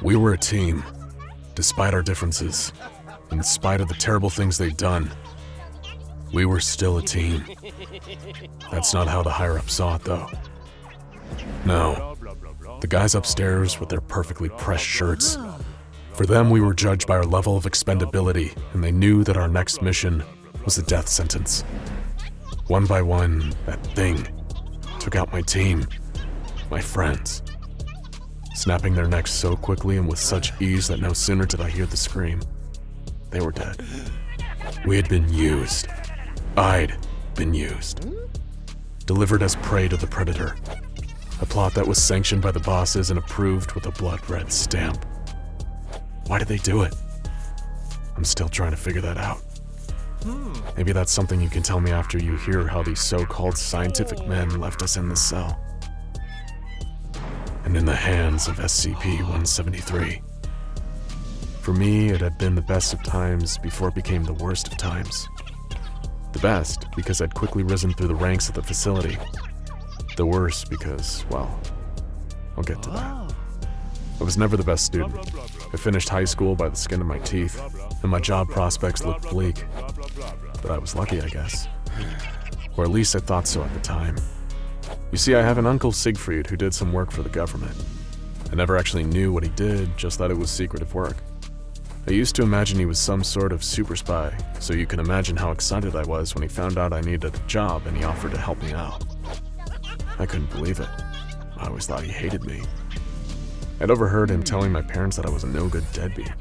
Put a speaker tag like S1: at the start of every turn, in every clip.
S1: We were a team, despite our differences, in spite of the terrible things they'd done. We were still a team. That's not how the higher-ups saw it, though. No, the guys upstairs with their perfectly pressed shirts. For them, we were judged by our level of expendability, and they knew that our next mission was a death sentence. One by one, that thing took out my team, my friends, snapping their necks so quickly and with such ease that no sooner did I hear the scream, they were dead. We had been used. I'd been used. Delivered as prey to the predator. A plot that was sanctioned by the bosses and approved with a blood-red stamp. Why did they do it? I'm still trying to figure that out. Maybe that's something you can tell me after you hear how these so-called scientific men left us in this cell. And in the hands of SCP-173. For me, it had been the best of times before it became the worst of times. The best because I'd quickly risen through the ranks of the facility. The worst because, well, I'll get to that. I was never the best student. I finished high school by the skin of my teeth, and my job prospects looked bleak. But I was lucky, I guess. Or at least I thought so at the time. You see, I have an uncle Siegfried who did some work for the government. I never actually knew what he did, just that it was secretive work. I used to imagine he was some sort of super spy, so you can imagine how excited I was when he found out I needed a job and he offered to help me out. I couldn't believe it. I always thought he hated me. I'd overheard him telling my parents that I was a no-good deadbeat,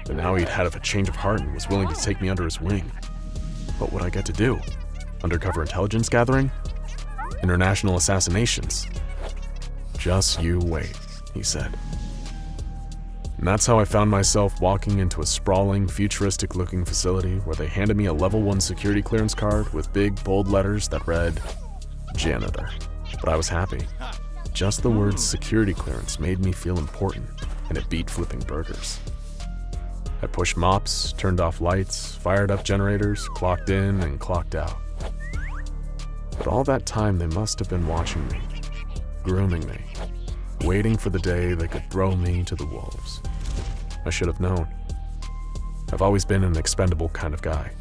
S1: but now he'd had a change of heart and was willing to take me under his wing. What would I get to do? Undercover intelligence gathering? International assassinations? Just you wait, he said. And that's how I found myself walking into a sprawling, futuristic-looking facility where they handed me a level 1 security clearance card with big, bold letters that read, Janitor. But I was happy. Just the words security clearance made me feel important, and it beat flipping burgers. I pushed mops, turned off lights, fired up generators, clocked in and clocked out. But all that time they must have been watching me, grooming me, waiting for the day they could throw me to the wolves. I should have known. I've always been an expendable kind of guy.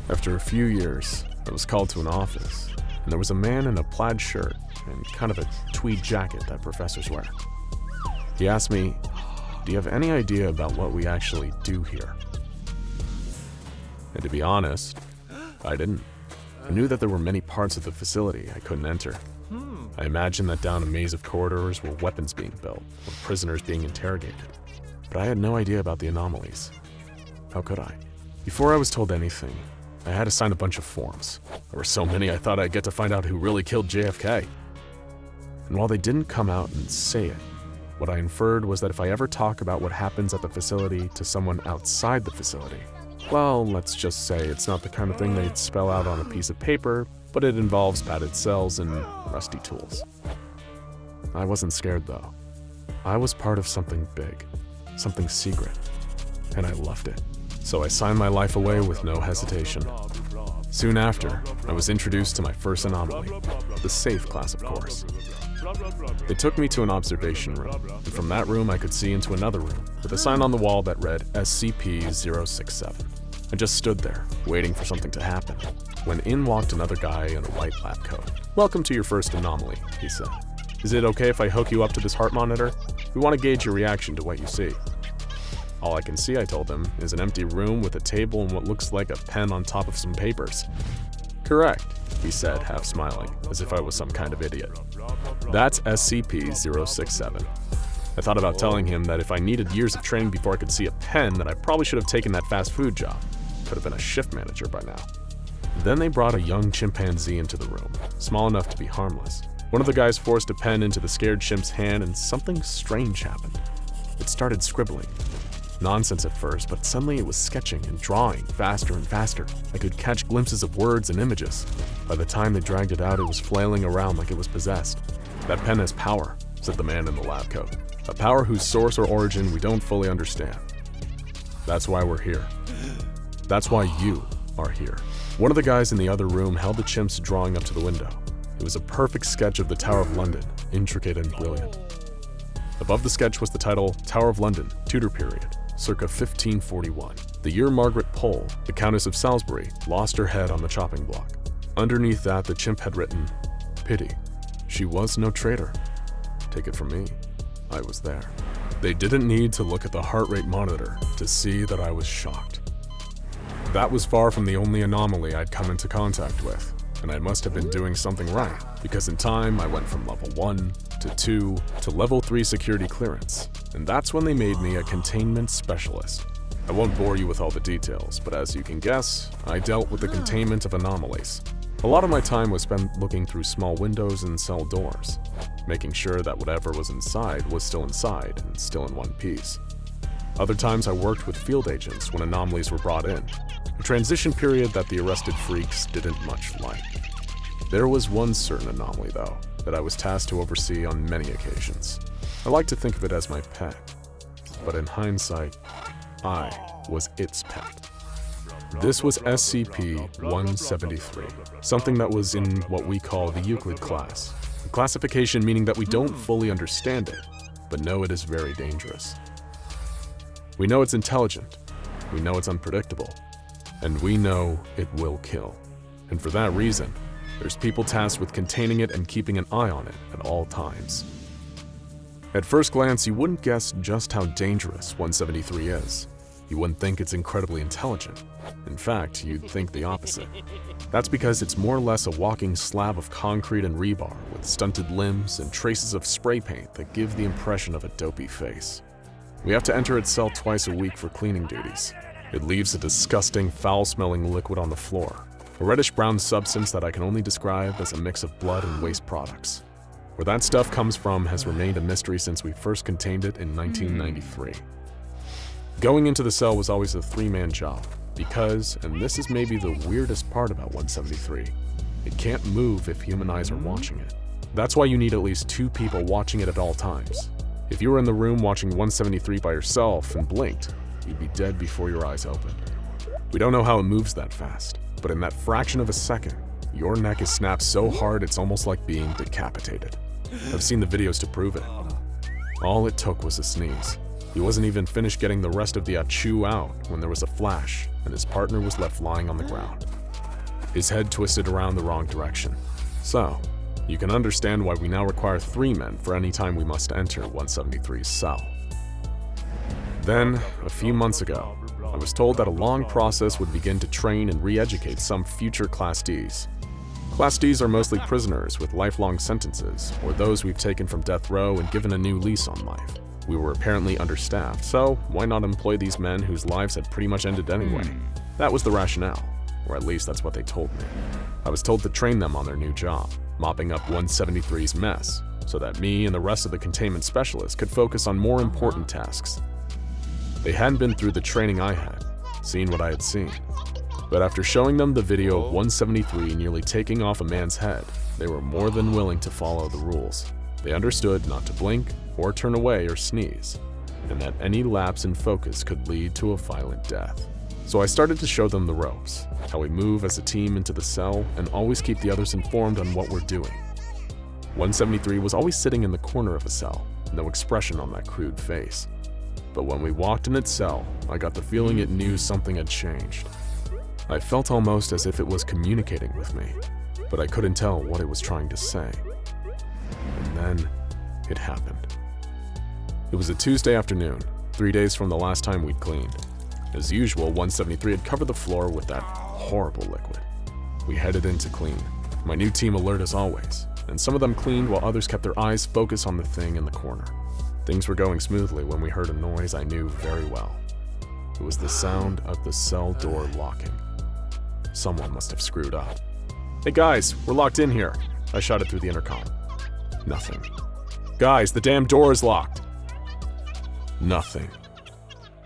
S1: After a few years, I was called to an office, and there was a man in a plaid shirt and kind of a tweed jacket that professors wear. He asked me, "Do you have any idea about what we actually do here?" And to be honest, I didn't. I knew that there were many parts of the facility I couldn't enter. I imagined that down a maze of corridors were weapons being built, or prisoners being interrogated. But I had no idea about the anomalies. How could I? Before I was told anything, I had to sign a bunch of forms. There were so many I thought I'd get to find out who really killed JFK. And while they didn't come out and say it, what I inferred was that if I ever talk about what happens at the facility to someone outside the facility, well, let's just say it's not the kind of thing they'd spell out on a piece of paper, but it involves padded cells and rusty tools. I wasn't scared though. I was part of something big, something secret, and I loved it. So I signed my life away with no hesitation. Soon after, I was introduced to my first anomaly, the safe class, of course. They took me to an observation room, and from that room I could see into another room with a sign on the wall that read SCP-067. I just stood there, waiting for something to happen, when in walked another guy in a white lab coat. "Welcome to your first anomaly," he said. "Is it okay if I hook you up to this heart monitor? We want to gauge your reaction to what you see." "All I can see," I told him, "is an empty room with a table and what looks like a pen on top of some papers." "Correct," he said, half smiling, as if I was some kind of idiot. "That's SCP-067. I thought about telling him that if I needed years of training before I could see a pen, that I probably should have taken that fast food job. Could have been a shift manager by now. Then they brought a young chimpanzee into the room, small enough to be harmless. One of the guys forced a pen into the scared chimp's hand and something strange happened. It started scribbling. Nonsense at first, but suddenly it was sketching and drawing faster and faster. I could catch glimpses of words and images. By the time they dragged it out, it was flailing around like it was possessed. "That pen has power," said the man in the lab coat. "A power whose source or origin we don't fully understand. That's why we're here. That's why you are here." One of the guys in the other room held the chimp's drawing up to the window. It was a perfect sketch of the Tower of London, intricate and brilliant. Above the sketch was the title, Tower of London, Tudor Period, circa 1541. The year Margaret Pole, the Countess of Salisbury, lost her head on the chopping block. Underneath that, the chimp had written, "Pity. She was no traitor." Take it from me, I was there. They didn't need to look at the heart rate monitor to see that I was shocked. That was far from the only anomaly I'd come into contact with, and I must have been doing something right, because in time I went from level 1 to 2 to level 3 security clearance, and that's when they made me a containment specialist. I won't bore you with all the details, but as you can guess, I dealt with the containment of anomalies. A lot of my time was spent looking through small windows and cell doors, making sure that whatever was inside and still in one piece. Other times I worked with field agents when anomalies were brought in, a transition period that the arrested freaks didn't much like. There was one certain anomaly, though, that I was tasked to oversee on many occasions. I like to think of it as my pet, but in hindsight, I was its pet. This was SCP-173, something that was in what we call the Euclid class, a classification meaning that we don't fully understand it, but know it is very dangerous. We know it's intelligent, we know it's unpredictable, and we know it will kill. And for that reason, there's people tasked with containing it and keeping an eye on it at all times. At first glance, you wouldn't guess just how dangerous 173 is. You wouldn't think it's incredibly intelligent. In fact, you'd think the opposite. That's because it's more or less a walking slab of concrete and rebar with stunted limbs and traces of spray paint that give the impression of a dopey face. We have to enter its cell twice a week for cleaning duties. It leaves a disgusting, foul-smelling liquid on the floor, a reddish-brown substance that I can only describe as a mix of blood and waste products. Where that stuff comes from has remained a mystery since we first contained it in 1993. Going into the cell was always a three-man job, because, and this is maybe the weirdest part about 173, it can't move if human eyes are watching it. That's why you need at least 2 people watching it at all times. If you were in the room watching 173 by yourself and blinked, you'd be dead before your eyes opened. We don't know how it moves that fast, but in that fraction of a second, your neck is snapped so hard it's almost like being decapitated. I've seen the videos to prove it. All it took was a sneeze. He wasn't even finished getting the rest of the achoo out when there was a flash and his partner was left lying on the ground. His head twisted around the wrong direction. So, you can understand why we now require 3 men for any time we must enter 173's cell. Then, a few months ago, I was told that a long process would begin to train and re-educate some future Class Ds. Class Ds are mostly prisoners with lifelong sentences, or those we've taken from death row and given a new lease on life. We were apparently understaffed, so why not employ these men whose lives had pretty much ended anyway? That was the rationale, or at least that's what they told me. I was told to train them on their new job, mopping up 173's mess, so that me and the rest of the containment specialists could focus on more important tasks. They hadn't been through the training I had, seen what I had seen. But after showing them the video of 173 nearly taking off a man's head, they were more than willing to follow the rules. They understood not to blink or turn away or sneeze, and that any lapse in focus could lead to a violent death. So I started to show them the ropes, how we move as a team into the cell and always keep the others informed on what we're doing. 173 was always sitting in the corner of a cell, no expression on that crude face. But when we walked in its cell, I got the feeling it knew something had changed. I felt almost as if it was communicating with me, but I couldn't tell what it was trying to say. And then, it happened. It was a Tuesday afternoon, 3 days from the last time we'd cleaned. As usual, 173 had covered the floor with that horrible liquid. We headed in to clean, my new team alert as always, and some of them cleaned while others kept their eyes focused on the thing in the corner. Things were going smoothly when we heard a noise I knew very well. It was the sound of the cell door locking. Someone must have screwed up. "Hey guys, we're locked in here," I shouted through the intercom. Nothing. "Guys, the damn door is locked." Nothing.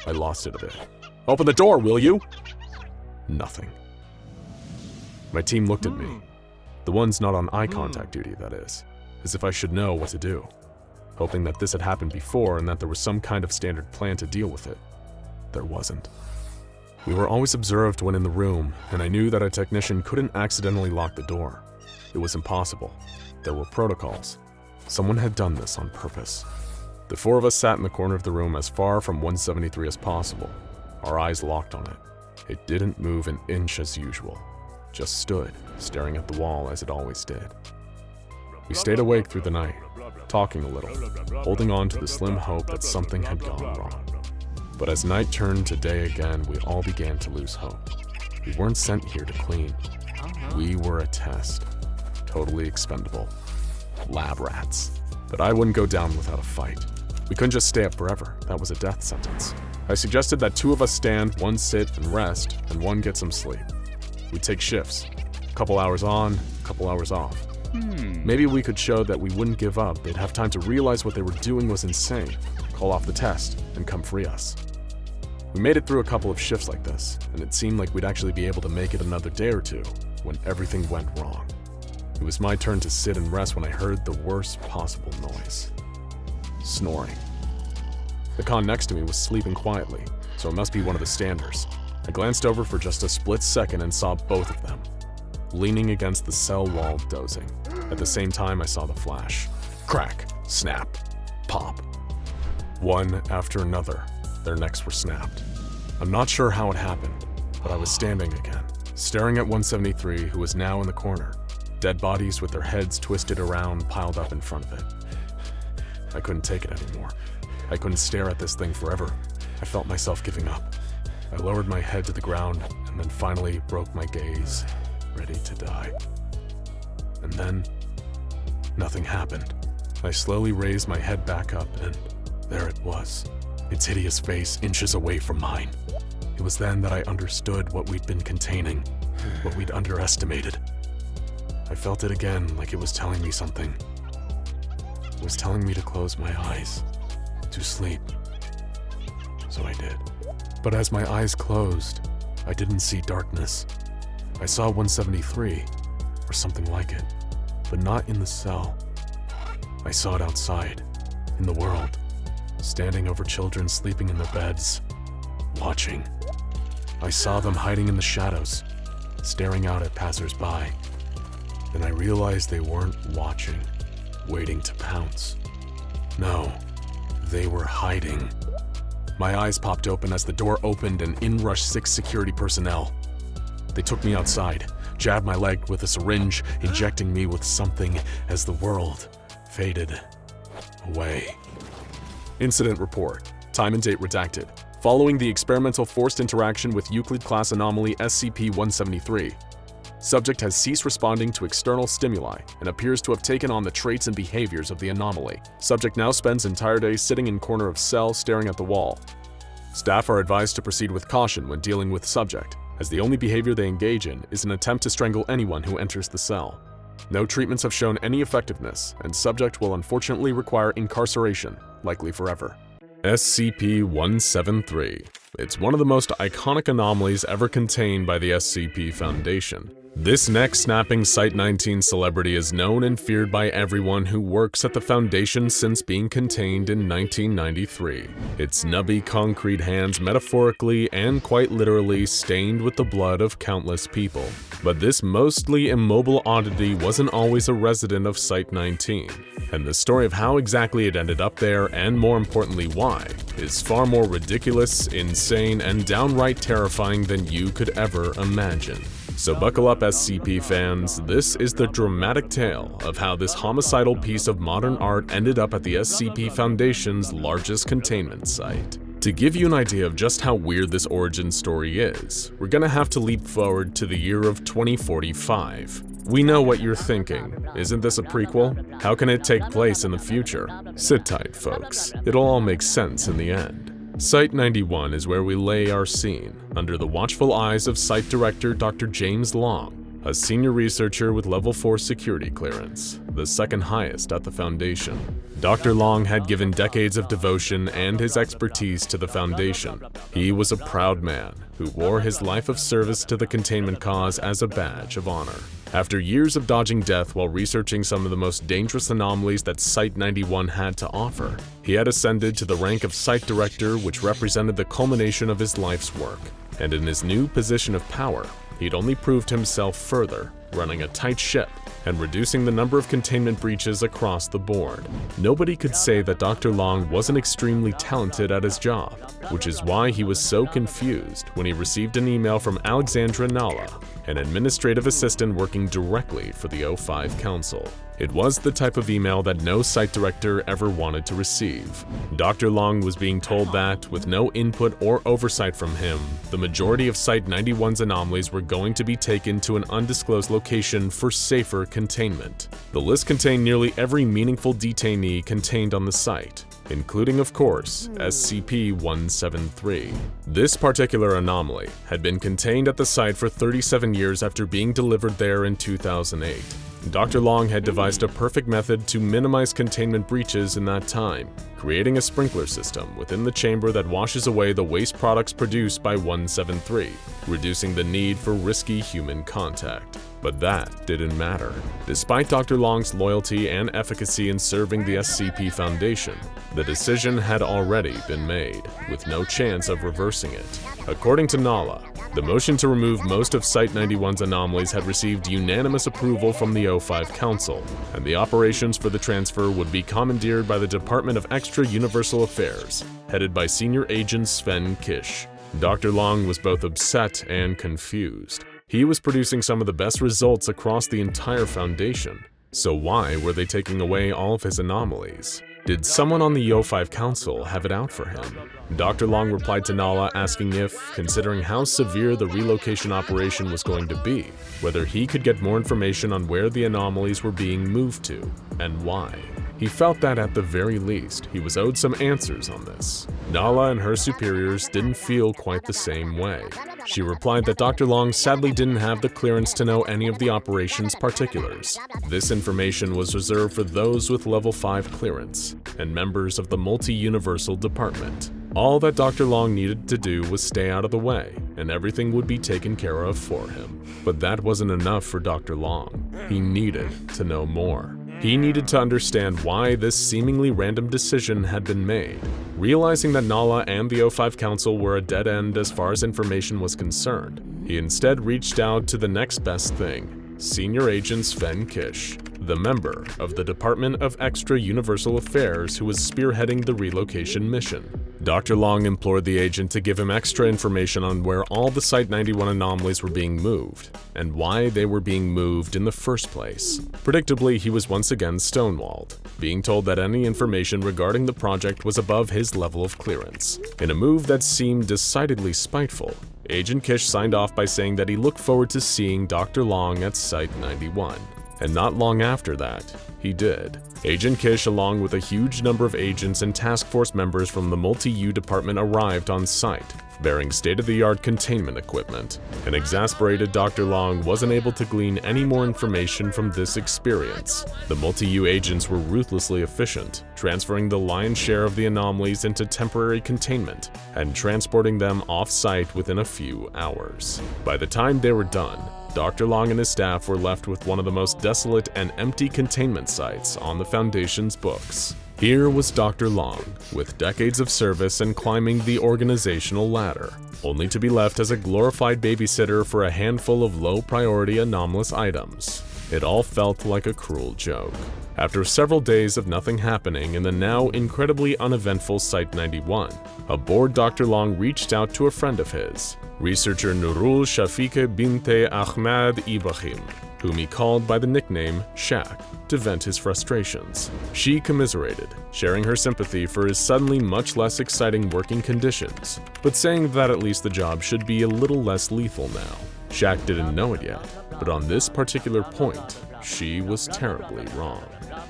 S1: I lost it a bit. "Open the door, will you?" Nothing. My team looked at me. The ones not on eye contact duty, that is, as if I should know what to do, hoping that this had happened before and that there was some kind of standard plan to deal with it. There wasn't. We were always observed when in the room, and I knew that a technician couldn't accidentally lock the door. It was impossible. There were protocols. Someone had done this on purpose. The four of us sat in the corner of the room as far from 173 as possible, our eyes locked on it. It didn't move an inch as usual, just stood, staring at the wall as it always did. We stayed awake through the night, talking a little, holding on to the slim hope that something had gone wrong. But as night turned to day again, we all began to lose hope. We weren't sent here to clean. We were a test. Totally expendable. Lab rats. But I wouldn't go down without a fight. We couldn't just stay up forever. That was a death sentence. I suggested that two of us stand, one sit and rest, and one get some sleep. We'd take shifts. A couple hours on, a couple hours off. Maybe we could show that we wouldn't give up. They'd have time to realize what they were doing was insane, call off the test, and come free us. We made it through a couple of shifts like this, and it seemed like we'd actually be able to make it another day or two when everything went wrong. It was my turn to sit and rest when I heard the worst possible noise. Snoring. The con next to me was sleeping quietly, so it must be one of the standers. I glanced over for just a split second and saw both of them, leaning against the cell wall, dozing. At the same time, I saw the flash. Crack, snap, pop. One after another, their necks were snapped. I'm not sure how it happened, but I was standing again, staring at 173, who was now in the corner. Dead bodies with their heads twisted around piled up in front of it. I couldn't take it anymore. I couldn't stare at this thing forever. I felt myself giving up. I lowered my head to the ground and then finally broke my gaze, ready to die. And then, nothing happened. I slowly raised my head back up and there it was, its hideous face inches away from mine. It was then that I understood what we'd been containing, what we'd underestimated. I felt it again, like it was telling me something. It was telling me to close my eyes, to sleep. So I did. But as my eyes closed, I didn't see darkness. I saw 173, or something like it, but not in the cell. I saw it outside, in the world, standing over children sleeping in their beds, watching. I saw them hiding in the shadows, staring out at passers-by. Then I realized they weren't watching, waiting to pounce. No, they were hiding. My eyes popped open as the door opened and in rushed 6 security personnel. They took me outside, jabbed my leg with a syringe, injecting me with something as the world faded away. Incident report. Time and date redacted. Following the experimental forced interaction with Euclid-class anomaly SCP-173, subject has ceased responding to external stimuli and appears to have taken on the traits and behaviors of the anomaly. Subject now spends entire day sitting in corner of cell staring at the wall. Staff are advised to proceed with caution when dealing with subject, as the only behavior they engage in is an attempt to strangle anyone who enters the cell. No treatments have shown any effectiveness, and subject will unfortunately require incarceration, likely forever. SCP-173. It's one of the most iconic anomalies ever contained by the SCP Foundation. This neck-snapping Site-19 celebrity is known and feared by everyone who works at the Foundation since being contained in 1993. Its nubby concrete hands metaphorically and quite literally stained with the blood of countless people. But this mostly immobile oddity wasn't always a resident of Site-19, and the story of how exactly it ended up there, and more importantly why, is far more ridiculous, insane, and downright terrifying than you could ever imagine. So buckle up, SCP fans, this is the dramatic tale of how this homicidal piece of modern art ended up at the SCP Foundation's largest containment site. To give you an idea of just how weird this origin story is, we're gonna have to leap forward to the year of 2045. We know what you're thinking. Isn't this a prequel? How can it take place in the future? Sit tight, folks. It'll all make sense in the end. Site-91 is where we lay our scene, under the watchful eyes of Site Director Dr. James Long, a senior researcher with Level 4 security clearance, the second highest at the Foundation. Dr. Long had given decades of devotion and his expertise to the Foundation. He was a proud man who wore his life of service to the containment cause as a badge of honor. After years of dodging death while researching some of the most dangerous anomalies that Site-91 had to offer, he had ascended to the rank of Site Director, which represented the culmination of his life's work. And in his new position of power, he'd only proved himself further running a tight ship, and reducing the number of containment breaches across the board. Nobody could say that Dr. Long wasn't extremely talented at his job, which is why he was so confused when he received an email from Alexandra Nala, an administrative assistant working directly for the O5 Council. It was the type of email that no site director ever wanted to receive. Dr. Long was being told that, with no input or oversight from him, the majority of Site-91's anomalies were going to be taken to an undisclosed location for safer containment. The list contained nearly every meaningful detainee contained on the site, including, of course, SCP-173. This particular anomaly had been contained at the site for 37 years after being delivered there in 2008. Dr. Long had devised a perfect method to minimize containment breaches in that time, creating a sprinkler system within the chamber that washes away the waste products produced by 173, reducing the need for risky human contact. But that didn't matter. Despite Dr. Long's loyalty and efficacy in serving the SCP Foundation, the decision had already been made, with no chance of reversing it. According to Nala, the motion to remove most of Site-91's anomalies had received unanimous approval from the O5 Council, and the operations for the transfer would be commandeered by the Department of Extra Universal Affairs, headed by Senior Agent Sven Kish. Dr. Long was both upset and confused. He was producing some of the best results across the entire Foundation, so why were they taking away all of his anomalies? Did someone on the O5 Council have it out for him? Dr. Long replied to Nala asking if, considering how severe the relocation operation was going to be, whether he could get more information on where the anomalies were being moved to, and why. He felt that at the very least, he was owed some answers on this. Nala and her superiors didn't feel quite the same way. She replied that Dr. Long sadly didn't have the clearance to know any of the operation's particulars. This information was reserved for those with level 5 clearance and members of the Multi-Universal Department. All that Dr. Long needed to do was stay out of the way, and everything would be taken care of for him. But that wasn't enough for Dr. Long. He needed to know more. He needed to understand why this seemingly random decision had been made. Realizing that Nala and the O5 Council were a dead end as far as information was concerned, he instead reached out to the next best thing, Senior Agent Sven Kish, the member of the Department of Extra Universal Affairs who was spearheading the relocation mission. Dr. Long implored the agent to give him extra information on where all the Site-91 anomalies were being moved, and why they were being moved in the first place. Predictably, he was once again stonewalled, being told that any information regarding the project was above his level of clearance. In a move that seemed decidedly spiteful, Agent Kish signed off by saying that he looked forward to seeing Dr. Long at Site-91. And not long after that, he did. Agent Kish, along with a huge number of agents and task force members from the Multi-U department, arrived on site, bearing state-of-the-art containment equipment. An exasperated Dr. Long wasn't able to glean any more information from this experience. The Multi-U agents were ruthlessly efficient, transferring the lion's share of the anomalies into temporary containment and transporting them off-site within a few hours. By the time they were done, Dr. Long and his staff were left with one of the most desolate and empty containment sites on the Foundation's books. Here was Dr. Long, with decades of service and climbing the organizational ladder, only to be left as a glorified babysitter for a handful of low-priority anomalous items. It all felt like a cruel joke. After several days of nothing happening in the now incredibly uneventful Site-91, a bored Dr. Long reached out to a friend of his, researcher Nurul Shafika Binte Ahmad Ibrahim, whom he called by the nickname Shaq, to vent his frustrations. She commiserated, sharing her sympathy for his suddenly much less exciting working conditions, but saying that at least the job should be a little less lethal now. Shaq didn't know it yet, but on this particular point, she was terribly wrong.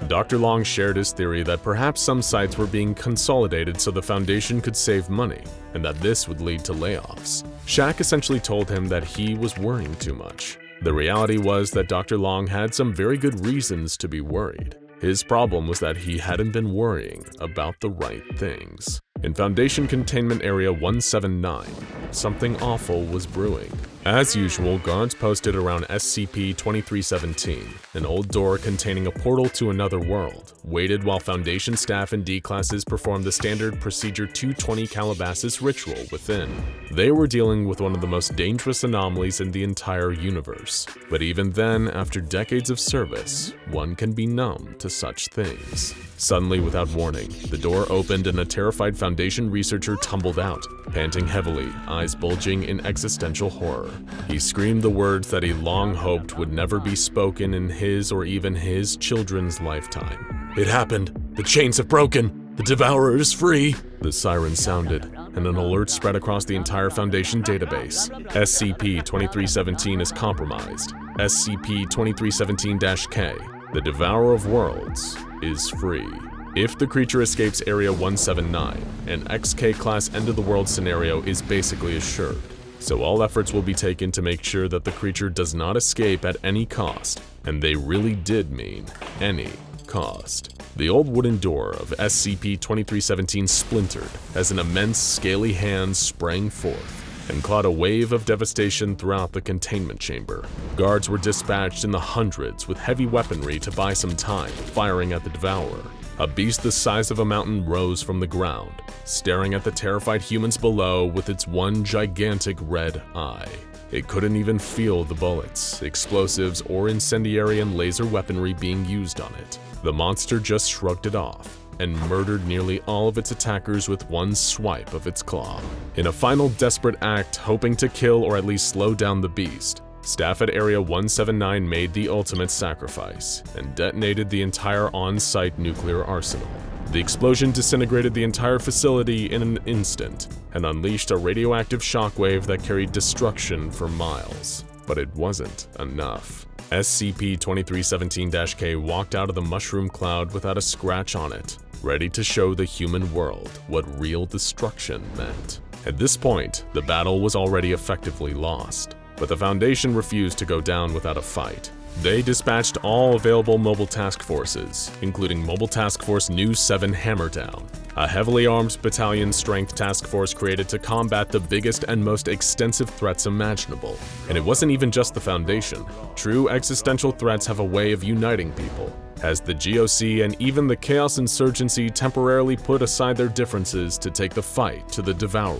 S1: Dr. Long shared his theory that perhaps some sites were being consolidated so the Foundation could save money, and that this would lead to layoffs. Shaq essentially told him that he was worrying too much. The reality was that Dr. Long had some very good reasons to be worried. His problem was that he hadn't been worrying about the right things. In Foundation Containment Area 179, something awful was brewing. As usual, guards posted around SCP-2317, an old door containing a portal to another world, waited while Foundation staff and D-classes performed the standard Procedure 220 Calabasas ritual within. They were dealing with one of the most dangerous anomalies in the entire universe. But even then, after decades of service, one can be numb to such things. Suddenly, without warning, the door opened and a terrified Foundation researcher tumbled out, panting heavily, eyes bulging in existential horror. He screamed the words that he long hoped would never be spoken in his or even his children's lifetime. "It happened! The chains have broken! The Devourer is free!" The siren sounded, and an alert spread across the entire Foundation database. SCP-2317 is compromised. SCP-2317-K, the Devourer of Worlds, is free. If the creature escapes Area 179, an XK-class end-of-the-world scenario is basically assured. So all efforts will be taken to make sure that the creature does not escape at any cost, and they really did mean any cost. The old wooden door of SCP-2317 splintered as an immense scaly hand sprang forth and clawed a wave of devastation throughout the containment chamber. Guards were dispatched in the hundreds with heavy weaponry to buy some time, firing at the Devourer. A beast the size of a mountain rose from the ground, staring at the terrified humans below with its one gigantic red eye. It couldn't even feel the bullets, explosives, or incendiary and laser weaponry being used on it. The monster just shrugged it off and murdered nearly all of its attackers with one swipe of its claw. In a final desperate act, hoping to kill or at least slow down the beast, staff at Area 179 made the ultimate sacrifice and detonated the entire on-site nuclear arsenal. The explosion disintegrated the entire facility in an instant and unleashed a radioactive shockwave that carried destruction for miles. But it wasn't enough. SCP-2317-K walked out of the mushroom cloud without a scratch on it, ready to show the human world what real destruction meant. At this point, the battle was already effectively lost, but the Foundation refused to go down without a fight. They dispatched all available mobile task forces, including Mobile Task Force Nu 7 Hammerdown, a heavily armed battalion-strength task force created to combat the biggest and most extensive threats imaginable. And it wasn't even just the Foundation. True existential threats have a way of uniting people, as the GOC and even the Chaos Insurgency temporarily put aside their differences to take the fight to the Devourer.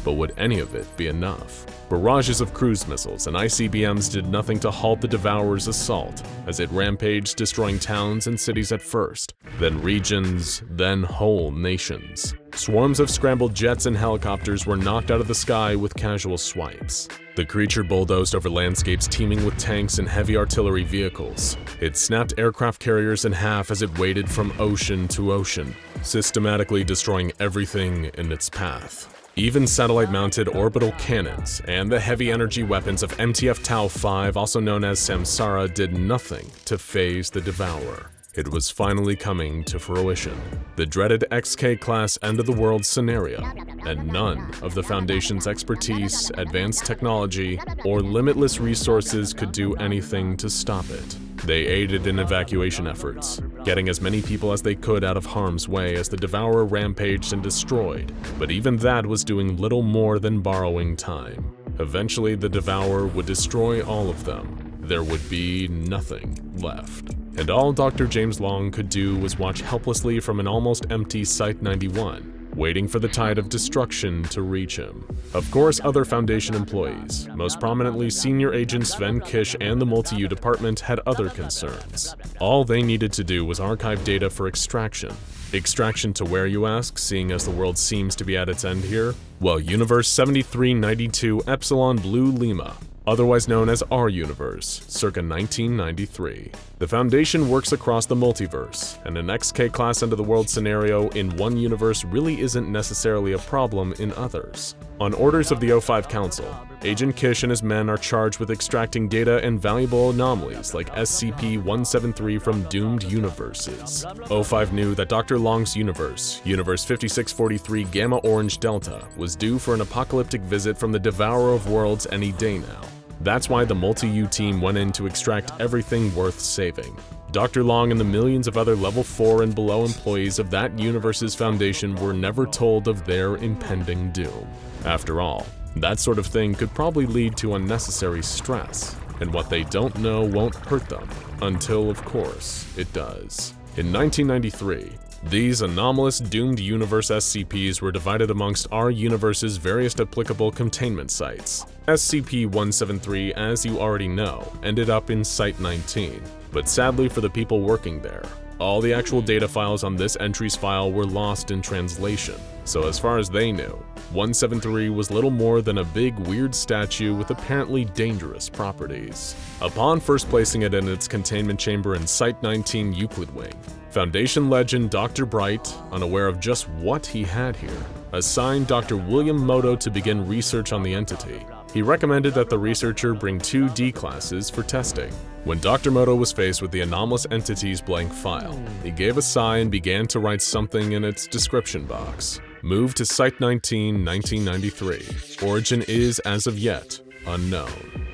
S1: But would any of it be enough? Barrages of cruise missiles and ICBMs did nothing to halt the Devourer's assault, as it rampaged, destroying towns and cities at first, then regions, then whole nations. Swarms of scrambled jets and helicopters were knocked out of the sky with casual swipes. The creature bulldozed over landscapes teeming with tanks and heavy artillery vehicles. It snapped aircraft carriers in half as it waded from ocean to ocean, systematically destroying everything in its path. Even satellite-mounted orbital cannons and the heavy energy weapons of MTF Tau 5, also known as Samsara, did nothing to phase the Devourer. It was finally coming to fruition. The dreaded XK-class end-of-the-world scenario, and none of the Foundation's expertise, advanced technology, or limitless resources could do anything to stop it. They aided in evacuation efforts, getting as many people as they could out of harm's way as the Devourer rampaged and destroyed, but even that was doing little more than borrowing time. Eventually, the Devourer would destroy all of them. There would be nothing left. And all Dr. James Long could do was watch helplessly from an almost empty Site-91, waiting for the tide of destruction to reach him. Of course, other Foundation employees, most prominently Senior Agent Sven Kish and the Multi-U department, had other concerns. All they needed to do was archive data for extraction. Extraction to where, you ask, seeing as the world seems to be at its end here? Well, Universe 7392 Epsilon Blue Lima, otherwise known as our universe, circa 1993. The Foundation works across the multiverse, and an XK-class end-of-the-world scenario in one universe really isn't necessarily a problem in others. On orders of the O5 Council, Agent Kish and his men are charged with extracting data and valuable anomalies like SCP-173 from doomed universes. O5 knew that Dr. Long's universe, Universe 5643 Gamma Orange Delta, was due for an apocalyptic visit from the Devourer of Worlds any day now. That's why the Multi-U team went in to extract everything worth saving. Dr. Long and the millions of other Level 4 and below employees of that universe's Foundation were never told of their impending doom. After all, That sort of thing could probably lead to unnecessary stress, and what they don't know won't hurt them, until, of course, it does. In 1993, these anomalous doomed universe SCPs were divided amongst our universe's various applicable containment sites. SCP-173, as you already know, ended up in Site 19, but sadly for the people working there, all the actual data files on this entry's file were lost in translation, so as far as they knew, 173 was little more than a big weird statue with apparently dangerous properties. Upon first placing it in its containment chamber in Site 19 Euclid Wing, Foundation legend Dr. Bright, unaware of just what he had here, assigned Dr. William Moto to begin research on the entity. He recommended that the researcher bring 2 D-classes for testing. When Dr. Moto was faced with the anomalous entity's blank file, he gave a sigh and began to write something in its description box. Moved to Site 19, 1993. Origin is, as of yet, unknown.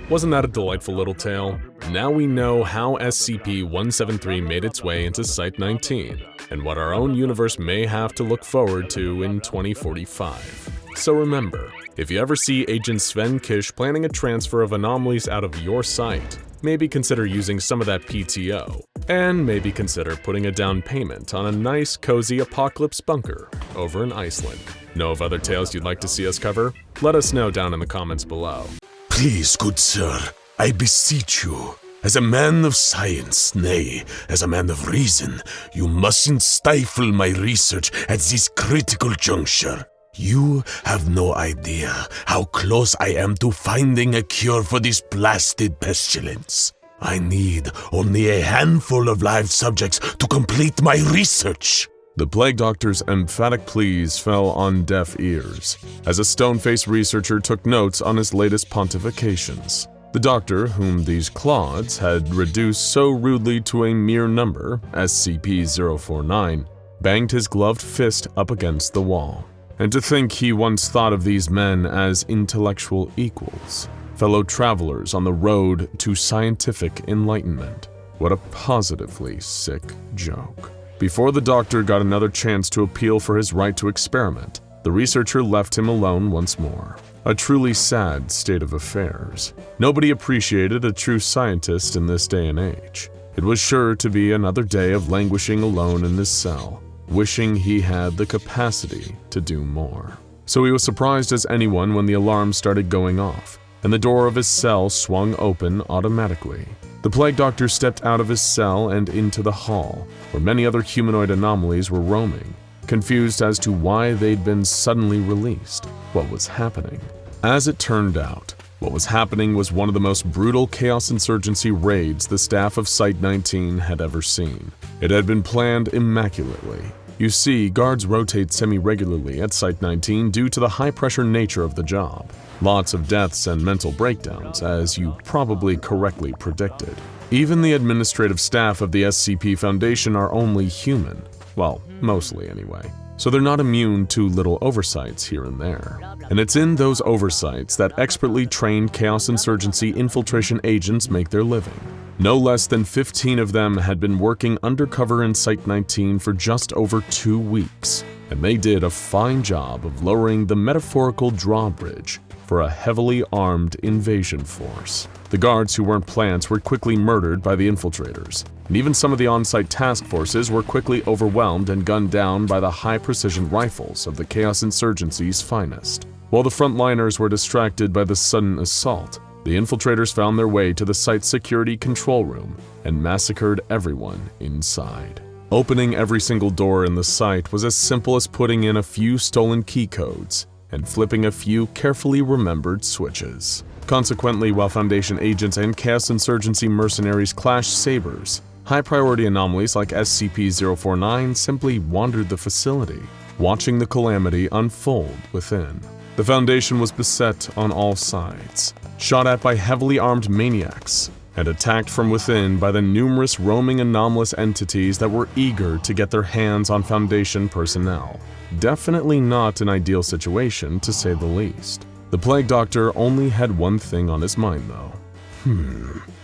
S1: Wasn't that a delightful little tale? Now we know how SCP-173 made its way into Site 19, and what our own universe may have to look forward to in 2045. So remember, if you ever see Agent Sven Kish planning a transfer of anomalies out of your site, maybe consider using some of that PTO, and maybe consider putting a down payment on a nice, cozy apocalypse bunker over in Iceland. Know of other tales you'd like to see us cover? Let us know down in the comments below.
S2: Please, good sir, I beseech you, as a man of science, nay, as a man of reason, you mustn't stifle my research at this critical juncture. You have no idea how close I am to finding a cure for this blasted pestilence. I need only a handful of live subjects to complete my research.
S1: The Plague Doctor's emphatic pleas fell on deaf ears, as a stone-faced researcher took notes on his latest pontifications. The Doctor, whom these clods had reduced so rudely to a mere number, SCP-049, banged his gloved fist up against the wall. And to think he once thought of these men as intellectual equals, fellow travelers on the road to scientific enlightenment. What a positively sick joke. Before the Doctor got another chance to appeal for his right to experiment, the researcher left him alone once more. A truly sad state of affairs. Nobody appreciated a true scientist in this day and age. It was sure to be another day of languishing alone in his cell, wishing he had the capacity to do more. So he was surprised as anyone when the alarm started going off, and the door of his cell swung open automatically. The Plague Doctor stepped out of his cell and into the hall, where many other humanoid anomalies were roaming, confused as to why they'd been suddenly released. What was happening? As it turned out, what was happening was one of the most brutal Chaos Insurgency raids the staff of Site 19 had ever seen. It had been planned immaculately. You see, guards rotate semi-regularly at Site 19 due to the high-pressure nature of the job. Lots of deaths and mental breakdowns, as you probably correctly predicted. Even the administrative staff of the SCP Foundation are only human. Well, mostly anyway. So they're not immune to little oversights here and there. And it's in those oversights that expertly trained Chaos Insurgency infiltration agents make their living. No less than 15 of them had been working undercover in Site 19 for just over 2 weeks, and they did a fine job of lowering the metaphorical drawbridge for a heavily armed invasion force. The guards who weren't plants were quickly murdered by the infiltrators, and even some of the on-site task forces were quickly overwhelmed and gunned down by the high-precision rifles of the Chaos Insurgency's finest. While the frontliners were distracted by the sudden assault, the infiltrators found their way to the site's security control room and massacred everyone inside. Opening every single door in the site was as simple as putting in a few stolen key codes and flipping a few carefully remembered switches. Consequently, while Foundation agents and Chaos Insurgency mercenaries clashed sabers, high-priority anomalies like SCP-049 simply wandered the facility, watching the calamity unfold within. The Foundation was beset on all sides, shot at by heavily armed maniacs, and attacked from within by the numerous roaming anomalous entities that were eager to get their hands on Foundation personnel. Definitely not an ideal situation, to say the least. The Plague Doctor only had one thing on his mind, though.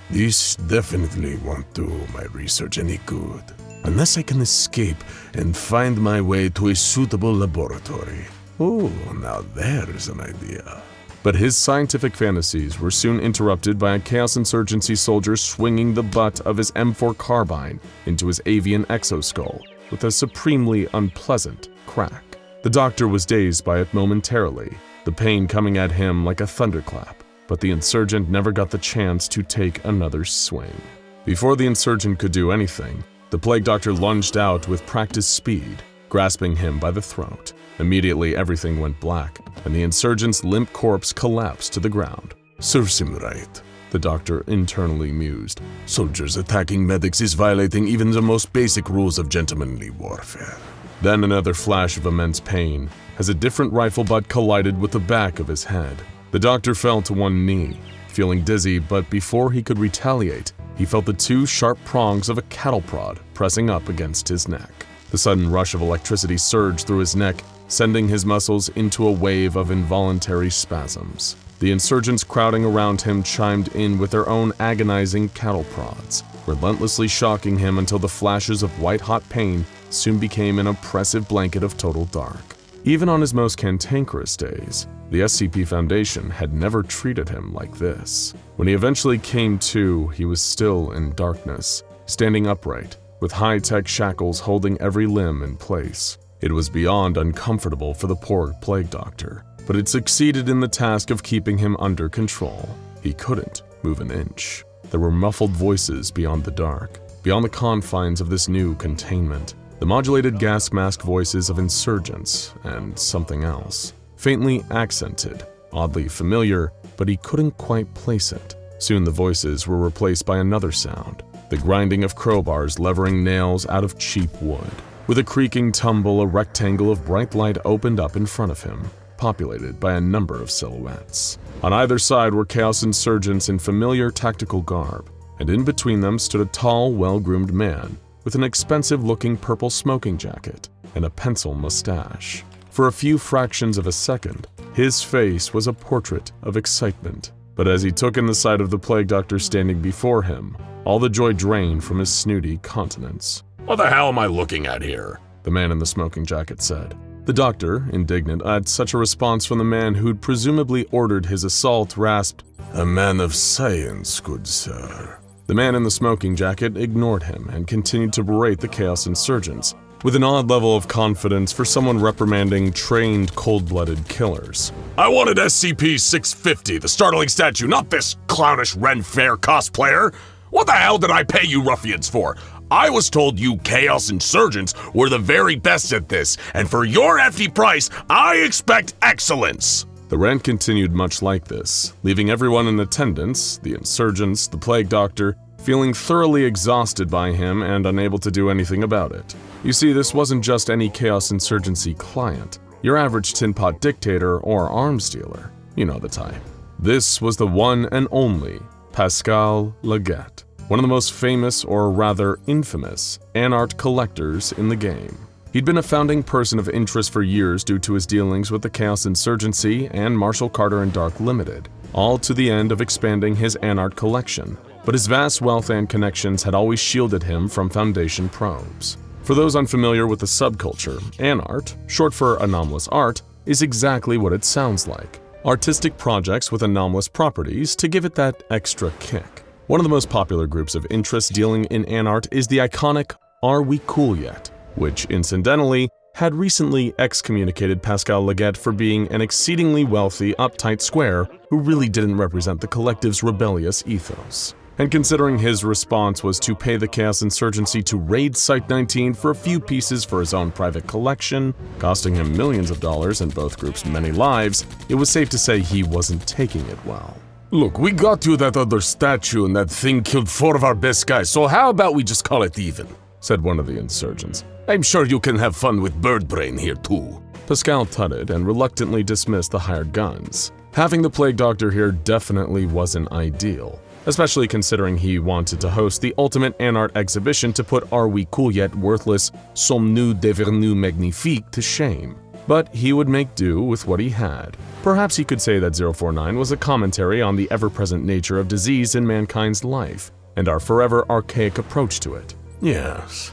S2: This definitely won't do my research any good, unless I can escape and find my way to a suitable laboratory. Oh, now there's an idea.
S1: But his scientific fantasies were soon interrupted by a Chaos Insurgency soldier swinging the butt of his M4 carbine into his avian exoskull with a supremely unpleasant crack. The doctor was dazed by it momentarily, the pain coming at him like a thunderclap, but the insurgent never got the chance to take another swing. Before the insurgent could do anything, the plague doctor lunged out with practiced speed, grasping him by the throat. Immediately everything went black, and the insurgent's limp corpse collapsed to the ground.
S2: Serves him right,
S1: the doctor internally mused.
S2: Soldiers attacking medics is violating even the most basic rules of gentlemanly warfare.
S1: Then another flash of immense pain, as a different rifle butt collided with the back of his head. The doctor fell to one knee, feeling dizzy, but before he could retaliate, he felt the two sharp prongs of a cattle prod pressing up against his neck. The sudden rush of electricity surged through his neck, sending his muscles into a wave of involuntary spasms. The insurgents crowding around him chimed in with their own agonizing cattle prods, relentlessly shocking him until the flashes of white-hot pain soon became an oppressive blanket of total dark. Even on his most cantankerous days, the SCP Foundation had never treated him like this. When he eventually came to, he was still in darkness, standing upright, with high-tech shackles holding every limb in place. It was beyond uncomfortable for the poor plague doctor, but it succeeded in the task of keeping him under control. He couldn't move an inch. There were muffled voices beyond the dark, beyond the confines of this new containment. The modulated gas mask voices of insurgents and something else. Faintly accented, oddly familiar, but he couldn't quite place it. Soon the voices were replaced by another sound, the grinding of crowbars levering nails out of cheap wood. With a creaking tumble, a rectangle of bright light opened up in front of him, populated by a number of silhouettes. On either side were Chaos Insurgents in familiar tactical garb, and in between them stood a tall, well-groomed man with an expensive-looking purple smoking jacket and a pencil mustache. For a few fractions of a second, his face was a portrait of excitement, but as he took in the sight of the plague doctor standing before him, all the joy drained from his snooty countenance.
S2: What the hell am I looking at here?
S1: The man in the smoking jacket said. The doctor, indignant at such a response from the man who'd presumably ordered his assault, rasped,
S2: "A man of science, good sir."
S1: The man in the smoking jacket ignored him and continued to berate the Chaos Insurgents, with an odd level of confidence for someone reprimanding trained cold-blooded killers.
S2: "I wanted SCP-650, the startling statue, not this clownish Ren Fair cosplayer. What the hell did I pay you ruffians for? I was told you Chaos Insurgents were the very best at this, and for your hefty price, I expect excellence."
S1: The rant continued much like this, leaving everyone in attendance, the insurgents, the plague doctor, feeling thoroughly exhausted by him and unable to do anything about it. You see, this wasn't just any Chaos Insurgency client, your average tin pot dictator or arms dealer. You know the type. This was the one and only Pascal Leggett, one of the most famous, or rather infamous, anart collectors in the game. He'd been a founding person of interest for years due to his dealings with the Chaos Insurgency and Marshall Carter and Dark Limited, all to the end of expanding his anart collection, but his vast wealth and connections had always shielded him from Foundation probes. For those unfamiliar with the subculture, anart, short for anomalous art, is exactly what it sounds like. Artistic projects with anomalous properties to give it that extra kick. One of the most popular groups of interest dealing in anart is the iconic Are We Cool Yet?, which, incidentally, had recently excommunicated Pascal Leggett for being an exceedingly wealthy, uptight square who really didn't represent the collective's rebellious ethos. And considering his response was to pay the Chaos Insurgency to raid Site-19 for a few pieces for his own private collection, costing him millions of dollars and both groups many lives, it was safe to say he wasn't taking it well.
S2: "Look, we got you that other statue and that thing killed 4 of our best guys, so how about we just call it even?" said one of the insurgents. "I'm sure you can have fun with bird brain here too."
S1: Pascal tutted and reluctantly dismissed the hired guns. Having the plague doctor here definitely wasn't ideal, especially considering he wanted to host the ultimate anart exhibition to put Are We Cool Yet worthless Sommes-nous devenus magnifiques to shame. But he would make do with what he had. Perhaps he could say that 049 was a commentary on the ever-present nature of disease in mankind's life, and our forever archaic approach to it.
S2: Yes,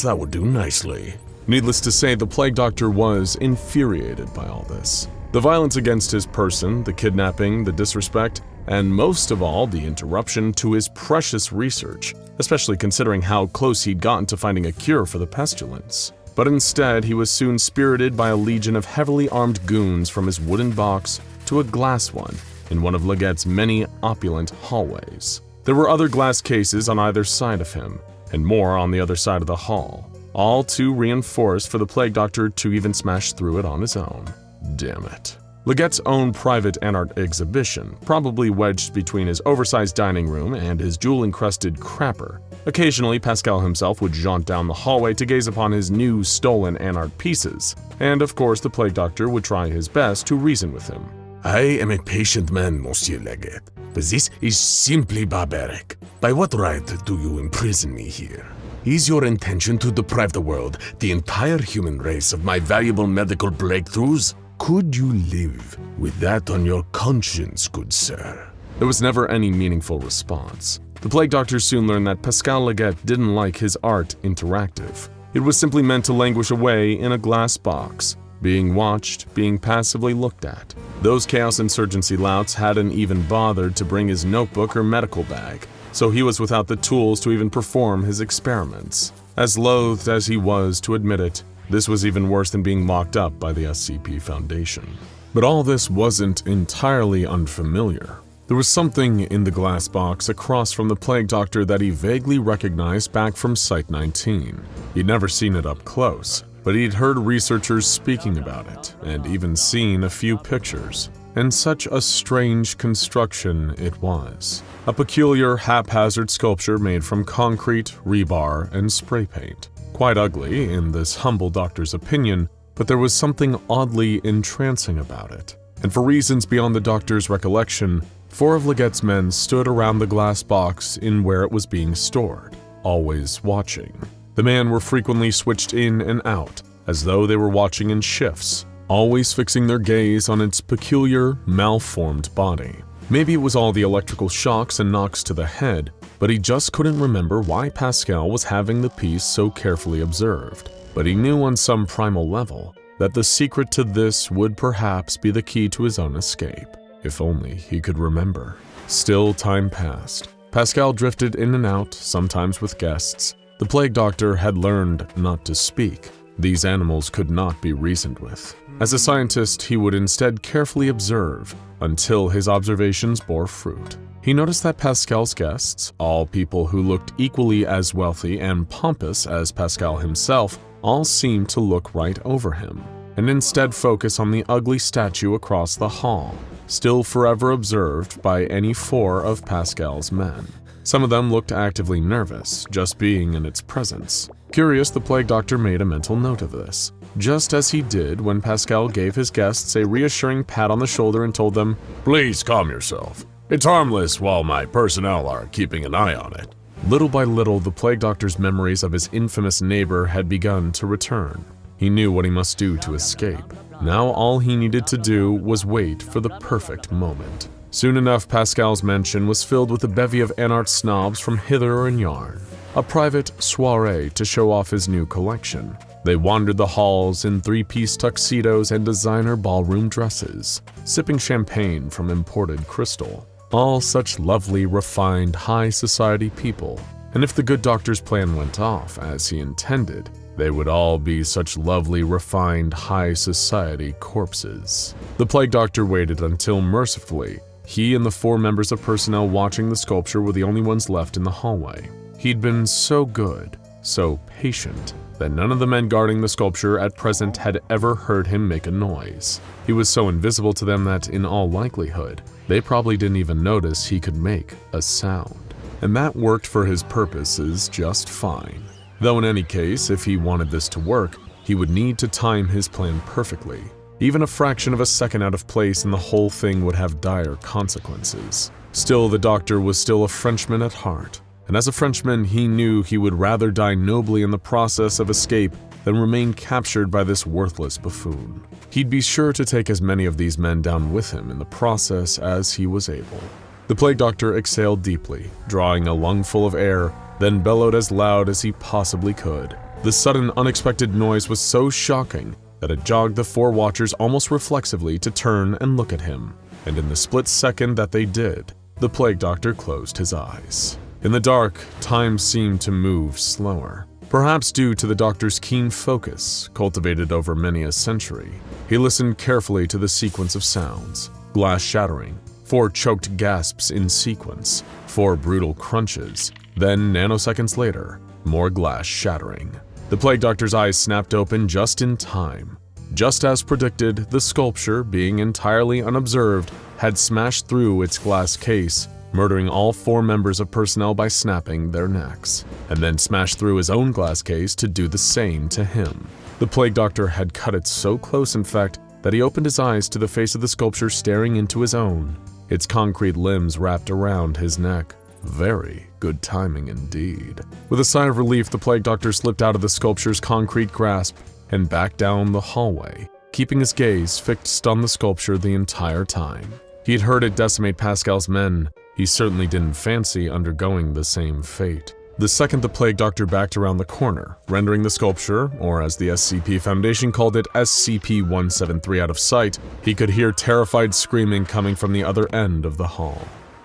S2: that would do nicely.
S1: Needless to say, the plague doctor was infuriated by all this. The violence against his person, the kidnapping, the disrespect, and most of all, the interruption to his precious research, especially considering how close he'd gotten to finding a cure for the pestilence. But instead, he was soon spirited by a legion of heavily armed goons from his wooden box to a glass one in one of Leggett's many opulent hallways. There were other glass cases on either side of him, and more on the other side of the hall, all too reinforced for the Plague Doctor to even smash through it on his own. Damn it. Leggett's own private art exhibition, probably wedged between his oversized dining room and his jewel-encrusted crapper. Occasionally, Pascal himself would jaunt down the hallway to gaze upon his new stolen art pieces, and of course the Plague Doctor would try his best to reason with him.
S2: I am a patient man, Monsieur Leggett, but this is simply barbaric. By what right do you imprison me here? Is your intention to deprive the world, the entire human race, of my valuable medical breakthroughs? Could you live with that on your conscience, good sir?
S1: There was never any meaningful response. The Plague Doctor soon learned that Pascal Leggett didn't like his art interactive. It was simply meant to languish away in a glass box, being watched, being passively looked at. Those Chaos Insurgency louts hadn't even bothered to bring his notebook or medical bag, so he was without the tools to even perform his experiments. As loathed as he was to admit it, this was even worse than being locked up by the SCP Foundation. But all this wasn't entirely unfamiliar. There was something in the glass box across from the Plague Doctor that he vaguely recognized back from Site-19. He'd never seen it up close, but he'd heard researchers speaking about it, and even seen a few pictures. And such a strange construction it was. A peculiar, haphazard sculpture made from concrete, rebar, and spray paint. Quite ugly, in this humble doctor's opinion, but there was something oddly entrancing about it. And for reasons beyond the doctor's recollection, 4 of Leggett's men stood around the glass box in where it was being stored, always watching. The men were frequently switched in and out, as though they were watching in shifts, always fixing their gaze on its peculiar, malformed body. Maybe it was all the electrical shocks and knocks to the head, but he just couldn't remember why Pascal was having the piece so carefully observed. But he knew on some primal level that the secret to this would perhaps be the key to his own escape, if only he could remember. Still, time passed. Pascal drifted in and out, sometimes with guests. The Plague Doctor had learned not to speak. These animals could not be reasoned with. As a scientist, he would instead carefully observe until his observations bore fruit. He noticed that Pascal's guests, all people who looked equally as wealthy and pompous as Pascal himself, all seemed to look right over him, and instead focus on the ugly statue across the hall, still forever observed by any 4 of Pascal's men. Some of them looked actively nervous, just being in its presence. Curious, the Plague Doctor made a mental note of this, just as he did when Pascal gave his guests a reassuring pat on the shoulder and told them,
S2: Please calm yourself. It's harmless while my personnel are keeping an eye on it.
S1: Little by little, the Plague Doctor's memories of his infamous neighbor had begun to return. He knew what he must do to escape. Now all he needed to do was wait for the perfect moment. Soon enough, Pascal's mansion was filled with a bevy of anart snobs from hither and yon. A private soiree to show off his new collection. They wandered the halls in 3-piece tuxedos and designer ballroom dresses, sipping champagne from imported crystal. All such lovely, refined, high society people. And if the good doctor's plan went off as he intended, they would all be such lovely, refined, high society corpses. The Plague Doctor waited until, mercifully, he and the 4 members of personnel watching the sculpture were the only ones left in the hallway. He'd been so good, so patient, that none of the men guarding the sculpture at present had ever heard him make a noise. He was so invisible to them that, in all likelihood, they probably didn't even notice he could make a sound. And that worked for his purposes just fine. Though in any case, if he wanted this to work, he would need to time his plan perfectly. Even a fraction of a second out of place and the whole thing would have dire consequences. Still, the doctor was still a Frenchman at heart, and as a Frenchman, he knew he would rather die nobly in the process of escape than remain captured by this worthless buffoon. He'd be sure to take as many of these men down with him in the process as he was able. The Plague Doctor exhaled deeply, drawing a lungful of air, then bellowed as loud as he possibly could. The sudden, unexpected noise was so shocking that it jogged the 4 watchers almost reflexively to turn and look at him, and in the split second that they did, the Plague Doctor closed his eyes. In the dark, time seemed to move slower, perhaps due to the Doctor's keen focus, cultivated over many a century. He listened carefully to the sequence of sounds: glass shattering, 4 choked gasps in sequence, 4 brutal crunches, then nanoseconds later, more glass shattering. The Plague Doctor's eyes snapped open just in time. Just as predicted, the sculpture, being entirely unobserved, had smashed through its glass case, murdering all 4 members of personnel by snapping their necks, and then smashed through his own glass case to do the same to him. The Plague Doctor had cut it so close, in fact, that he opened his eyes to the face of the sculpture staring into his own, its concrete limbs wrapped around his neck. Very good timing indeed. With a sigh of relief, the Plague Doctor slipped out of the sculpture's concrete grasp and back down the hallway, keeping his gaze fixed on the sculpture the entire time. He had heard it decimate Pascal's men. He certainly didn't fancy undergoing the same fate. The second the Plague Doctor backed around the corner, rendering the sculpture, or as the SCP Foundation called it, SCP-173 out of sight, he could hear terrified screaming coming from the other end of the hall.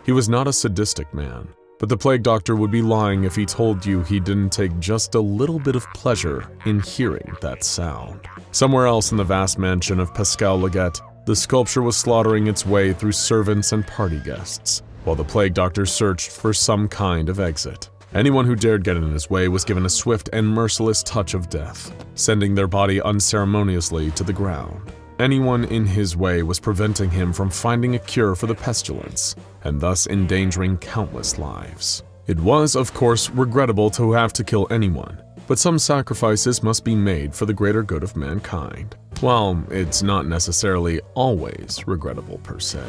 S1: He was not a sadistic man, but the Plague Doctor would be lying if he told you he didn't take just a little bit of pleasure in hearing that sound. Somewhere else in the vast mansion of Pascal Leggett, the sculpture was slaughtering its way through servants and party guests, while the Plague Doctor searched for some kind of exit. Anyone who dared get in his way was given a swift and merciless touch of death, sending their body unceremoniously to the ground. Anyone in his way was preventing him from finding a cure for the pestilence, and thus endangering countless lives. It was, of course, regrettable to have to kill anyone, but some sacrifices must be made for the greater good of mankind. While it's not necessarily always regrettable per se.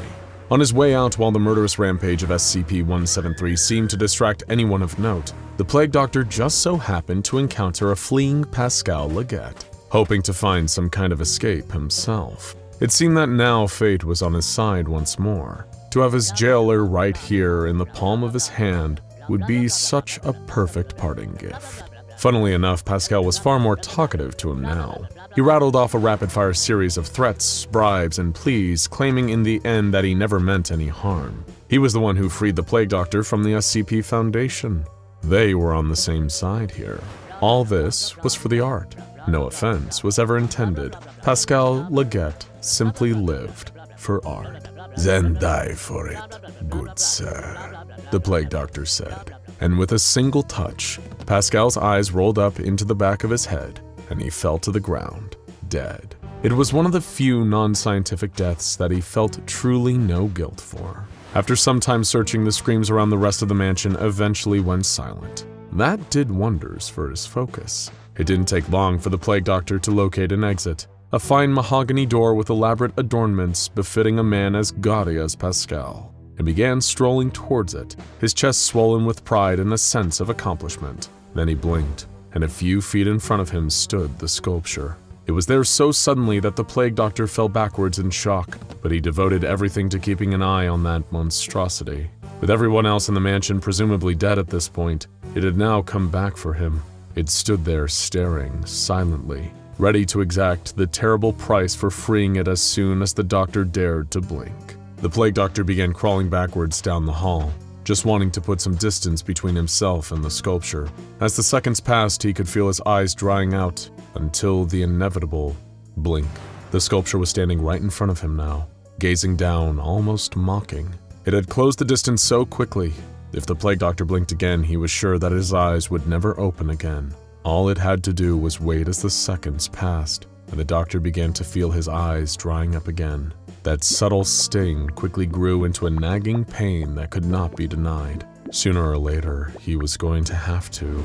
S1: On his way out, while the murderous rampage of SCP-173 seemed to distract anyone of note, the Plague Doctor just so happened to encounter a fleeing Pascal Leggett, hoping to find some kind of escape himself. It seemed that now fate was on his side once more. To have his jailer right here in the palm of his hand would be such a perfect parting gift. Funnily enough, Pascal was far more talkative to him now. He rattled off a rapid-fire series of threats, bribes, and pleas, claiming in the end that he never meant any harm. He was the one who freed the Plague Doctor from the SCP Foundation. They were on the same side here. All this was for the art. No offense was ever intended. Pascal Leggett simply lived for art.
S2: Then die for it, good sir,
S1: the Plague Doctor said. And with a single touch, Pascal's eyes rolled up into the back of his head, and he fell to the ground, dead. It was one of the few non-scientific deaths that he felt truly no guilt for. After some time searching, the screams around the rest of the mansion eventually went silent. That did wonders for his focus. It didn't take long for the Plague Doctor to locate an exit, a fine mahogany door with elaborate adornments befitting a man as gaudy as Pascal, and began strolling towards it, his chest swollen with pride and a sense of accomplishment. Then he blinked, and a few feet in front of him stood the sculpture. It was there so suddenly that the Plague Doctor fell backwards in shock, but he devoted everything to keeping an eye on that monstrosity. With everyone else in the mansion presumably dead at this point, it had now come back for him. It stood there staring silently, ready to exact the terrible price for freeing it as soon as the Doctor dared to blink. The Plague Doctor began crawling backwards down the hall, just wanting to put some distance between himself and the sculpture. As the seconds passed, he could feel his eyes drying out until the inevitable blink. The sculpture was standing right in front of him now, gazing down, almost mocking. It had closed the distance so quickly. If the Plague Doctor blinked again, he was sure that his eyes would never open again. All it had to do was wait as the seconds passed, and the Doctor began to feel his eyes drying up again. That subtle sting quickly grew into a nagging pain that could not be denied. Sooner or later, he was going to have to.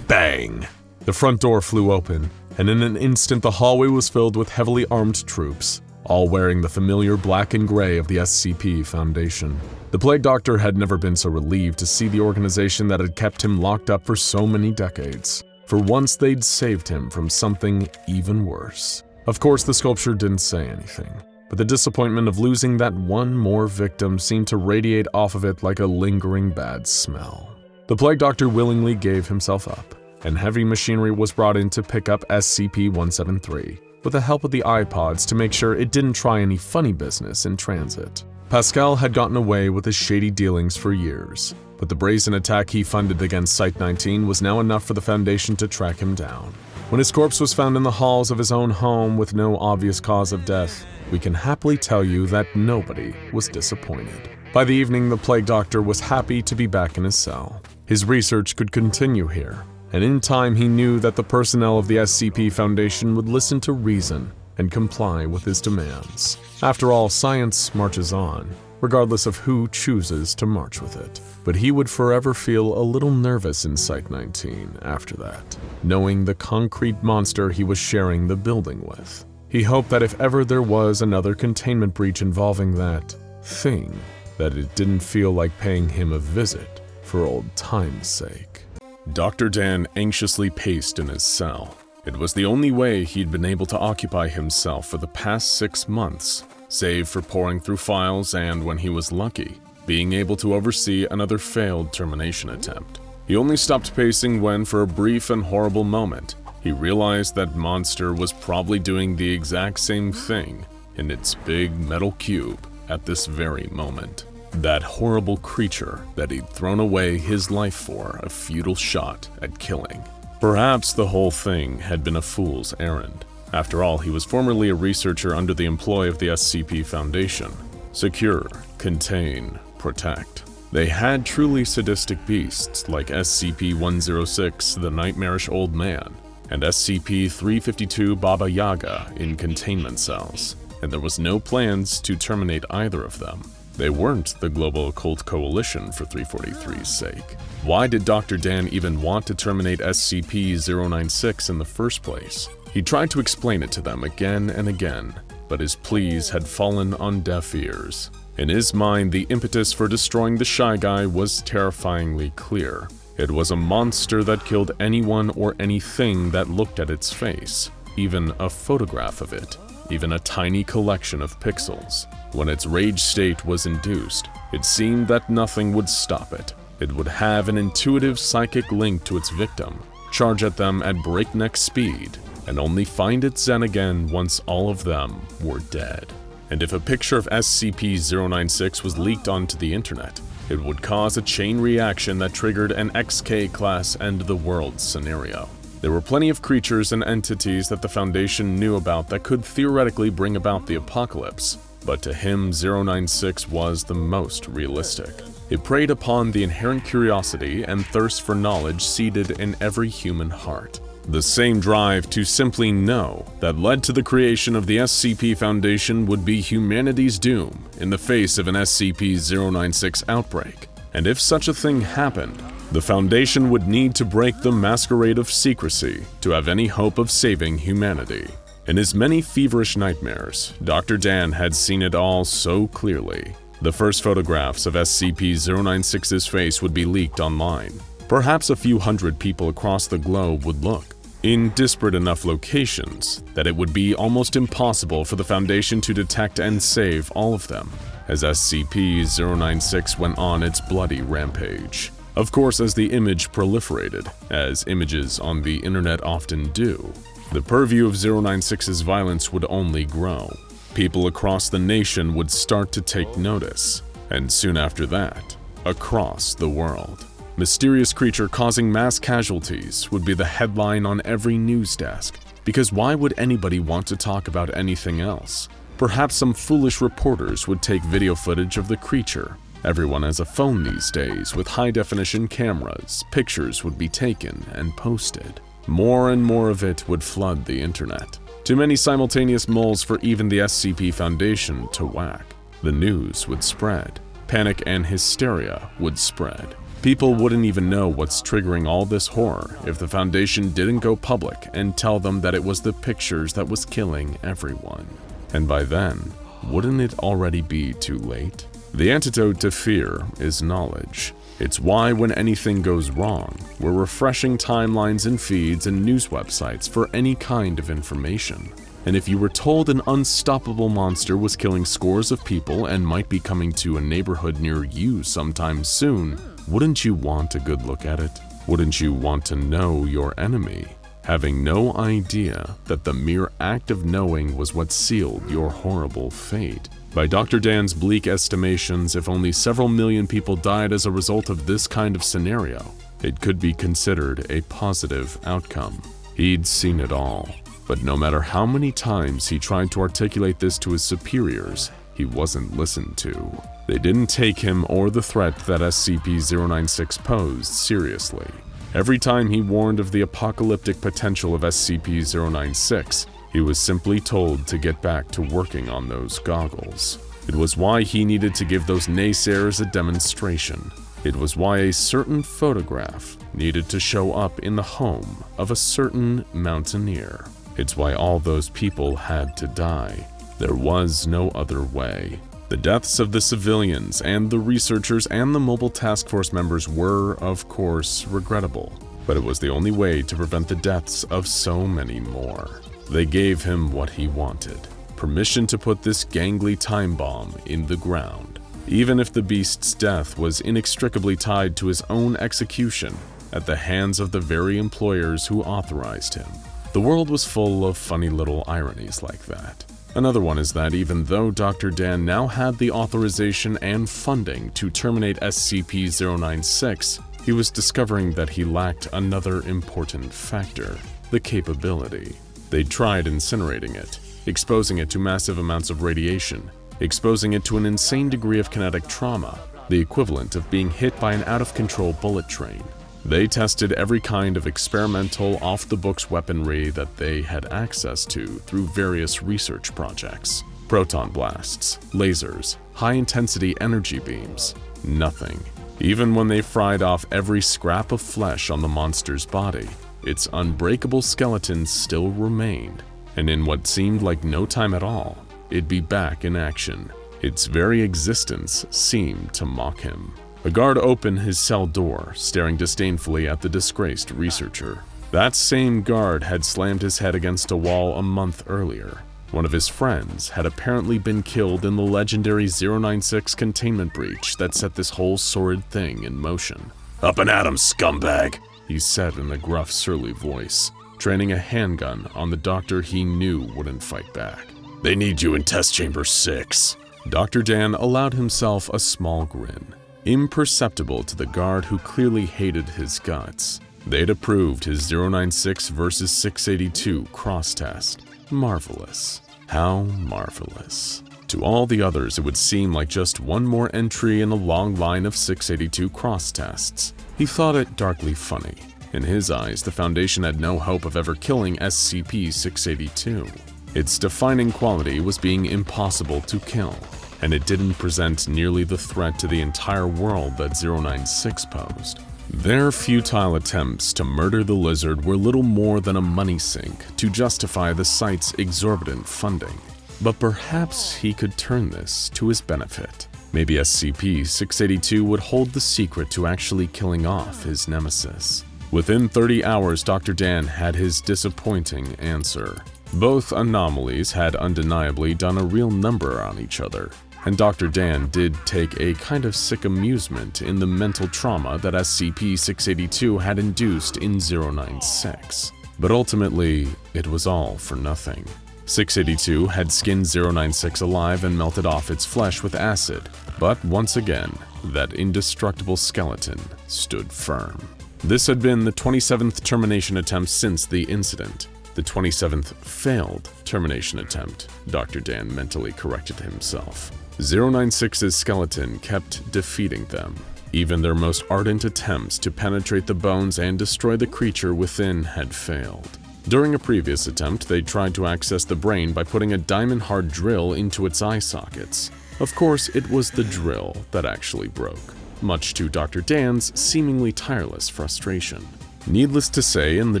S1: Bang! The front door flew open, and in an instant the hallway was filled with heavily armed troops, all wearing the familiar black and gray of the SCP Foundation. The Plague Doctor had never been so relieved to see the organization that had kept him locked up for so many decades. For once they'd saved him from something even worse. Of course, the sculpture didn't say anything, but the disappointment of losing that one more victim seemed to radiate off of it like a lingering bad smell. The Plague Doctor willingly gave himself up, and heavy machinery was brought in to pick up SCP-173. with the help of the iPods to make sure it didn't try any funny business in transit. Pascal had gotten away with his shady dealings for years, but the brazen attack he funded against Site-19 was now enough for the Foundation to track him down. When his corpse was found in the halls of his own home with no obvious cause of death, we can happily tell you that nobody was disappointed. By the evening, the plague doctor was happy to be back in his cell. His research could continue here, and in time he knew that the personnel of the SCP Foundation would listen to reason and comply with his demands. After all, science marches on, regardless of who chooses to march with it. But he would forever feel a little nervous in Site-19 after that, knowing the concrete monster he was sharing the building with. He hoped that if ever there was another containment breach involving that thing, that it didn't feel like paying him a visit for old time's sake. Dr. Dan anxiously paced in his cell. It was the only way he'd been able to occupy himself for the past 6 months, save for poring through files and, when he was lucky, being able to oversee another failed termination attempt. He only stopped pacing when, for a brief and horrible moment, he realized that monster was probably doing the exact same thing in its big metal cube at this very moment. That horrible creature that he'd thrown away his life for a futile shot at killing. Perhaps the whole thing had been a fool's errand. After all, he was formerly a researcher under the employ of the SCP Foundation. Secure, contain, protect. They had truly sadistic beasts like SCP-106, the Nightmarish Old Man, and SCP-352 Baba Yaga in containment cells, and there was no plans to terminate either of them. They weren't the Global Occult Coalition for 343's sake. Why did Dr. Dan even want to terminate SCP-096 in the first place? He tried to explain it to them again and again, but his pleas had fallen on deaf ears. In his mind, the impetus for destroying the Shy Guy was terrifyingly clear. It was a monster that killed anyone or anything that looked at its face, even a photograph of it, even a tiny collection of pixels. When its rage state was induced, it seemed that nothing would stop it. It would have an intuitive psychic link to its victim, charge at them at breakneck speed, and only find its zen again once all of them were dead. And if a picture of SCP-096 was leaked onto the internet, it would cause a chain reaction that triggered an XK-class end-of-the-world scenario. There were plenty of creatures and entities that the Foundation knew about that could theoretically bring about the apocalypse, but to him, 096 was the most realistic. It preyed upon the inherent curiosity and thirst for knowledge seated in every human heart. The same drive to simply know that led to the creation of the SCP Foundation would be humanity's doom in the face of an SCP-096 outbreak. And if such a thing happened, the Foundation would need to break the masquerade of secrecy to have any hope of saving humanity. In his many feverish nightmares, Dr. Dan had seen it all so clearly. The first photographs of SCP-096's face would be leaked online. Perhaps a few hundred people across the globe would look, in disparate enough locations that it would be almost impossible for the Foundation to detect and save all of them, as SCP-096 went on its bloody rampage. Of course, as the image proliferated, as images on the internet often do, the purview of 096's violence would only grow. People across the nation would start to take notice, and soon after that, across the world. Mysterious creature causing mass casualties would be the headline on every news desk, because why would anybody want to talk about anything else? Perhaps some foolish reporters would take video footage of the creature. Everyone has a phone these days with high-definition cameras. Pictures would be taken and posted. More and more of it would flood the internet. Too many simultaneous moles for even the SCP Foundation to whack. The news would spread. Panic and hysteria would spread. People wouldn't even know what's triggering all this horror if the Foundation didn't go public and tell them that it was the pictures that was killing everyone. And by then, wouldn't it already be too late? The antidote to fear is knowledge. It's why when anything goes wrong, we're refreshing timelines and feeds and news websites for any kind of information. And if you were told an unstoppable monster was killing scores of people and might be coming to a neighborhood near you sometime soon, wouldn't you want a good look at it? Wouldn't you want to know your enemy? having no idea that the mere act of knowing was what sealed your horrible fate. By Dr. Dan's bleak estimations, if only several million people died as a result of this kind of scenario, it could be considered a positive outcome. He'd seen it all, but no matter how many times he tried to articulate this to his superiors, he wasn't listened to. They didn't take him or the threat that SCP-096 posed seriously. Every time he warned of the apocalyptic potential of SCP-096, he was simply told to get back to working on those goggles. It was why he needed to give those naysayers a demonstration. It was why a certain photograph needed to show up in the home of a certain mountaineer. It's why all those people had to die. There was no other way. The deaths of the civilians and the researchers and the mobile task force members were, of course, regrettable, but it was the only way to prevent the deaths of so many more. They gave him what he wanted: permission to put this gangly time bomb in the ground, even if the beast's death was inextricably tied to his own execution at the hands of the very employers who authorized him. The world was full of funny little ironies like that. Another one is that even though Dr. Dan now had the authorization and funding to terminate SCP-096, he was discovering that he lacked another important factor: the capability. They'd tried incinerating it, exposing it to massive amounts of radiation, exposing it to an insane degree of kinetic trauma, the equivalent of being hit by an out-of-control bullet train. They tested every kind of experimental, off-the-books weaponry that they had access to through various research projects. Proton blasts, lasers, high-intensity energy beams. Nothing. Even when they fried off every scrap of flesh on the monster's body, its unbreakable skeleton still remained, and in what seemed like no time at all, it'd be back in action. Its very existence seemed to mock him. A guard opened his cell door, staring disdainfully at the disgraced researcher. That same guard had slammed his head against a wall a month earlier. One of his friends had apparently been killed in the legendary 096 containment breach that set this whole sordid thing in motion.
S2: "Up and at 'em, scumbag,"
S1: he said in a gruff, surly voice, training a handgun on the doctor he knew wouldn't fight back.
S2: "They need you in test chamber 6.
S1: Dr. Dan allowed himself a small grin, imperceptible to the guard who clearly hated his guts. They'd approved his 096 versus 682 cross-test. Marvelous. How marvelous. To all the others, it would seem like just one more entry in a long line of 682 cross-tests. He thought it darkly funny. In his eyes, the Foundation had no hope of ever killing SCP-682. Its defining quality was being impossible to kill, and it didn't present nearly the threat to the entire world that 096 posed. Their futile attempts to murder the lizard were little more than a money sink to justify the site's exorbitant funding. But perhaps he could turn this to his benefit. Maybe SCP-682 would hold the secret to actually killing off his nemesis. Within 30 hours, Dr. Dan had his disappointing answer. Both anomalies had undeniably done a real number on each other, and Dr. Dan did take a kind of sick amusement in the mental trauma that SCP-682 had induced in 096. But ultimately, it was all for nothing. 682 had skinned 096 alive and melted off its flesh with acid, but once again, that indestructible skeleton stood firm. This had been the 27th termination attempt since the incident. The 27th failed termination attempt, Dr. Dan mentally corrected himself. 096's skeleton kept defeating them. Even their most ardent attempts to penetrate the bones and destroy the creature within had failed. During a previous attempt, they tried to access the brain by putting a diamond-hard drill into its eye sockets. Of course, it was the drill that actually broke, much to Dr. Dan's seemingly tireless frustration. Needless to say, in the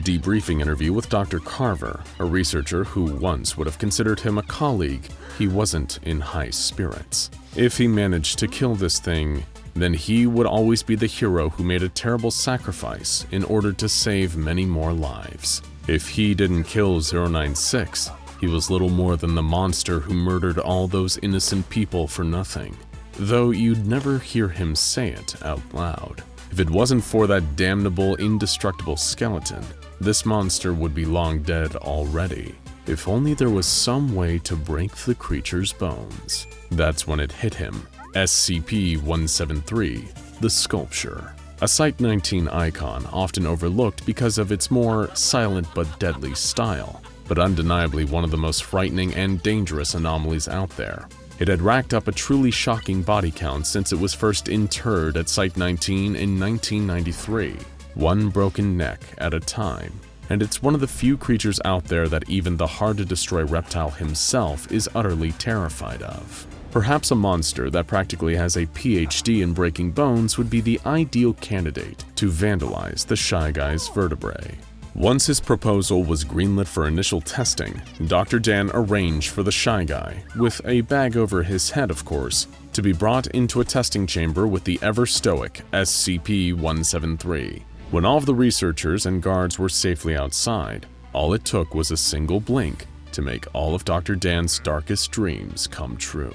S1: debriefing interview with Dr. Carver, a researcher who once would have considered him a colleague, he wasn't in high spirits. If he managed to kill this thing, then he would always be the hero who made a terrible sacrifice in order to save many more lives. If he didn't kill 096, he was little more than the monster who murdered all those innocent people for nothing. Though you'd never hear him say it out loud. If it wasn't for that damnable, indestructible skeleton, this monster would be long dead already. If only there was some way to break the creature's bones. That's when it hit him. SCP-173, the sculpture. A Site-19 icon often overlooked because of its more silent but deadly style, but undeniably one of the most frightening and dangerous anomalies out there. It had racked up a truly shocking body count since it was first interred at Site-19 in 1993, one broken neck at a time. And it's one of the few creatures out there that even the hard-to-destroy reptile himself is utterly terrified of. Perhaps a monster that practically has a PhD in breaking bones would be the ideal candidate to vandalize the Shy Guy's vertebrae. Once his proposal was greenlit for initial testing, Dr. Dan arranged for the Shy Guy, with a bag over his head of course, to be brought into a testing chamber with the ever-stoic SCP-173. When all of the researchers and guards were safely outside, all it took was a single blink to make all of Dr. Dan's darkest dreams come true.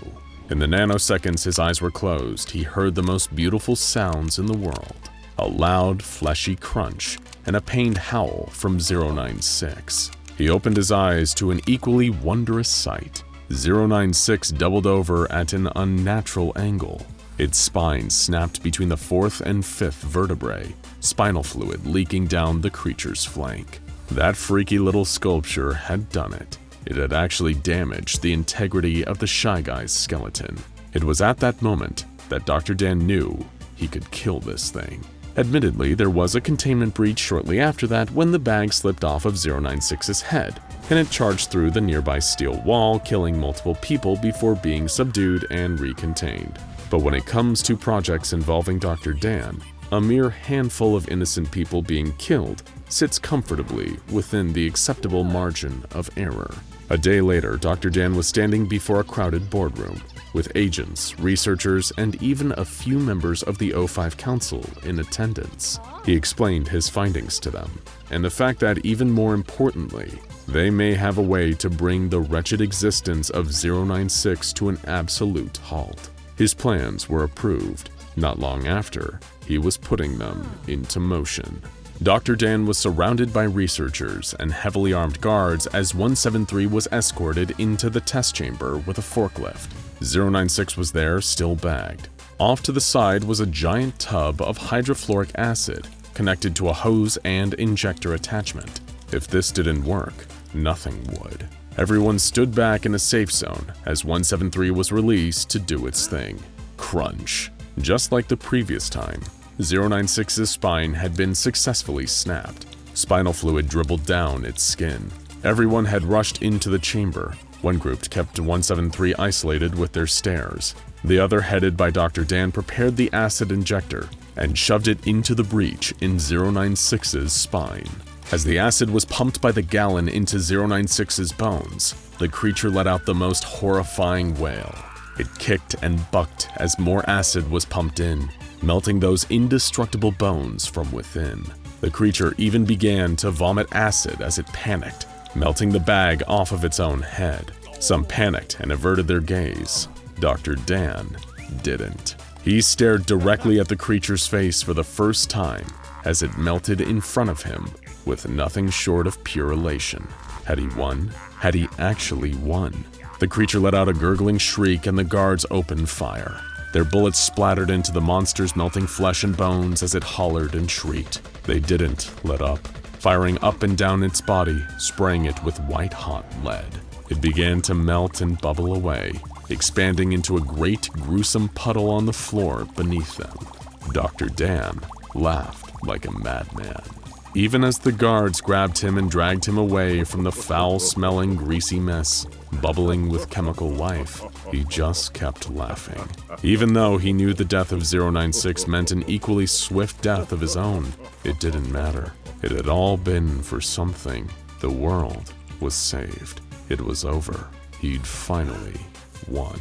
S1: In the nanoseconds his eyes were closed, he heard the most beautiful sounds in the world. A loud, fleshy crunch and a pained howl from 096. He opened his eyes to an equally wondrous sight. 096 doubled over at an unnatural angle. Its spine snapped between the fourth and fifth vertebrae, spinal fluid leaking down the creature's flank. That freaky little sculpture had done it. It had actually damaged the integrity of the Shy Guy's skeleton. It was at that moment that Dr. Dan knew he could kill this thing. Admittedly, there was a containment breach shortly after that when the bag slipped off of 096's head, and it charged through the nearby steel wall, killing multiple people before being subdued and recontained. But when it comes to projects involving Dr. Dan, a mere handful of innocent people being killed sits comfortably within the acceptable margin of error. A day later, Dr. Dan was standing before a crowded boardroom, with agents, researchers, and even a few members of the O5 Council in attendance. He explained his findings to them, and the fact that, even more importantly, they may have a way to bring the wretched existence of 096 to an absolute halt. His plans were approved. Not long after, he was putting them into motion. Dr. Dan was surrounded by researchers and heavily armed guards as 173 was escorted into the test chamber with a forklift. 096 was there, still bagged. Off to the side was a giant tub of hydrofluoric acid connected to a hose and injector attachment. If this didn't work, nothing would. Everyone stood back in a safe zone as 173 was released to do its thing. Crunch. Just like the previous time, 096's spine had been successfully snapped. Spinal fluid dribbled down its skin. Everyone had rushed into the chamber. One group kept 173 isolated with their stares. The other, headed by Dr. Dan, prepared the acid injector and shoved it into the breach in 096's spine. As the acid was pumped by the gallon into 096's bones, the creature let out the most horrifying wail. It kicked and bucked as more acid was pumped in, melting those indestructible bones from within. The creature even began to vomit acid as it panicked, melting the bag off of its own head. Some panicked and averted their gaze. Dr. Dan didn't. He stared directly at the creature's face for the first time as it melted in front of him with nothing short of pure elation. Had he won? Had he actually won? The creature let out a gurgling shriek and the guards opened fire. Their bullets splattered into the monster's melting flesh and bones as it hollered and shrieked. They didn't let up, firing up and down its body, spraying it with white-hot lead. It began to melt and bubble away, expanding into a great, gruesome puddle on the floor beneath them. Dr. Dan laughed like a madman. Even as the guards grabbed him and dragged him away from the foul-smelling, greasy mess, bubbling with chemical life, he just kept laughing. Even though he knew the death of 096 meant an equally swift death of his own, it didn't matter. It had all been for something. The world was saved. It was over. He'd finally won.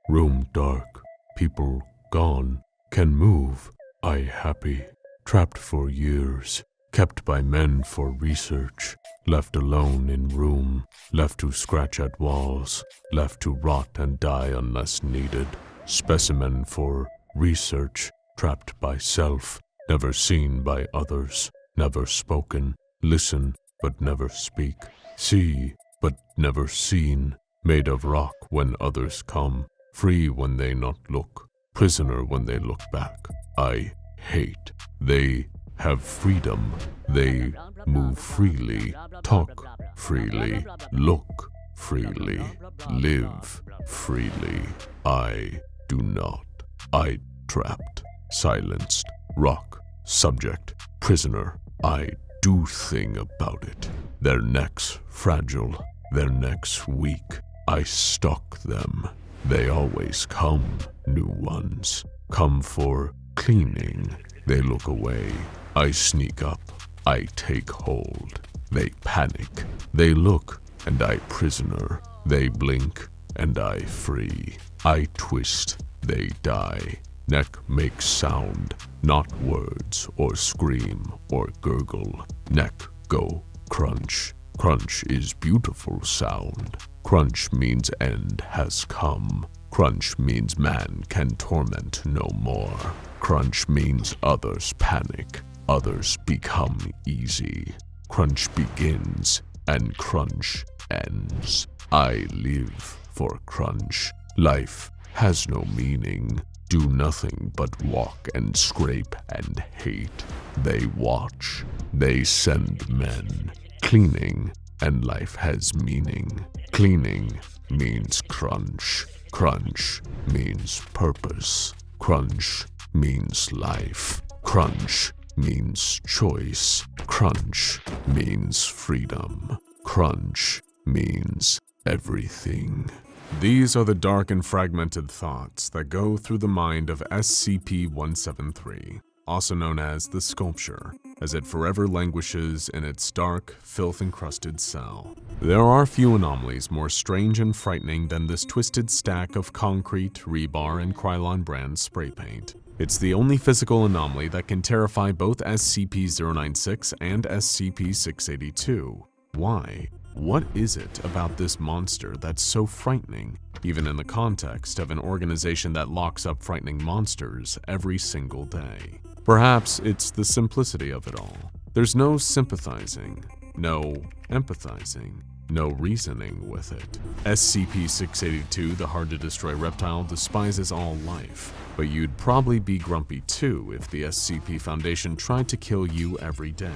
S2: Room dark, people gone, can move, I happy. Trapped for years, kept by men for research, left alone in room, left to scratch at walls, left to rot and die unless needed. Specimen for research, trapped by self, never seen by others, never spoken, Listen, but never speak. See, but never seen. Made of rock when others come. Free when they not look. Prisoner when they look back. I hate. They have freedom. They move freely. Talk freely. Look freely. Live freely. I do not. I trapped. Silenced. Rock. Subject. Prisoner. I do thing about it. Their necks fragile. Their necks weak. I stalk them. They always come, new ones. Come for cleaning. They look away. I sneak up. I take hold. They panic. They look, and I prisoner. They blink, and I free. I twist. They die. Neck makes sound, not words or scream or gurgle. Neck go crunch. Crunch is beautiful sound. Crunch means end has come. Crunch means man can torment no more. Crunch means others panic. Others become easy. Crunch begins and crunch ends. I live for crunch. Life has no meaning. Do nothing but walk and scrape and hate. They watch. They send men. Cleaning, and life has meaning. Cleaning means crunch. Crunch means purpose. Crunch means life. Crunch means choice. Crunch means freedom. Crunch means everything.
S1: These are the dark and fragmented thoughts that go through the mind of SCP-173, also known as the Sculpture, as it forever languishes in its dark, filth-encrusted cell. There are few anomalies more strange and frightening than this twisted stack of concrete, rebar, and Krylon brand spray paint. It's the only physical anomaly that can terrify both SCP-096 and SCP-682. Why? What is it about this monster that's so frightening, even in the context of an organization that locks up frightening monsters every single day? Perhaps it's the simplicity of it all. There's no sympathizing, no empathizing, no reasoning with it. SCP-682, the hard-to-destroy reptile, despises all life, but you'd probably be grumpy too if the SCP Foundation tried to kill you every day.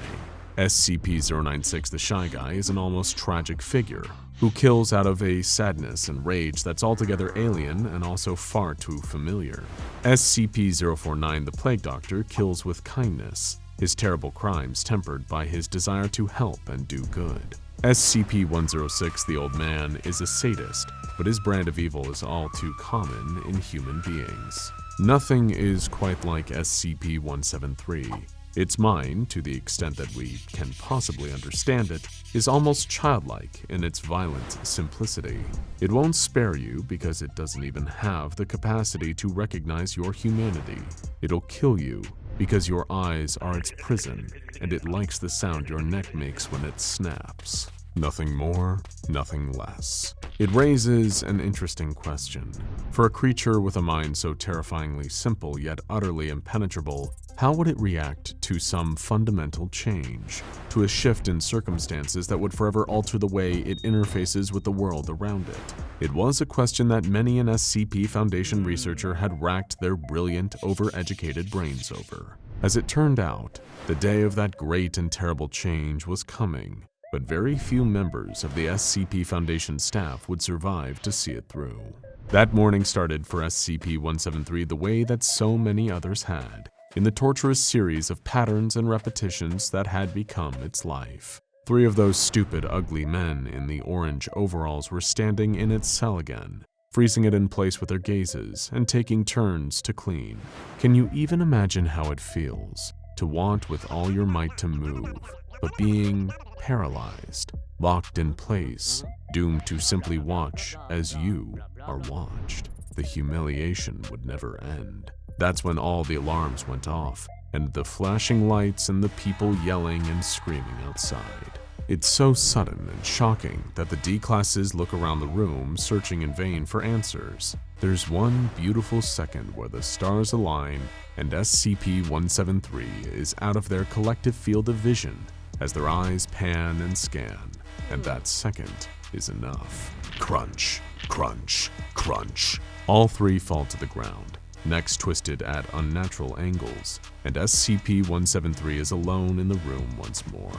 S1: SCP-096, the Shy Guy, is an almost tragic figure who kills out of a sadness and rage that's altogether alien and also far too familiar. SCP-049, the Plague Doctor, kills with kindness, his terrible crimes tempered by his desire to help and do good. SCP-106, the Old Man, is a sadist, but his brand of evil is all too common in human beings. Nothing is quite like SCP-173. Its mind, to the extent that we can possibly understand it, is almost childlike in its violent simplicity. It won't spare you because it doesn't even have the capacity to recognize your humanity. It'll kill you because your eyes are its prison, and it likes the sound your neck makes when it snaps. Nothing more, nothing less. It raises an interesting question. For a creature with a mind so terrifyingly simple yet utterly impenetrable, how would it react to some fundamental change, to a shift in circumstances that would forever alter the way it interfaces with the world around it? It was a question that many an SCP Foundation researcher had racked their brilliant, overeducated brains over. As it turned out, the day of that great and terrible change was coming, but very few members of the SCP Foundation staff would survive to see it through. That morning started for SCP-173 the way that so many others had, in the torturous series of patterns and repetitions that had become its life. 3 of those stupid, ugly men in the orange overalls were standing in its cell again, freezing it in place with their gazes and taking turns to clean. Can you even imagine how it feels to want with all your might to move, but being paralyzed, locked in place, doomed to simply watch as you are watched? The humiliation would never end. That's when all the alarms went off, and the flashing lights and the people yelling and screaming outside. It's so sudden and shocking that the D-classes look around the room, searching in vain for answers. There's one beautiful second where the stars align and SCP-173 is out of their collective field of vision, as their eyes pan and scan, and that second is enough.
S2: Crunch, crunch, crunch.
S1: All three fall to the ground, necks twisted at unnatural angles, and SCP-173 is alone in the room once more.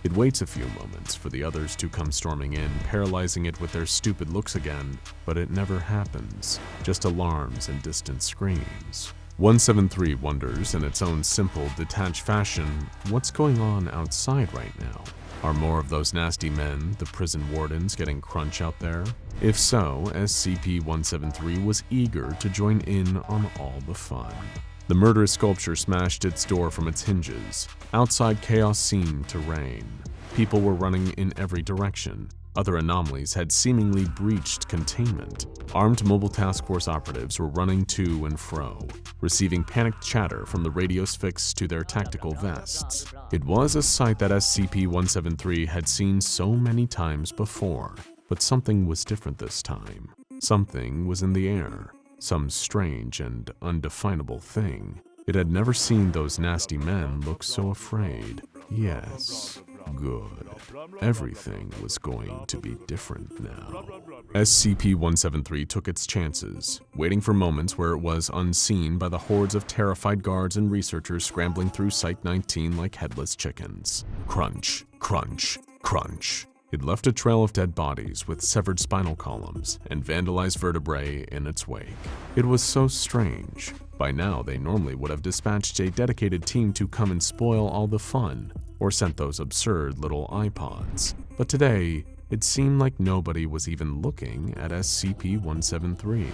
S1: It waits a few moments for the others to come storming in, paralyzing it with their stupid looks again, but it never happens, just alarms and distant screams. 173 wonders in its own simple, detached fashion, what's going on outside right now? Are more of those nasty men, the prison wardens, getting crunch out there? If so, SCP-173 was eager to join in on all the fun. The murderous sculpture smashed its door from its hinges. Outside, chaos seemed to reign. People were running in every direction. Other anomalies had seemingly breached containment. Armed mobile task force operatives were running to and fro, receiving panicked chatter from the radios fixed to their tactical vests. It was a sight that SCP-173 had seen so many times before, but something was different this time. Something was in the air, some strange and undefinable thing. It had never seen those nasty men look so afraid. Yes, good. Everything was going to be different now. SCP-173 took its chances, waiting for moments where it was unseen by the hordes of terrified guards and researchers scrambling through Site-19 like headless chickens. Crunch, crunch, crunch. It left a trail of dead bodies with severed spinal columns and vandalized vertebrae in its wake. It was so strange. By now, they normally would have dispatched a dedicated team to come and spoil all the fun, or sent those absurd little iPods. But today, it seemed like nobody was even looking at SCP-173.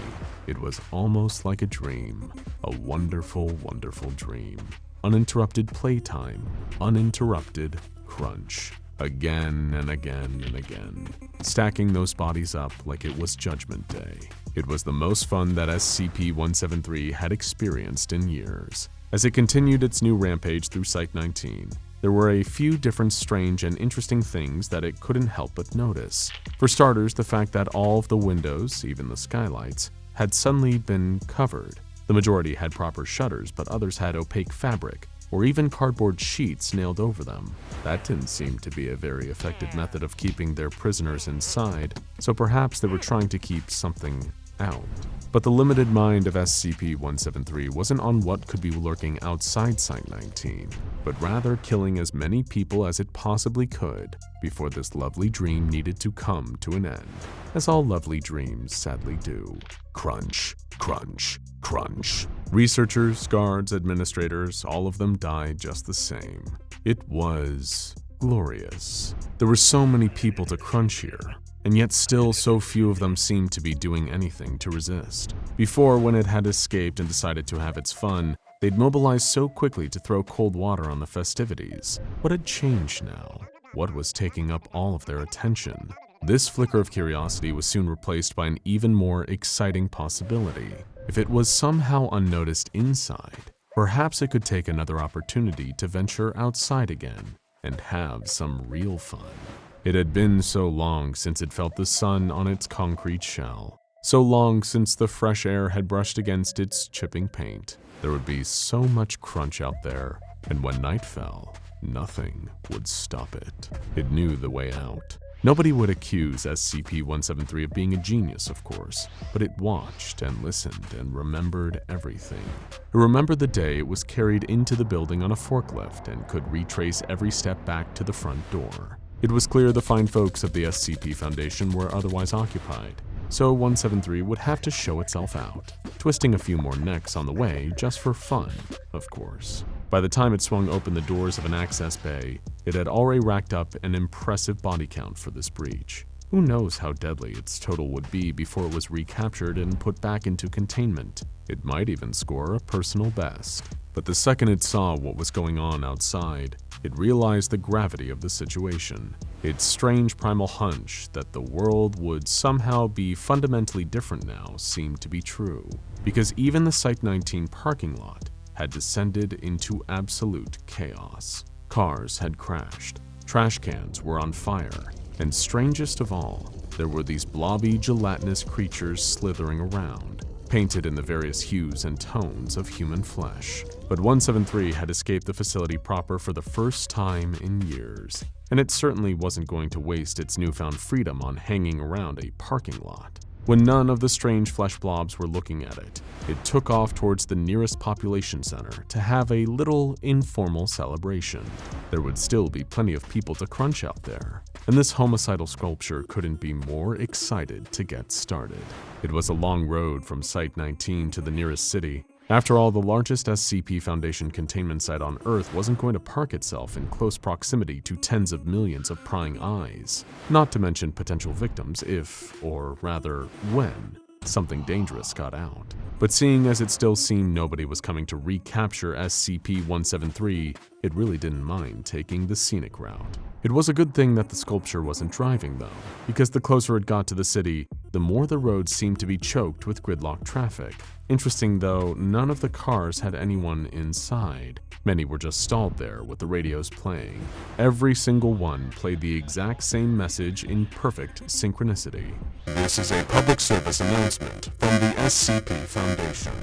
S1: It was almost like a dream, a wonderful, wonderful dream. Uninterrupted playtime, uninterrupted crunch. Again and again and again, stacking those bodies up like it was Judgment Day. It was the most fun that SCP-173 had experienced in years. As it continued its new rampage through Site-19, there were a few different strange and interesting things that it couldn't help but notice. For starters, the fact that all of the windows, even the skylights, had suddenly been covered. The majority had proper shutters, but others had opaque fabric, or even cardboard sheets nailed over them. That didn't seem to be a very effective method of keeping their prisoners inside, so perhaps they were trying to keep something out. But the limited mind of SCP-173 wasn't on what could be lurking outside Site-19, but rather killing as many people as it possibly could before this lovely dream needed to come to an end, as all lovely dreams sadly do. Crunch, crunch, crunch. Researchers, guards, administrators, all of them died just the same. It was glorious. There were so many people to crunch here, and yet still so few of them seemed to be doing anything to resist. Before, when it had escaped and decided to have its fun, they'd mobilized so quickly to throw cold water on the festivities. What had changed now? What was taking up all of their attention? This flicker of curiosity was soon replaced by an even more exciting possibility. If it was somehow unnoticed inside, perhaps it could take another opportunity to venture outside again and have some real fun. It had been so long since it felt the sun on its concrete shell, so long since the fresh air had brushed against its chipping paint. There would be so much crunch out there, and when night fell, nothing would stop it. It knew the way out. Nobody would accuse SCP-173 of being a genius, of course, but it watched and listened and remembered everything. It remembered the day it was carried into the building on a forklift and could retrace every step back to the front door. It was clear the fine folks of the SCP Foundation were otherwise occupied, so 173 would have to show itself out, twisting a few more necks on the way just for fun, of course. By the time it swung open the doors of an access bay, it had already racked up an impressive body count for this breach. Who knows how deadly its total would be before it was recaptured and put back into containment. It might even score a personal best. But the second it saw what was going on outside, it realized the gravity of the situation. Its strange primal hunch that the world would somehow be fundamentally different now seemed to be true, because even the Site-19 parking lot had descended into absolute chaos. Cars had crashed, trash cans were on fire, and strangest of all, there were these blobby, gelatinous creatures slithering around. painted in the various hues and tones of human flesh. But 173 had escaped the facility proper for the first time in years, and it certainly wasn't going to waste its newfound freedom on hanging around a parking lot. When none of the strange flesh blobs were looking at it, it took off towards the nearest population center to have a little informal celebration. There would still be plenty of people to crunch out there, and this homicidal sculpture couldn't be more excited to get started. It was a long road from Site 19 to the nearest city. After all, the largest SCP Foundation containment site on Earth wasn't going to park itself in close proximity to tens of millions of prying eyes, not to mention potential victims if, or rather when, something dangerous got out. But seeing as it still seemed nobody was coming to recapture SCP-173, it really didn't mind taking the scenic route. It was a good thing that the sculpture wasn't driving though, because the closer it got to the city, the more the roads seemed to be choked with gridlocked traffic. Interesting though, none of the cars had anyone inside. Many were just stalled there with the radios playing. Every single one played the exact same message in perfect synchronicity.
S2: This is a public service announcement from the SCP Foundation.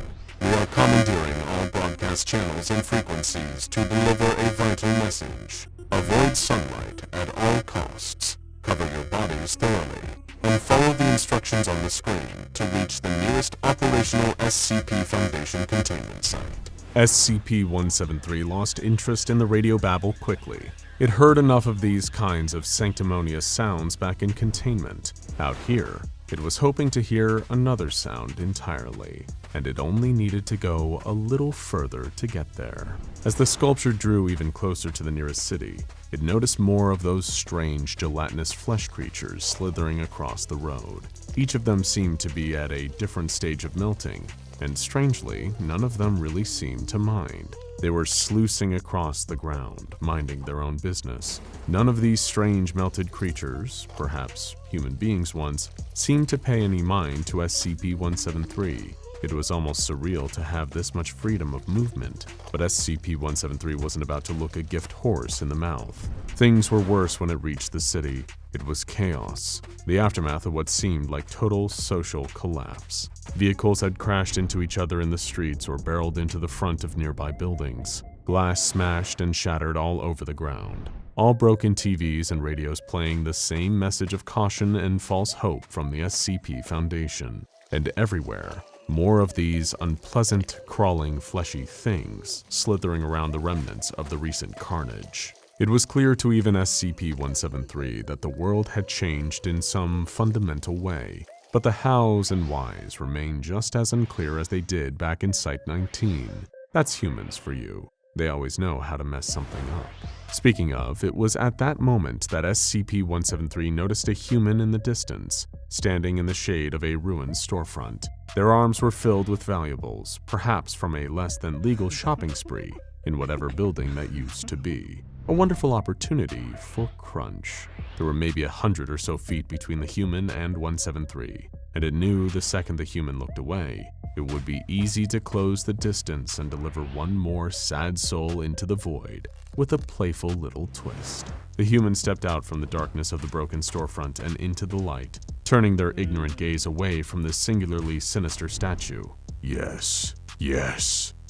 S2: We are commandeering all broadcast channels and frequencies to deliver a vital message. Avoid sunlight at all costs. Cover your bodies thoroughly. And follow the instructions on the screen to reach the nearest operational SCP Foundation containment site.
S1: SCP-173 lost interest in the radio babble quickly. It heard enough of these kinds of sanctimonious sounds back in containment. Out here, it was hoping to hear another sound entirely, and it only needed to go a little further to get there. As the sculpture drew even closer to the nearest city, it noticed more of those strange gelatinous flesh creatures slithering across the road. Each of them seemed to be at a different stage of melting, and strangely, none of them really seemed to mind. They were sluicing across the ground, minding their own business. None of these strange melted creatures, perhaps human beings once, seemed to pay any mind to SCP-173. It was almost surreal to have this much freedom of movement, but SCP-173 wasn't about to look a gift horse in the mouth. Things were worse when it reached the city. It was chaos, the aftermath of what seemed like total social collapse. Vehicles had crashed into each other in the streets or barreled into the front of nearby buildings. Glass smashed and shattered all over the ground. All broken TVs and radios playing the same message of caution and false hope from the SCP Foundation. And everywhere, more of these unpleasant, crawling, fleshy things slithering around the remnants of the recent carnage. It was clear to even SCP-173 that the world had changed in some fundamental way, but the hows and whys remain just as unclear as they did back in Site 19. That's humans for you. They always know how to mess something up. Speaking of, it was at that moment that SCP-173 noticed a human in the distance, standing in the shade of a ruined storefront. Their arms were filled with valuables, perhaps from a less than legal shopping spree in whatever building that used to be. A wonderful opportunity for crunch. There were maybe 100 or so feet between the human and 173, and it knew the second the human looked away, it would be easy to close the distance and deliver one more sad soul into the void with a playful little twist. The human stepped out from the darkness of the broken storefront and into the light, turning their ignorant gaze away from the singularly sinister statue.
S2: Yes,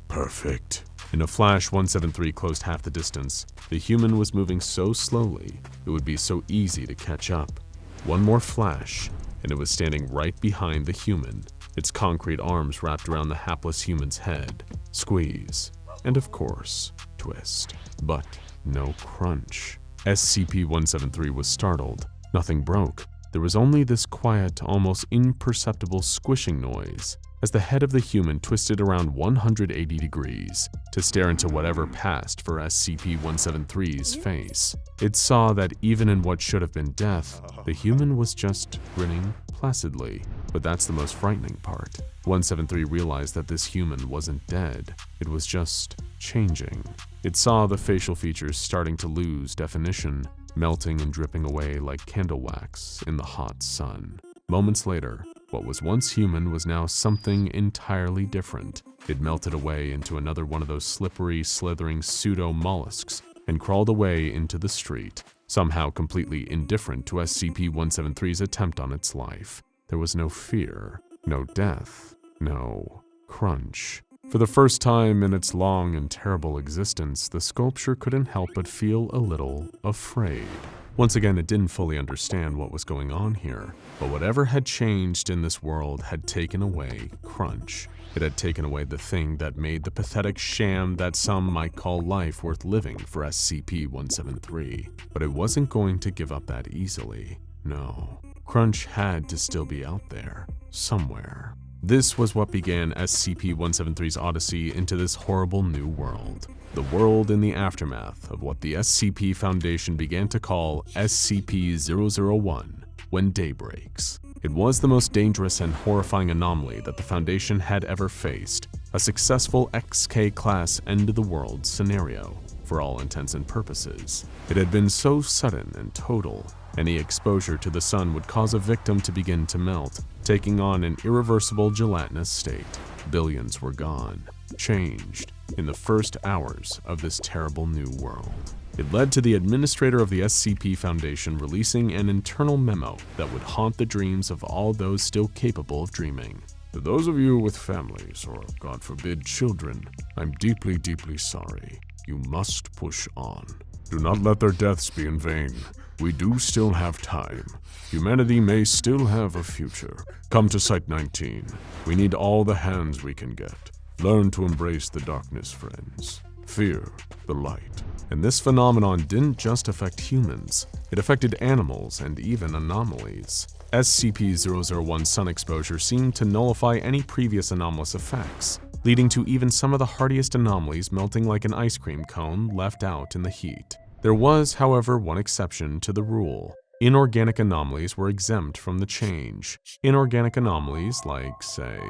S2: perfect.
S1: In a flash, 173 closed half the distance. The human was moving so slowly, it would be so easy to catch up. One more flash, and it was standing right behind the human, its concrete arms wrapped around the hapless human's head. Squeeze, and of course, twist. But no crunch. SCP-173 was startled. Nothing broke. There was only this quiet, almost imperceptible squishing noise as the head of the human twisted around 180 degrees to stare into whatever passed for SCP-173's face. It saw that even in what should have been death, the human was just grinning placidly. But that's the most frightening part. 173 realized that this human wasn't dead. It was just changing. It saw the facial features starting to lose definition, melting and dripping away like candle wax in the hot sun. Moments later, what was once human was now something entirely different. It melted away into another one of those slippery, slithering pseudo-mollusks and crawled away into the street, somehow completely indifferent to SCP-173's attempt on its life. There was no fear, no death, No, Crunch. For the first time in its long and terrible existence, the sculpture couldn't help but feel a little afraid. Once again, it didn't fully understand what was going on here, but whatever had changed in this world had taken away Crunch. It had taken away the thing that made the pathetic sham that some might call life worth living for SCP-173. But it wasn't going to give up that easily. No, Crunch had to still be out there, somewhere. This was what began SCP-173's odyssey into this horrible new world. The world in the aftermath of what the SCP Foundation began to call SCP-001, When Day Breaks. It was the most dangerous and horrifying anomaly that the Foundation had ever faced, a successful XK-class end-of-the-world scenario, for all intents and purposes. It had been so sudden and total, any exposure to the sun would cause a victim to begin to melt, taking on an irreversible gelatinous state. Billions were gone, changed, in the first hours of this terrible new world. It led to the administrator of the SCP Foundation releasing an internal memo that would haunt the dreams of all those still capable of dreaming. To those of you with families, or God forbid children, I'm deeply, deeply sorry. You must push on. Do not let their deaths be in vain. We do still have time. Humanity may still have a future. Come to Site-19. We need all the hands we can get. Learn to embrace the darkness, friends. Fear the light. And this phenomenon didn't just affect humans. It affected animals and even anomalies. SCP-001 sun exposure seemed to nullify any previous anomalous effects, leading to even some of the hardiest anomalies melting like an ice cream cone left out in the heat. There was, however, one exception to the rule. Inorganic anomalies were exempt from the change. Inorganic anomalies like, say,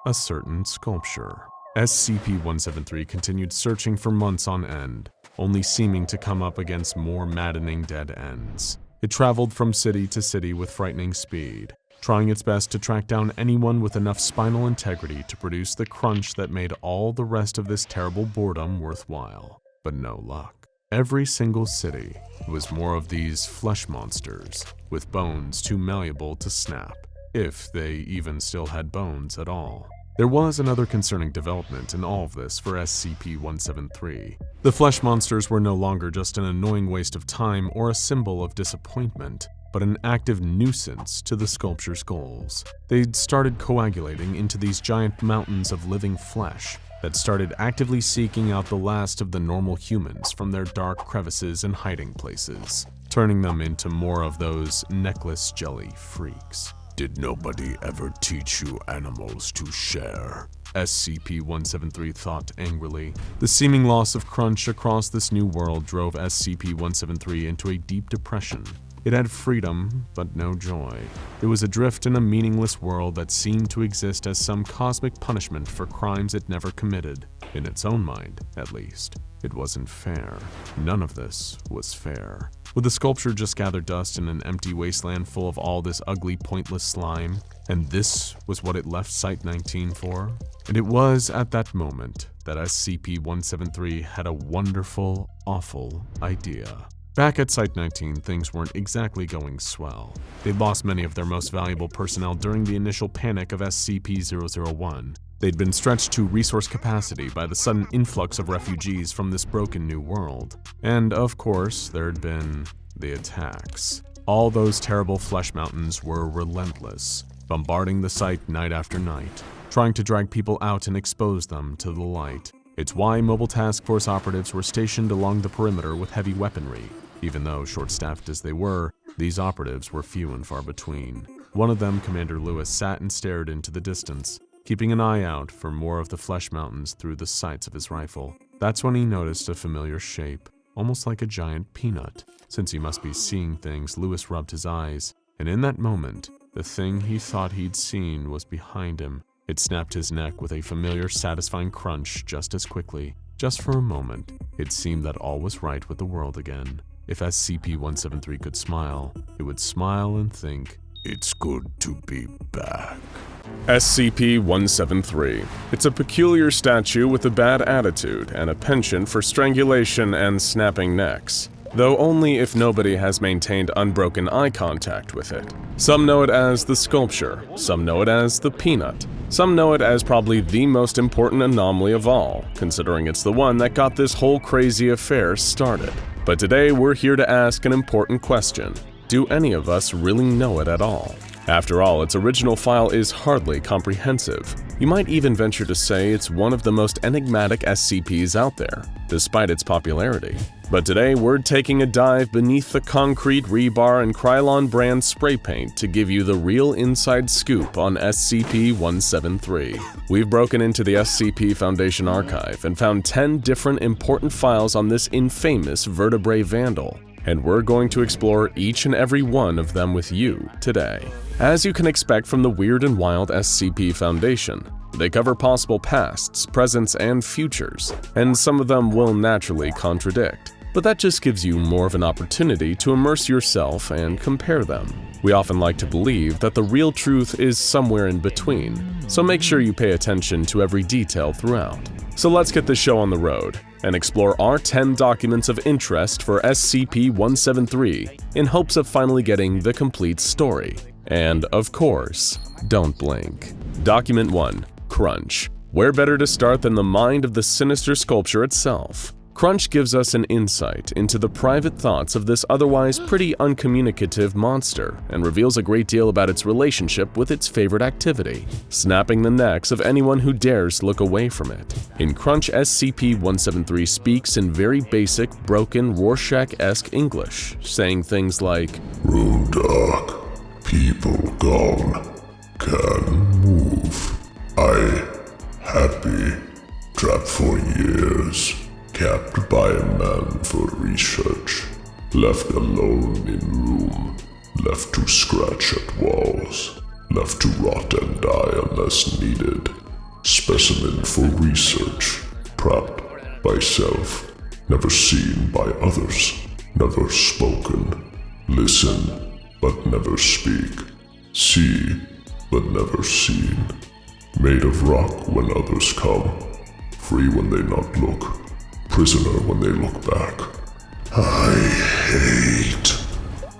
S1: a certain sculpture. SCP-173 continued searching for months on end, only seeming to come up against more maddening dead ends. It traveled from city to city with frightening speed, trying its best to track down anyone with enough spinal integrity to produce the crunch that made all the rest of this terrible boredom worthwhile. But no luck. Every single city was more of these flesh monsters, with bones too malleable to snap, if they even still had bones at all. There was another concerning development in all of this for SCP-173. The flesh monsters were no longer just an annoying waste of time or a symbol of disappointment, but an active nuisance to the sculpture's goals. They'd started coagulating into these giant mountains of living flesh that started actively seeking out the last of the normal humans from their dark crevices and hiding places, turning them into more of those necklace jelly freaks.
S2: Did nobody ever teach you animals to share?
S1: SCP-173 thought angrily. The seeming loss of crunch across this new world drove SCP-173 into a deep depression. It had freedom, but no joy. It was adrift in a meaningless world that seemed to exist as some cosmic punishment for crimes it never committed. In its own mind, at least. It wasn't fair. None of this was fair. Would the sculpture just gather dust in an empty wasteland full of all this ugly, pointless slime? And this was what it left Site-19 for? And it was at that moment that SCP-173 had a wonderful, awful idea. Back at Site-19, things weren't exactly going swell. They'd lost many of their most valuable personnel during the initial panic of SCP-001. They'd been stretched to resource capacity by the sudden influx of refugees from this broken new world. And of course, there'd been the attacks. All those terrible flesh mountains were relentless, bombarding the site night after night, trying to drag people out and expose them to the light. It's why mobile task force operatives were stationed along the perimeter with heavy weaponry. Even though short-staffed as they were, these operatives were few and far between. One of them, Commander Lewis, sat and stared into the distance, keeping an eye out for more of the flesh mountains through the sights of his rifle. That's when he noticed a familiar shape, almost like a giant peanut. Since he must be seeing things, Lewis rubbed his eyes, and in that moment, the thing he thought he'd seen was behind him. It snapped his neck with a familiar, satisfying crunch just as quickly. Just for a moment, it seemed that all was right with the world again. If SCP-173 could smile, it would smile and think,
S2: "It's good to be back."
S3: SCP-173. It's a peculiar statue with a bad attitude and a penchant for strangulation and snapping necks, though only if nobody has maintained unbroken eye contact with it. Some know it as the sculpture, some know it as the peanut. Some know it as probably the most important anomaly of all, considering it's the one that got this whole crazy affair started. But today we're here to ask an important question. Do any of us really know it at all? After all, its original file is hardly comprehensive. You might even venture to say it's one of the most enigmatic SCPs out there, despite its popularity. But today we're taking a dive beneath the concrete, rebar, and Krylon brand spray paint to give you the real inside scoop on SCP-173. We've broken into the SCP Foundation archive and found 10 different important files on this infamous vertebrate vandal, and we're going to explore each and every one of them with you today. As you can expect from the Weird and Wild SCP Foundation, they cover possible pasts, presents, and futures, and some of them will naturally contradict. But that just gives you more of an opportunity to immerse yourself and compare them. We often like to believe that the real truth is somewhere in between, so make sure you pay attention to every detail throughout. So let's get the show on the road and explore our 10 documents of interest for SCP-173 in hopes of finally getting the complete story. And, of course, don't blink. Document 1. Crunch. Where better to start than the mind of the sinister sculpture itself? Crunch gives us an insight into the private thoughts of this otherwise pretty uncommunicative monster and reveals a great deal about its relationship with its favorite activity, snapping the necks of anyone who dares look away from it. In Crunch, SCP-173 speaks in very basic, broken, Rorschach-esque English, saying things like,
S2: "Room dark, people gone, can move. I happy, trapped for years. Kept by a man for research, left alone in room, left to scratch at walls, left to rot and die unless needed. Specimen for research, trapped by self, never seen by others, never spoken. Listen, but never speak. See, but never seen. Made of rock when others come, free when they not look. Prisoner when they look back. I hate."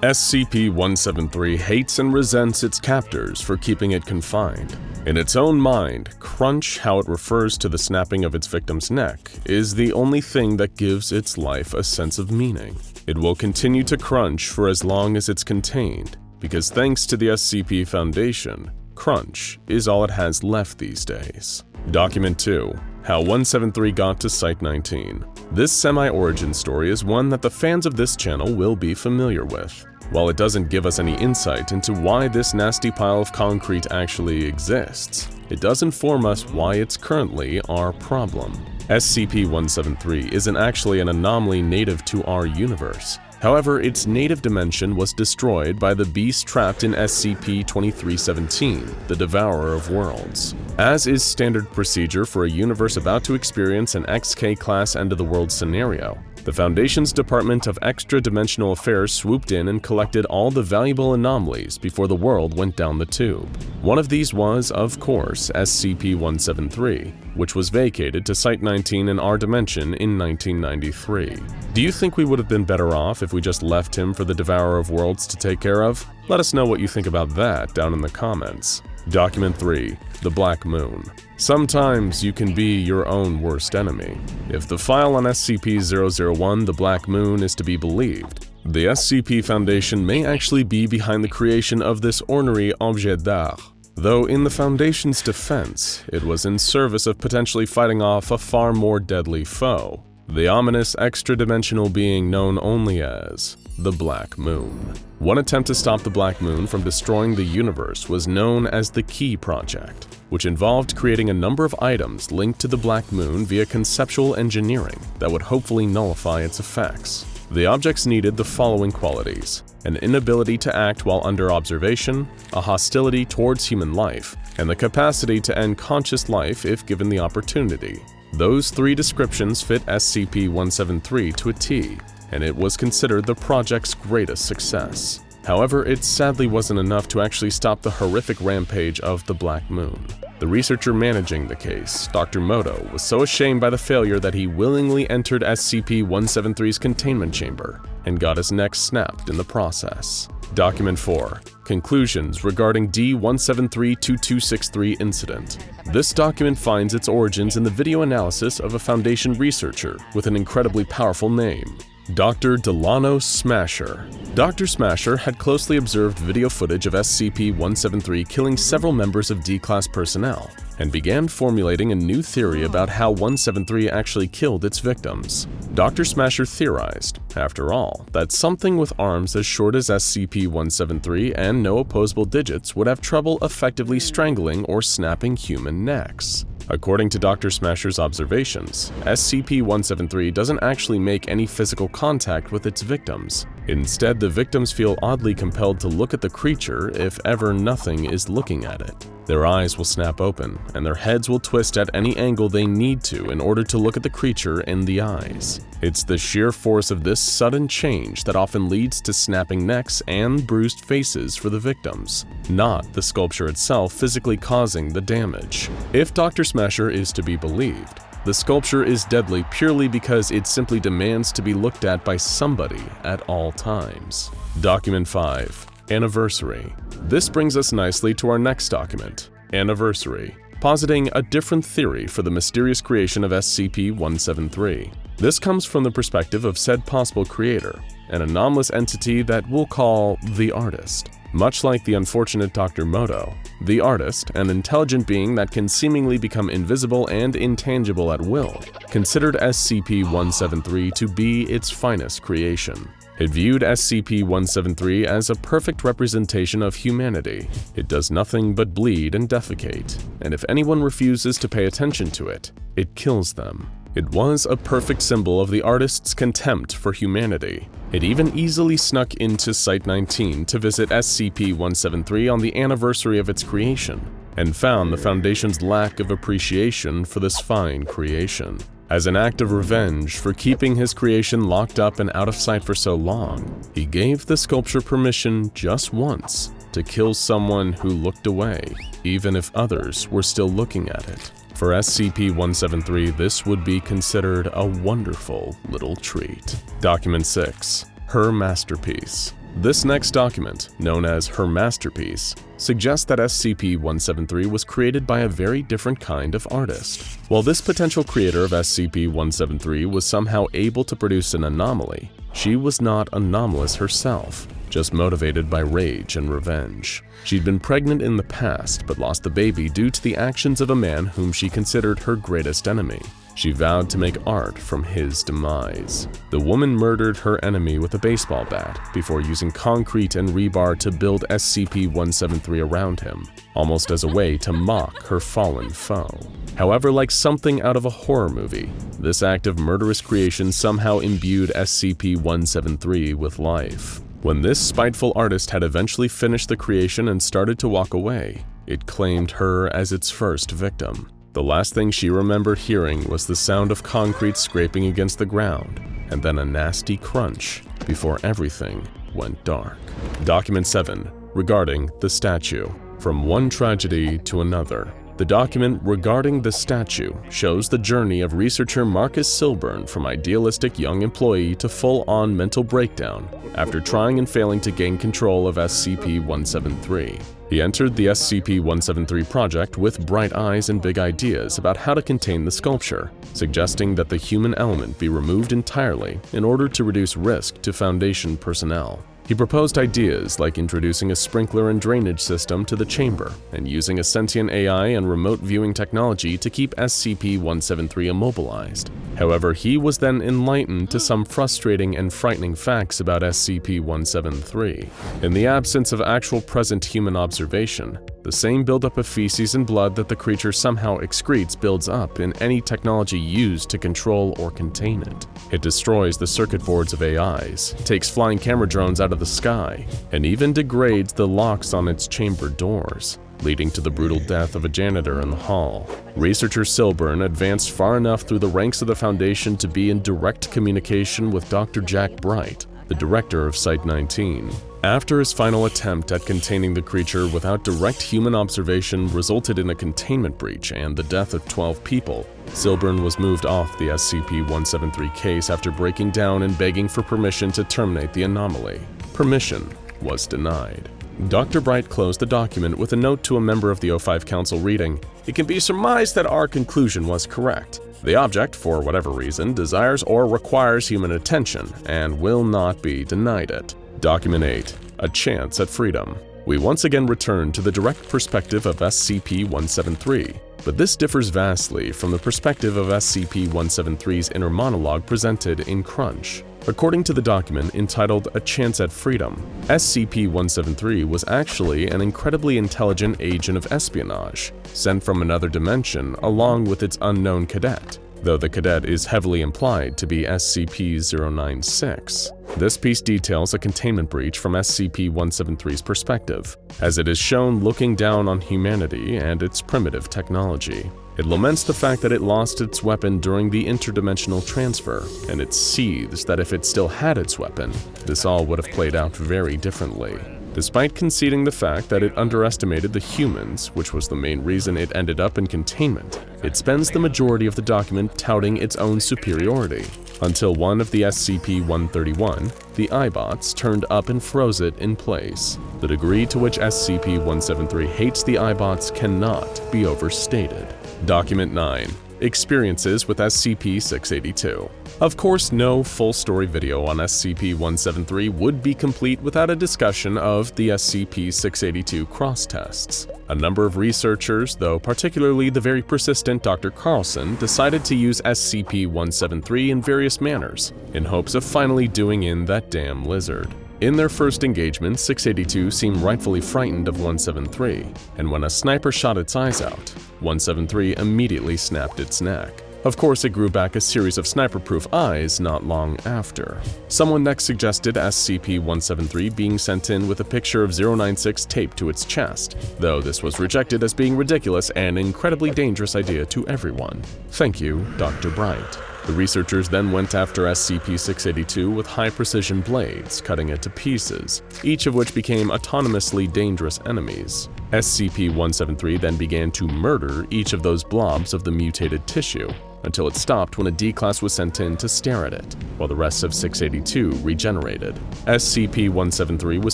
S3: SCP-173 hates and resents its captors for keeping it confined. In its own mind, Crunch, how it refers to the snapping of its victim's neck, is the only thing that gives its life a sense of meaning. It will continue to crunch for as long as it's contained, because thanks to the SCP Foundation, crunch is all it has left these days. Document 2. How 173 got to Site-19. This semi-origin story is one that the fans of this channel will be familiar with. While it doesn't give us any insight into why this nasty pile of concrete actually exists, it does inform us why it's currently our problem. SCP-173 isn't actually an anomaly native to our universe. However, its native dimension was destroyed by the beast trapped in SCP-2317, the Devourer of Worlds. As is standard procedure for a universe about to experience an XK-class end-of-the-world scenario, the Foundation's Department of Extra-Dimensional Affairs swooped in and collected all the valuable anomalies before the world went down the tube. One of these was, of course, SCP-173, which was vacated to Site-19 in our dimension in 1993. Do you think we would have been better off if we just left him for the Devourer of Worlds to take care of? Let us know what you think about that down in the comments. Document 3. The Black Moon. Sometimes you can be your own worst enemy. If the file on SCP-001, the Black Moon, is to be believed, the SCP Foundation may actually be behind the creation of this ornery objet d'art. Though in the Foundation's defense, it was in service of potentially fighting off a far more deadly foe, the ominous extra-dimensional being known only as the Black Moon. One attempt to stop the Black Moon from destroying the universe was known as the Key Project, which involved creating a number of items linked to the Black Moon via conceptual engineering that would hopefully nullify its effects. The objects needed the following qualities: an inability to act while under observation, a hostility towards human life, and the capacity to end conscious life if given the opportunity. Those three descriptions fit SCP-173 to a T, and it was considered the project's greatest success. However, it sadly wasn't enough to actually stop the horrific rampage of the Black Moon. The researcher managing the case, Dr. Moto, was so ashamed by the failure that he willingly entered SCP-173's containment chamber and got his neck snapped in the process. Document 4. Conclusions regarding D-173-2263 incident. This document finds its origins in the video analysis of a Foundation researcher with an incredibly powerful name, Dr. Delano Smasher. Dr. Smasher had closely observed video footage of SCP-173 killing several members of D-Class personnel, and began formulating a new theory about how 173 actually killed its victims. Dr. Smasher theorized, after all, that something with arms as short as SCP-173 and no opposable digits would have trouble effectively strangling or snapping human necks. According to Dr. Smasher's observations, SCP-173 doesn't actually make any physical contact with its victims. Instead, the victims feel oddly compelled to look at the creature if ever nothing is looking at it. Their eyes will snap open, and their heads will twist at any angle they need to in order to look at the creature in the eyes. It's the sheer force of this sudden change that often leads to snapping necks and bruised faces for the victims, not the sculpture itself physically causing the damage. If Dr. Smasher is to be believed, the sculpture is deadly purely because it simply demands to be looked at by somebody at all times. Document 5. Anniversary. This brings us nicely to our next document, Anniversary, positing a different theory for the mysterious creation of SCP-173. This comes from the perspective of said possible creator, an anomalous entity that we'll call the Artist. Much like the unfortunate Dr. Moto, the Artist, an intelligent being that can seemingly become invisible and intangible at will, considered SCP-173 to be its finest creation. It viewed SCP-173 as a perfect representation of humanity. It does nothing but bleed and defecate, and if anyone refuses to pay attention to it, it kills them. It was a perfect symbol of the Artist's contempt for humanity. It even easily snuck into Site-19 to visit SCP-173 on the anniversary of its creation, and found the Foundation's lack of appreciation for this fine creation. As an act of revenge for keeping his creation locked up and out of sight for so long, he gave the sculpture permission just once to kill someone who looked away, even if others were still looking at it. For SCP-173, this would be considered a wonderful little treat. Document 6. Her Masterpiece. This next document, known as Her Masterpiece, suggests that SCP-173 was created by a very different kind of artist. While this potential creator of SCP-173 was somehow able to produce an anomaly, she was not anomalous herself, just motivated by rage and revenge. She'd been pregnant in the past, but lost the baby due to the actions of a man whom she considered her greatest enemy. She vowed to make art from his demise. The woman murdered her enemy with a baseball bat before using concrete and rebar to build SCP-173 around him, almost as a way to mock her fallen foe. However, like something out of a horror movie, this act of murderous creation somehow imbued SCP-173 with life. When this spiteful artist had eventually finished the creation and started to walk away, it claimed her as its first victim. The last thing she remembered hearing was the sound of concrete scraping against the ground, and then a nasty crunch before everything went dark. Document 7. Regarding the statue. From one tragedy to another. The document regarding the statue shows the journey of researcher Marcus Silburn from idealistic young employee to full-on mental breakdown after trying and failing to gain control of SCP-173. He entered the SCP-173 project with bright eyes and big ideas about how to contain the sculpture, suggesting that the human element be removed entirely in order to reduce risk to Foundation personnel. He proposed ideas like introducing a sprinkler and drainage system to the chamber and using a sentient AI and remote viewing technology to keep SCP-173 immobilized. However, he was then enlightened to some frustrating and frightening facts about SCP-173. In the absence of actual present human observation, the same buildup of feces and blood that the creature somehow excretes builds up in any technology used to control or contain it. It destroys the circuit boards of AIs, takes flying camera drones out of the sky, and even degrades the locks on its chamber doors, leading to the brutal death of a janitor in the hall. Researcher Silburn advanced far enough through the ranks of the Foundation to be in direct communication with Dr. Jack Bright, the director of Site-19. After his final attempt at containing the creature without direct human observation resulted in a containment breach and the death of 12 people, Silburn was moved off the SCP-173 case after breaking down and begging for permission to terminate the anomaly. Permission was denied. Dr. Bright closed the document with a note to a member of the O5 Council reading, "It can be surmised that our conclusion was correct. The object, for whatever reason, desires or requires human attention and will not be denied it." Document 8. A Chance at Freedom. We once again return to the direct perspective of SCP-173, but this differs vastly from the perspective of SCP-173's inner monologue presented in Crunch. According to the document entitled A Chance at Freedom, SCP-173 was actually an incredibly intelligent agent of espionage, sent from another dimension along with its unknown cadet, though the cadet is heavily implied to be SCP-096. This piece details a containment breach from SCP-173's perspective, as it is shown looking down on humanity and its primitive technology. It laments the fact that it lost its weapon during the interdimensional transfer, and it seethes that if it still had its weapon, this all would have played out very differently. Despite conceding the fact that it underestimated the humans, which was the main reason it ended up in containment, it spends the majority of the document touting its own superiority, until one of the SCP-131, the iBots, turned up and froze it in place. The degree to which SCP-173 hates the iBots cannot be overstated. Document 9. Experiences with SCP-682. Of course, no full-story video on SCP-173 would be complete without a discussion of the SCP-682 cross-tests. A number of researchers, though particularly the very persistent Dr. Carlson, decided to use SCP-173 in various manners, in hopes of finally doing in that damn lizard. In their first engagement, 682 seemed rightfully frightened of 173, and when a sniper shot its eyes out, 173 immediately snapped its neck. Of course, it grew back a series of sniper-proof eyes not long after. Someone next suggested SCP-173 being sent in with a picture of 096 taped to its chest, though this was rejected as being ridiculous and an incredibly dangerous idea to everyone. Thank you, Dr. Bright. The researchers then went after SCP-682 with high-precision blades, cutting it to pieces, each of which became autonomously dangerous enemies. SCP-173 then began to murder each of those blobs of the mutated tissue, until it stopped when a D-Class was sent in to stare at it, while the rest of 682 regenerated. SCP-173 was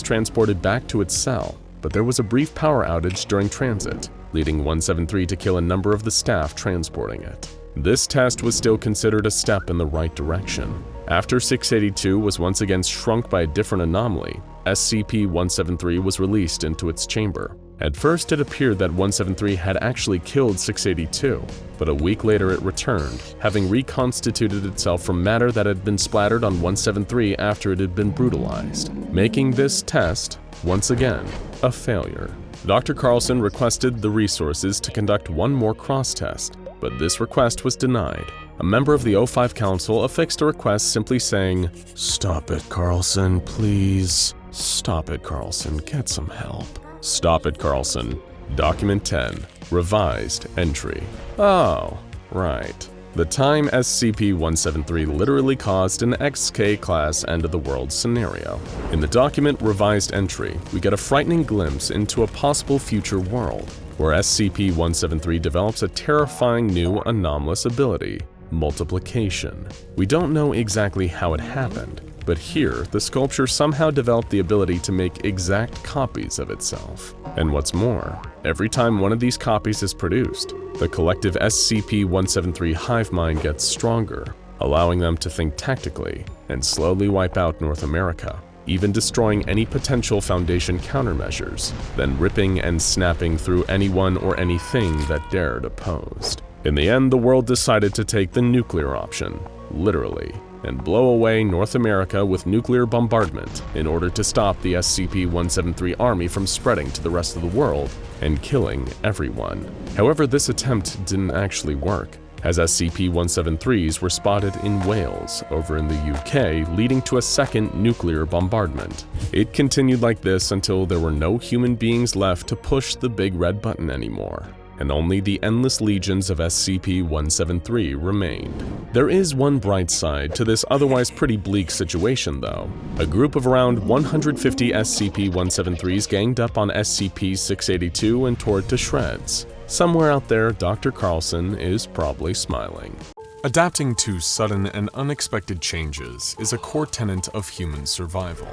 S3: transported back to its cell, but there was a brief power outage during transit, leading 173 to kill a number of the staff transporting it. This test was still considered a step in the right direction. After 682 was once again shrunk by a different anomaly, SCP-173 was released into its chamber. At first, it appeared that 173 had actually killed 682, but a week later it returned, having reconstituted itself from matter that had been splattered on 173 after it had been brutalized, making this test, once again, a failure. Dr. Carlson requested the resources to conduct one more cross-test, but this request was denied. A member of the O5 Council affixed a request simply saying, "Stop it, Carlson, please. Stop it, Carlson, get some help. Stop it, Carlson." Document 10. Revised Entry. Oh, right. The time SCP-173 literally caused an XK-class end-of-the-world scenario. In the document Revised Entry, we get a frightening glimpse into a possible future world, where SCP-173 develops a terrifying new anomalous ability, multiplication. We don't know exactly how it happened, but here, the sculpture somehow developed the ability to make exact copies of itself. And what's more, every time one of these copies is produced, the collective SCP-173 hive mind gets stronger, allowing them to think tactically and slowly wipe out North America, even destroying any potential Foundation countermeasures, then ripping and snapping through anyone or anything that dared oppose. In the end, the world decided to take the nuclear option, literally, and blow away North America with nuclear bombardment in order to stop the SCP-173 army from spreading to the rest of the world and killing everyone. However, this attempt didn't actually work, as SCP-173s were spotted in Wales over in the UK, leading to a second nuclear bombardment. It continued like this until there were no human beings left to push the big red button anymore, and only the endless legions of SCP-173 remained. There is one bright side to this otherwise pretty bleak situation though. A group of around 150 SCP-173s ganged up on SCP-682 and tore it to shreds. Somewhere out there, Dr. Carlson is probably smiling.
S1: Adapting to sudden and unexpected changes is a core tenet of human survival.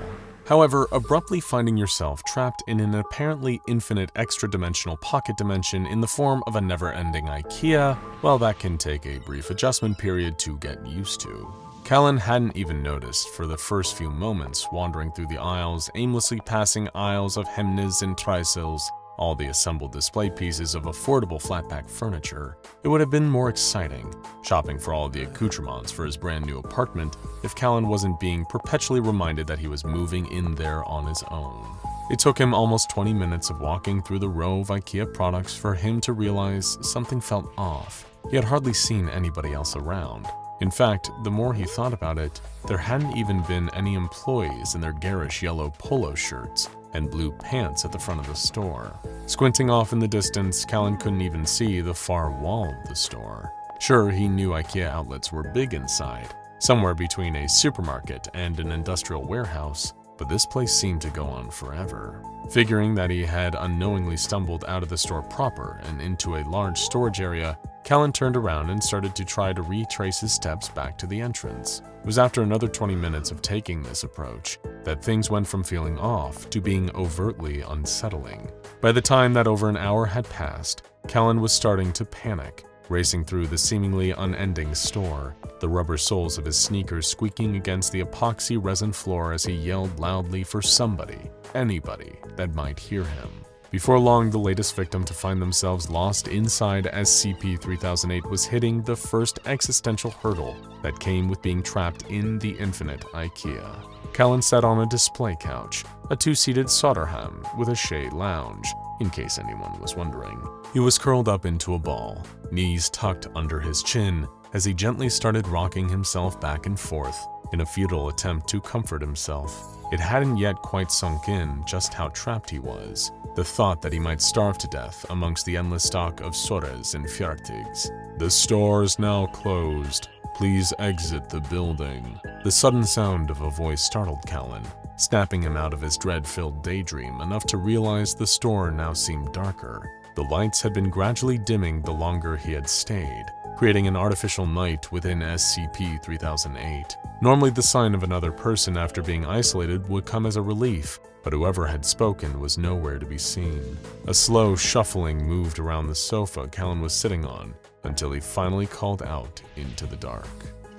S1: However, abruptly finding yourself trapped in an apparently infinite extra-dimensional pocket dimension in the form of a never-ending IKEA, well, that can take a brief adjustment period to get used to. Callan hadn't even noticed for the first few moments wandering through the aisles, aimlessly passing aisles of hemnes and trisils, all the assembled display pieces of affordable flatpack furniture. It would have been more exciting, shopping for all of the accoutrements for his brand new apartment, if Callan wasn't being perpetually reminded that he was moving in there on his own. It took him almost 20 minutes of walking through the row of IKEA products for him to realize something felt off. He had hardly seen anybody else around. In fact, the more he thought about it, there hadn't even been any employees in their garish yellow polo shirts and blue pants at the front of the store. Squinting off in the distance, Callan couldn't even see the far wall of the store. Sure, he knew IKEA outlets were big inside, somewhere between a supermarket and an industrial warehouse, but this place seemed to go on forever. Figuring that he had unknowingly stumbled out of the store proper and into a large storage area, Callan turned around and started to try to retrace his steps back to the entrance. It was after another 20 minutes of taking this approach that things went from feeling off to being overtly unsettling. By the time that over an hour had passed, Callan was starting to panic, racing through the seemingly unending store, the rubber soles of his sneakers squeaking against the epoxy resin floor as he yelled loudly for somebody, anybody, that might hear him. Before long, the latest victim to find themselves lost inside SCP-3008 was hitting the first existential hurdle that came with being trapped in the infinite IKEA. Callan sat on a display couch, a two-seated Soderham with a shade lounge, in case anyone was wondering. He was curled up into a ball, knees tucked under his chin, as he gently started rocking himself back and forth in a futile attempt to comfort himself. It hadn't yet quite sunk in just how trapped he was. The thought that he might starve to death amongst the endless stock of Sores and Fjartigs. The store is now closed. Please exit the building. The sudden sound of a voice startled Callan, snapping him out of his dread-filled daydream enough to realize the store now seemed darker. The lights had been gradually dimming the longer he had stayed, creating an artificial night within SCP-3008. Normally, the sign of another person after being isolated would come as a relief, but whoever had spoken was nowhere to be seen. A slow shuffling moved around the sofa Callan was sitting on until he finally called out into the dark.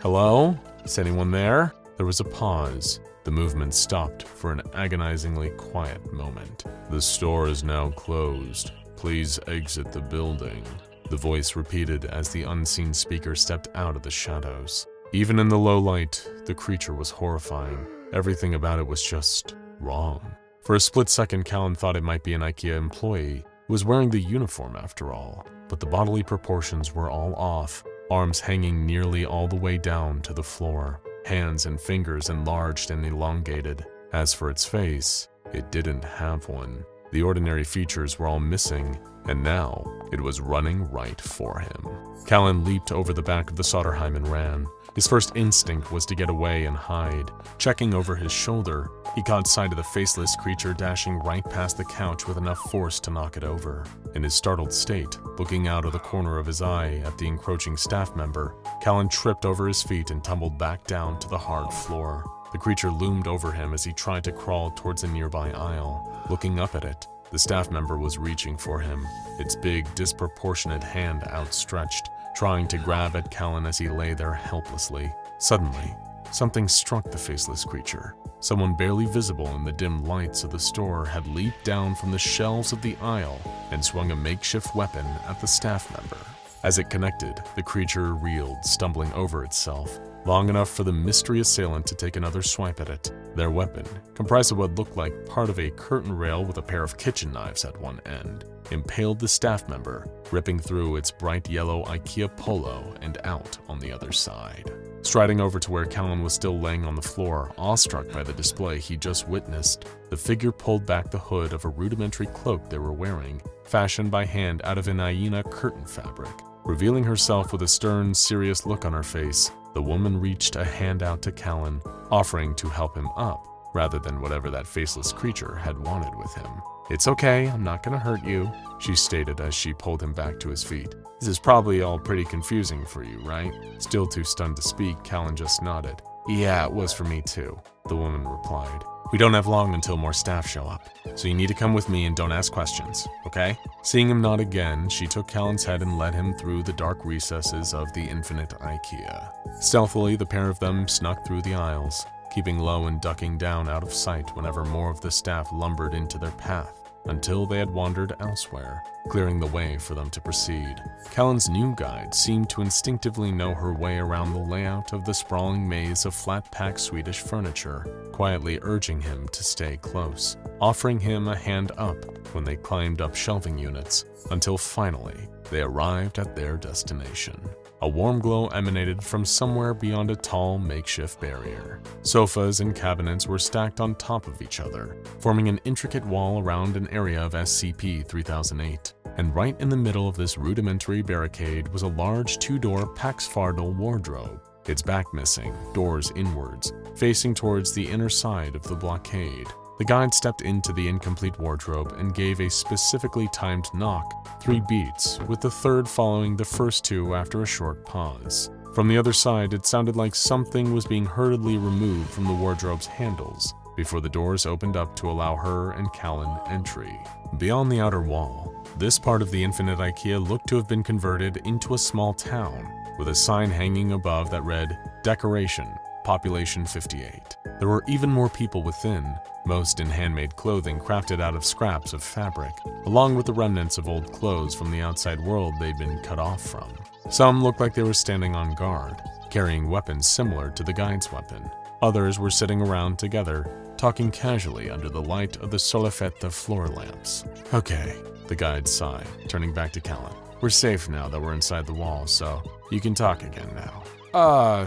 S1: "Hello? Is anyone there?" There was a pause. The movement stopped for an agonizingly quiet moment. "The store is now closed. Please exit the building," the voice repeated as the unseen speaker stepped out of the shadows. Even in the low light, the creature was horrifying. Everything about it was just wrong. For a split second, Callan thought it might be an IKEA employee who was wearing the uniform after all, but the bodily proportions were all off, arms hanging nearly all the way down to the floor, hands and fingers enlarged and elongated. As for its face, it didn't have one. The ordinary features were all missing, and now it was running right for him. Callan leaped over the back of the Soderheim and ran. His first instinct was to get away and hide. Checking over his shoulder, he caught sight of the faceless creature dashing right past the couch with enough force to knock it over. In his startled state, looking out of the corner of his eye at the encroaching staff member, Callan tripped over his feet and tumbled back down to the hard floor. The creature loomed over him as he tried to crawl towards a nearby aisle. Looking up at it, the staff member was reaching for him, its big, disproportionate hand outstretched, trying to grab at Callan as he lay there helplessly. Suddenly, something struck the faceless creature. Someone barely visible in the dim lights of the store had leaped down from the shelves of the aisle and swung a makeshift weapon at the staff member. As it connected, the creature reeled, stumbling over itself, long enough for the mystery assailant to take another swipe at it. Their weapon, comprised of what looked like part of a curtain rail with a pair of kitchen knives at one end, impaled the staff member, ripping through its bright yellow IKEA polo and out on the other side. Striding over to where Callan was still laying on the floor, awestruck by the display he just witnessed, the figure pulled back the hood of a rudimentary cloak they were wearing, fashioned by hand out of an hyena curtain fabric. Revealing herself with a stern, serious look on her face, the woman reached a hand out to Callan, offering to help him up, rather than whatever that faceless creature had wanted with him. "It's okay, I'm not gonna hurt you," she stated as she pulled him back to his feet. "This is probably all pretty confusing for you, right?" Still too stunned to speak, Callan just nodded. "Yeah, it was for me too," the woman replied. We don't have long until more staff show up, so you need to come with me and don't ask questions, okay? Seeing him nod again, she took Callan's head and led him through the dark recesses of the infinite IKEA. Stealthily, the pair of them snuck through the aisles, keeping low and ducking down out of sight whenever more of the staff lumbered into their path, until they had wandered elsewhere, clearing the way for them to proceed. Callan's new guide seemed to instinctively know her way around the layout of the sprawling maze of flat-pack Swedish furniture, quietly urging him to stay close, offering him a hand up when they climbed up shelving units, until finally they arrived at their destination. A warm glow emanated from somewhere beyond a tall makeshift barrier. Sofas and cabinets were stacked on top of each other, forming an intricate wall around an area of SCP-3008. And right in the middle of this rudimentary barricade was a large two-door Paxfardal wardrobe, its back missing, doors inwards, facing towards the inner side of the blockade. The guide stepped into the incomplete wardrobe and gave a specifically timed knock, 3 beats, with the third following the first 2 after a short pause. From the other side, it sounded like something was being hurriedly removed from the wardrobe's handles before the doors opened up to allow her and Callan entry. Beyond the outer wall, this part of the infinite IKEA looked to have been converted into a small town, with a sign hanging above that read, "Decoration, Population 58. There were even more people within, most in handmade clothing crafted out of scraps of fabric, along with the remnants of old clothes from the outside world they'd been cut off from. Some looked like they were standing on guard, carrying weapons similar to the guide's weapon. Others were sitting around together, talking casually under the light of the solifetta floor lamps. Okay, the guide sighed, turning back to Callan. We're safe now that we're inside the wall, so you can talk again now.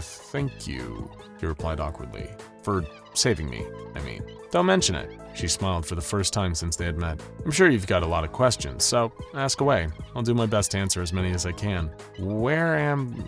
S1: Thank you, he replied awkwardly. For saving me, I mean. Don't mention it. She smiled for the first time since they had met. I'm sure you've got a lot of questions, so ask away. I'll do my best to answer as many as I can. Where am...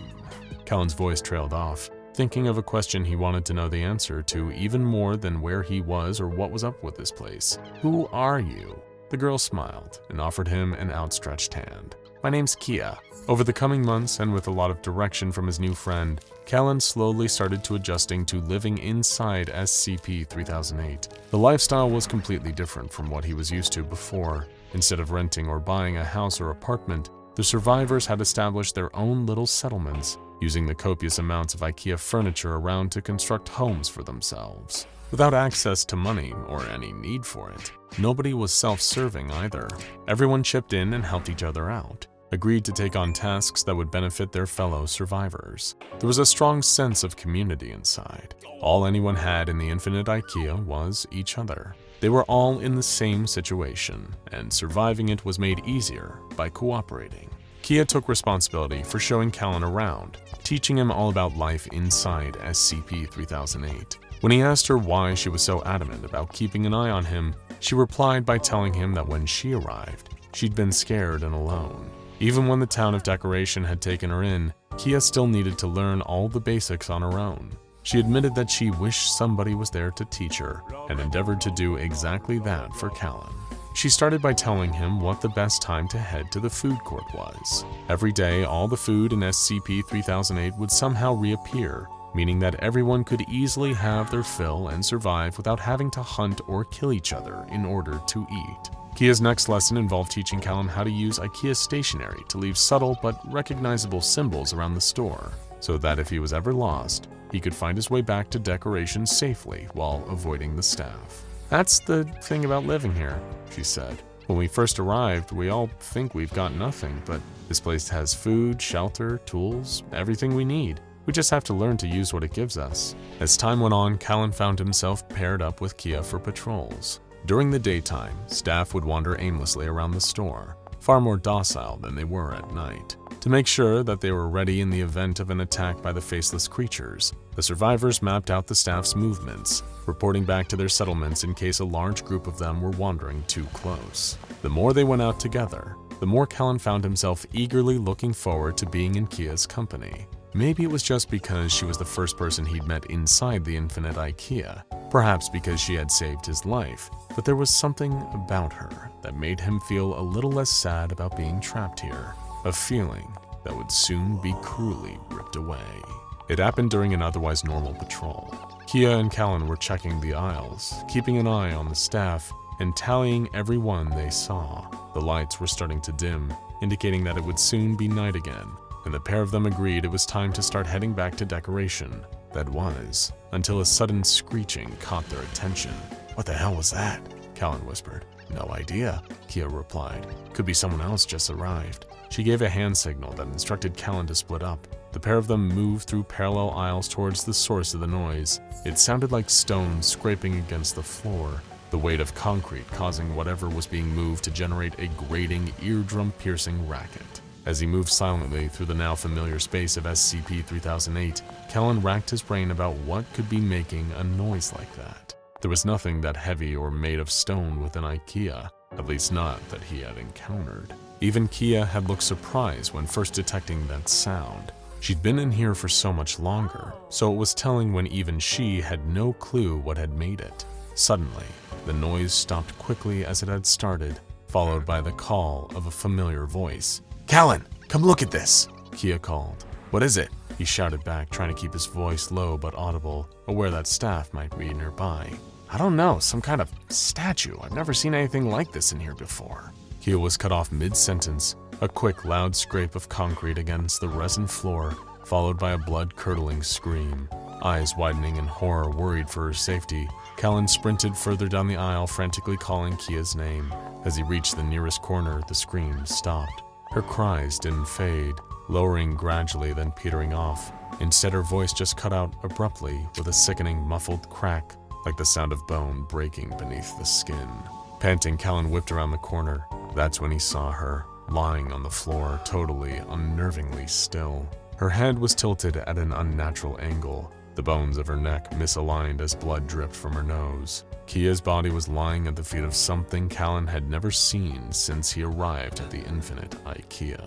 S1: Callan's voice trailed off, thinking of a question he wanted to know the answer to even more than where he was or what was up with this place. Who are you? The girl smiled and offered him an outstretched hand. My name's Kia. Over the coming months, and with a lot of direction from his new friend, Callan slowly started to adjusting to living inside SCP-3008. The lifestyle was completely different from what he was used to before. Instead of renting or buying a house or apartment, the survivors had established their own little settlements, using the copious amounts of IKEA furniture around to construct homes for themselves. Without access to money, or any need for it, nobody was self-serving either. Everyone chipped in and helped each other out, agreed to take on tasks that would benefit their fellow survivors. There was a strong sense of community inside. All anyone had in the infinite IKEA was each other. They were all in the same situation, and surviving it was made easier by cooperating. Kia took responsibility for showing Callan around, teaching him all about life inside SCP-3008. When he asked her why she was so adamant about keeping an eye on him, she replied by telling him that when she arrived, she'd been scared and alone. Even when the town of Decoration had taken her in, Kia still needed to learn all the basics on her own. She admitted that she wished somebody was there to teach her, and endeavored to do exactly that for Callan. She started by telling him what the best time to head to the food court was. Every day, all the food in SCP-3008 would somehow reappear, meaning that everyone could easily have their fill and survive without having to hunt or kill each other in order to eat. Kia's next lesson involved teaching Callan how to use IKEA stationery to leave subtle but recognizable symbols around the store, so that if he was ever lost, he could find his way back to Decoration safely while avoiding the staff. That's the thing about living here, she said. When we first arrived, we all think we've got nothing, but this place has food, shelter, tools, everything we need. We just have to learn to use what it gives us. As time went on, Callan found himself paired up with Kia for patrols. During the daytime, staff would wander aimlessly around the store, far more docile than they were at night. To make sure that they were ready in the event of an attack by the faceless creatures, the survivors mapped out the staff's movements, reporting back to their settlements in case a large group of them were wandering too close. The more they went out together, the more Callan found himself eagerly looking forward to being in Kia's company. Maybe it was just because she was the first person he'd met inside the infinite IKEA, perhaps because she had saved his life, but there was something about her that made him feel a little less sad about being trapped here, a feeling that would soon be cruelly ripped away. It happened during an otherwise normal patrol. Kia and Callan were checking the aisles, keeping an eye on the staff and tallying every one they saw. The lights were starting to dim, indicating that it would soon be night again, and the pair of them agreed it was time to start heading back to decoration. That was, until a sudden screeching caught their attention. "What the hell was that?" Callan whispered. "No idea," Kia replied. "Could be someone else just arrived." She gave a hand signal that instructed Callan to split up. The pair of them moved through parallel aisles towards the source of the noise. It sounded like stones scraping against the floor, the weight of concrete causing whatever was being moved to generate a grating, eardrum-piercing racket. As he moved silently through the now familiar space of SCP-3008, Callan racked his brain about what could be making a noise like that. There was nothing that heavy or made of stone within IKEA, at least not that he had encountered. Even Kia had looked surprised when first detecting that sound. She'd been in here for so much longer, so it was telling when even she had no clue what had made it. Suddenly, the noise stopped quickly as it had started, followed by the call of a familiar voice. "Callan, come look at this," Kia called. "What is it?" he shouted back, trying to keep his voice low but audible, aware that staff might be nearby. "I don't know, some kind of statue. I've never seen anything like this in here before." Kia was cut off mid-sentence, a quick, loud scrape of concrete against the resin floor, followed by a blood-curdling scream. Eyes widening in horror, worried for her safety, Callan sprinted further down the aisle, frantically calling Kia's name. As he reached the nearest corner, the scream stopped. Her cries didn't fade, lowering gradually then petering off. Instead, her voice just cut out abruptly with a sickening, muffled crack, like the sound of bone breaking beneath the skin. Panting, Callan whipped around the corner. That's when he saw her, lying on the floor, totally, unnervingly still. Her head was tilted at an unnatural angle, the bones of her neck misaligned as blood dripped from her nose. Kia's body was lying at the feet of something Callan had never seen since he arrived at the Infinite IKEA.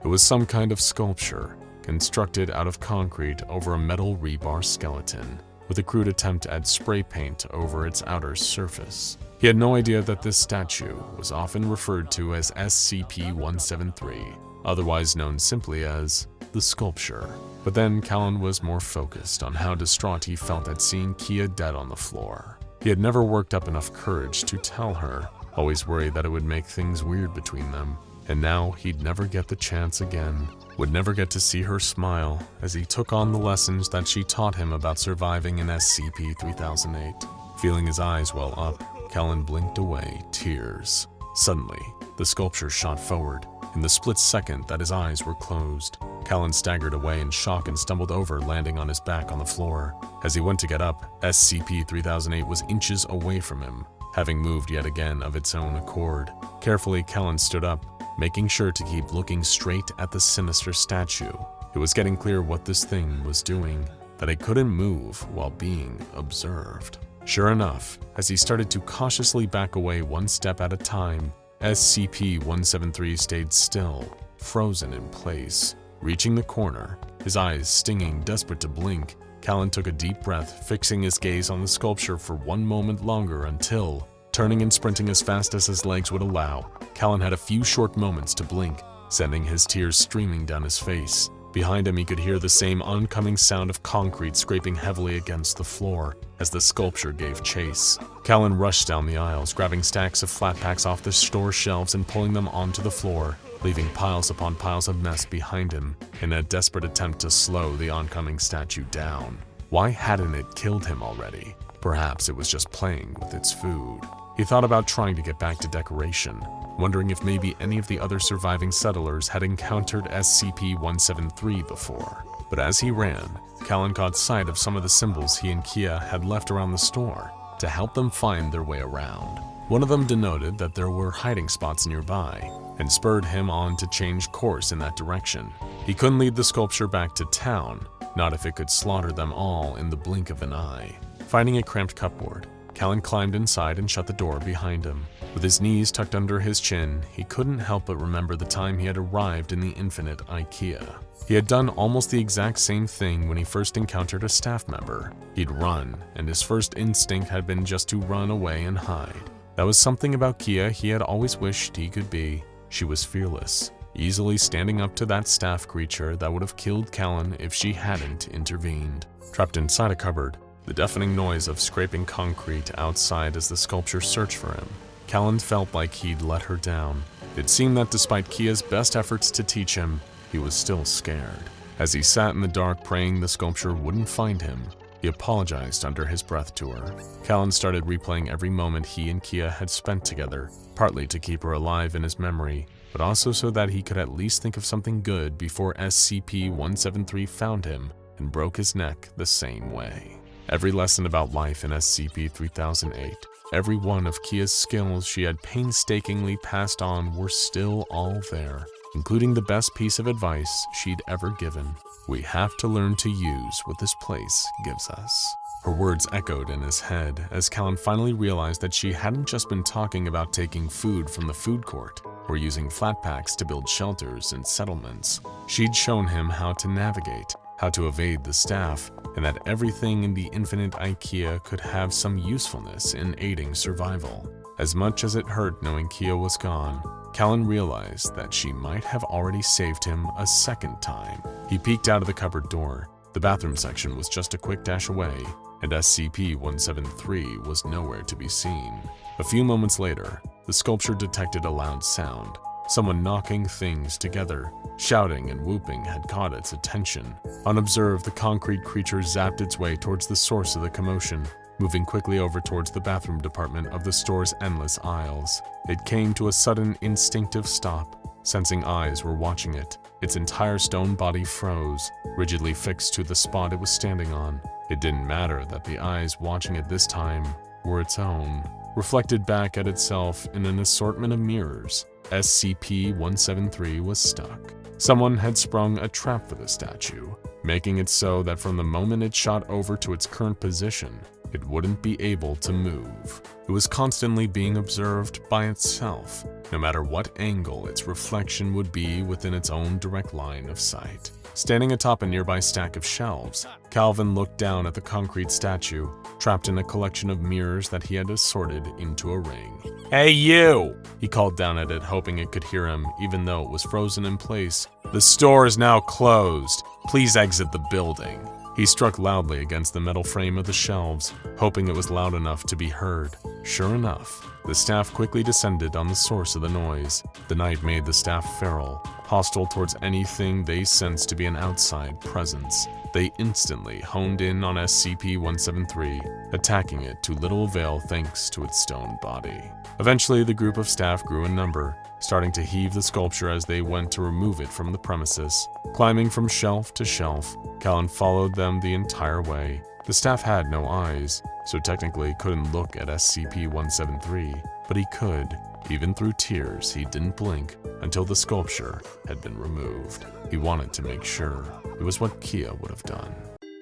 S1: It was some kind of sculpture, constructed out of concrete over a metal rebar skeleton, with a crude attempt to add spray paint over its outer surface. He had no idea that this statue was often referred to as SCP-173, otherwise known simply as the sculpture. But then Callan was more focused on how distraught he felt at seeing Kia dead on the floor. He had never worked up enough courage to tell her, always worried that it would make things weird between them. And now he'd never get the chance again, would never get to see her smile as he took on the lessons that she taught him about surviving in SCP-3008. Feeling his eyes well up, Callan blinked away, tears. Suddenly, the sculpture shot forward. In the split second that his eyes were closed, Callan staggered away in shock and stumbled over, landing on his back on the floor. As he went to get up, SCP-3008 was inches away from him, having moved yet again of its own accord. Carefully, Callan stood up, making sure to keep looking straight at the sinister statue. It was getting clear what this thing was doing, that it couldn't move while being observed. Sure enough, as he started to cautiously back away one step at a time, SCP-173 stayed still, frozen in place. Reaching the corner, his eyes stinging, desperate to blink, Callan took a deep breath, fixing his gaze on the sculpture for one moment longer until, turning and sprinting as fast as his legs would allow, Callan had a few short moments to blink, sending his tears streaming down his face. Behind him, he could hear the same oncoming sound of concrete scraping heavily against the floor as the sculpture gave chase. Callan rushed down the aisles, grabbing stacks of flat packs off the store shelves and pulling them onto the floor, leaving piles upon piles of mess behind him in a desperate attempt to slow the oncoming statue down. Why hadn't it killed him already? Perhaps it was just playing with its food. He thought about trying to get back to decoration, wondering if maybe any of the other surviving settlers had encountered SCP-173 before. But as he ran, Callan caught sight of some of the symbols he and Kia had left around the store to help them find their way around. One of them denoted that there were hiding spots nearby, and spurred him on to change course in that direction. He couldn't lead the sculpture back to town, not if it could slaughter them all in the blink of an eye. Finding a cramped cupboard, Callan climbed inside and shut the door behind him. With his knees tucked under his chin, he couldn't help but remember the time he had arrived in the Infinite IKEA. He had done almost the exact same thing when he first encountered a staff member. He'd run, and his first instinct had been just to run away and hide. That was something about Kia he had always wished he could be. She was fearless, easily standing up to that staff creature that would have killed Callan if she hadn't intervened. Trapped inside a cupboard, the deafening noise of scraping concrete outside as the sculpture searched for him. Callan felt like he'd let her down. It seemed that despite Kia's best efforts to teach him, he was still scared. As he sat in the dark praying the sculpture wouldn't find him, he apologized under his breath to her. Callan started replaying every moment he and Kia had spent together, partly to keep her alive in his memory, but also so that he could at least think of something good before SCP-173 found him and broke his neck the same way. Every lesson about life in SCP-3008, every one of Kia's skills she had painstakingly passed on were still all there, including the best piece of advice she'd ever given. We have to learn to use what this place gives us. Her words echoed in his head as Callan finally realized that she hadn't just been talking about taking food from the food court or using flat packs to build shelters and settlements. She'd shown him how to navigate, how to evade the staff, and that everything in the infinite IKEA could have some usefulness in aiding survival. As much as it hurt knowing Kia was gone, Callan realized that she might have already saved him a second time. He peeked out of the cupboard door. The bathroom section was just a quick dash away, and SCP-173 was nowhere to be seen. A few moments later, the sculpture detected a loud sound. Someone knocking things together, shouting and whooping had caught its attention. Unobserved, the concrete creature zapped its way towards the source of the commotion, moving quickly over towards the bathroom department of the store's endless aisles. It came to a sudden, instinctive stop, sensing eyes were watching it. Its entire stone body froze, rigidly fixed to the spot it was standing on. It didn't matter that the eyes watching it this time were its own, reflected back at itself in an assortment of mirrors. SCP-173 was stuck. Someone had sprung a trap for the statue, making it so that from the moment it shot over to its current position, it wouldn't be able to move. It was constantly being observed by itself, no matter what angle its reflection would be within its own direct line of sight. Standing atop a nearby stack of shelves, Calvin looked down at the concrete statue, trapped in a collection of mirrors that he had assorted into a ring. "Hey you!" He called down at it, hoping it could hear him, even though it was frozen in place. "The store is now closed. Please exit the building." He struck loudly against the metal frame of the shelves, hoping it was loud enough to be heard. Sure enough, the staff quickly descended on the source of the noise. The night made the staff feral, hostile towards anything they sensed to be an outside presence. They instantly honed in on SCP-173, attacking it to little avail thanks to its stone body. Eventually, the group of staff grew in number, starting to heave the sculpture as they went to remove it from the premises. Climbing from shelf to shelf, Callan followed them the entire way. The staff had no eyes, so technically couldn't look at SCP-173, but he could. Even through tears, he didn't blink until the sculpture had been removed. He wanted to make sure. It was what Kia would have done.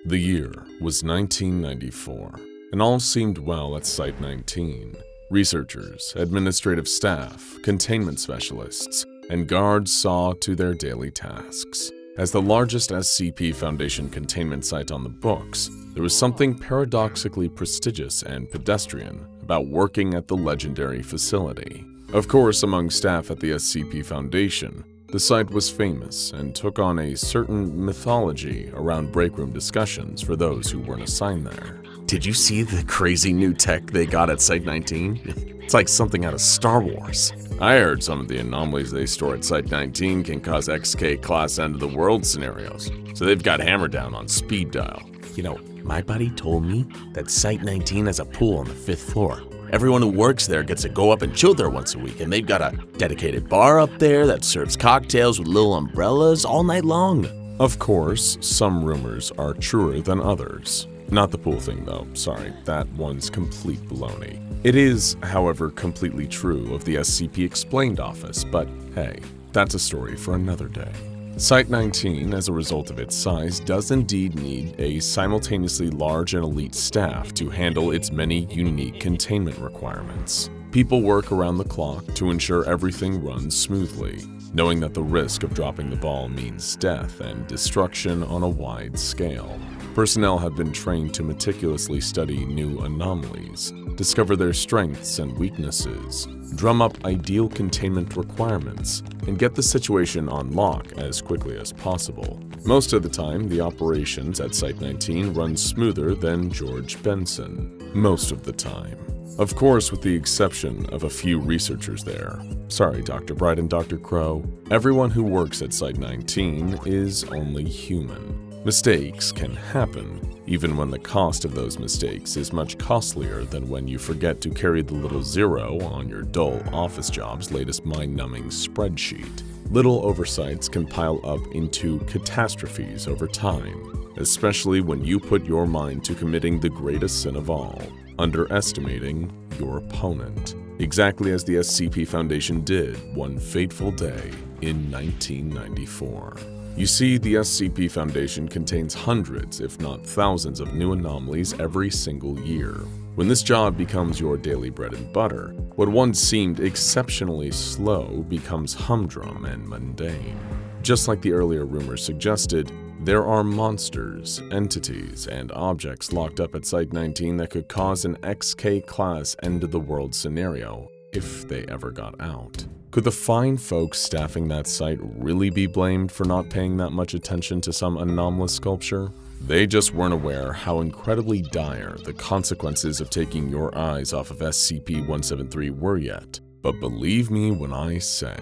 S3: The year was 1994, and all seemed well at Site-19. Researchers, administrative staff, containment specialists, and guards saw to their daily tasks. As the largest SCP Foundation containment site on the books, there was something paradoxically prestigious and pedestrian about working at the legendary facility. Of course, among staff at the SCP Foundation, the site was famous and took on a certain mythology around breakroom discussions for those who weren't assigned there.
S2: Did you see the crazy new tech they got at Site-19? It's like something out of Star Wars.
S3: I heard some of the anomalies they store at Site-19 can cause XK-class end-of-the-world scenarios, so they've got hammered down on speed dial.
S2: You know, my buddy told me that Site-19 has a pool on the 5th floor. Everyone who works there gets to go up and chill there once a week, and they've got a dedicated bar up there that serves cocktails with little umbrellas all night long.
S3: Of course, some rumors are truer than others. Not the pool thing though, sorry, that one's complete baloney. It is, however, completely true of the SCP Explained office, but hey, that's a story for another day. Site-19, as a result of its size, does indeed need a simultaneously large and elite staff to handle its many unique containment requirements. People work around the clock to ensure everything runs smoothly. knowing that the risk of dropping the ball means death and destruction on a wide scale. Personnel have been trained to meticulously study new anomalies, discover their strengths and weaknesses, drum up ideal containment requirements, and get the situation on lock as quickly as possible. Most of the time, the operations at Site-19 run smoother than George Benson. Most of the time. Of course, with the exception of a few researchers there. Sorry, Dr. Bright and Dr. Crow. Everyone who works at Site-19 is only human. Mistakes can happen, even when the cost of those mistakes is much costlier than when you forget to carry the little zero on your dull office job's latest mind-numbing spreadsheet. Little oversights can pile up into catastrophes over time, especially when you put your mind to committing the greatest sin of all, underestimating your opponent, exactly as the SCP Foundation did one fateful day in 1994. You see, the SCP Foundation contains hundreds, if not thousands, of new anomalies every single year. When this job becomes your daily bread and butter, what once seemed exceptionally slow becomes humdrum and mundane. Just like the earlier rumors suggested, there are monsters, entities, and objects locked up at Site-19 that could cause an XK-class end-of-the-world scenario if they ever got out. Could the fine folks staffing that site really be blamed for not paying that much attention to some anomalous sculpture? They just weren't aware how incredibly dire the consequences of taking your eyes off of SCP-173 were yet. But believe me when I say,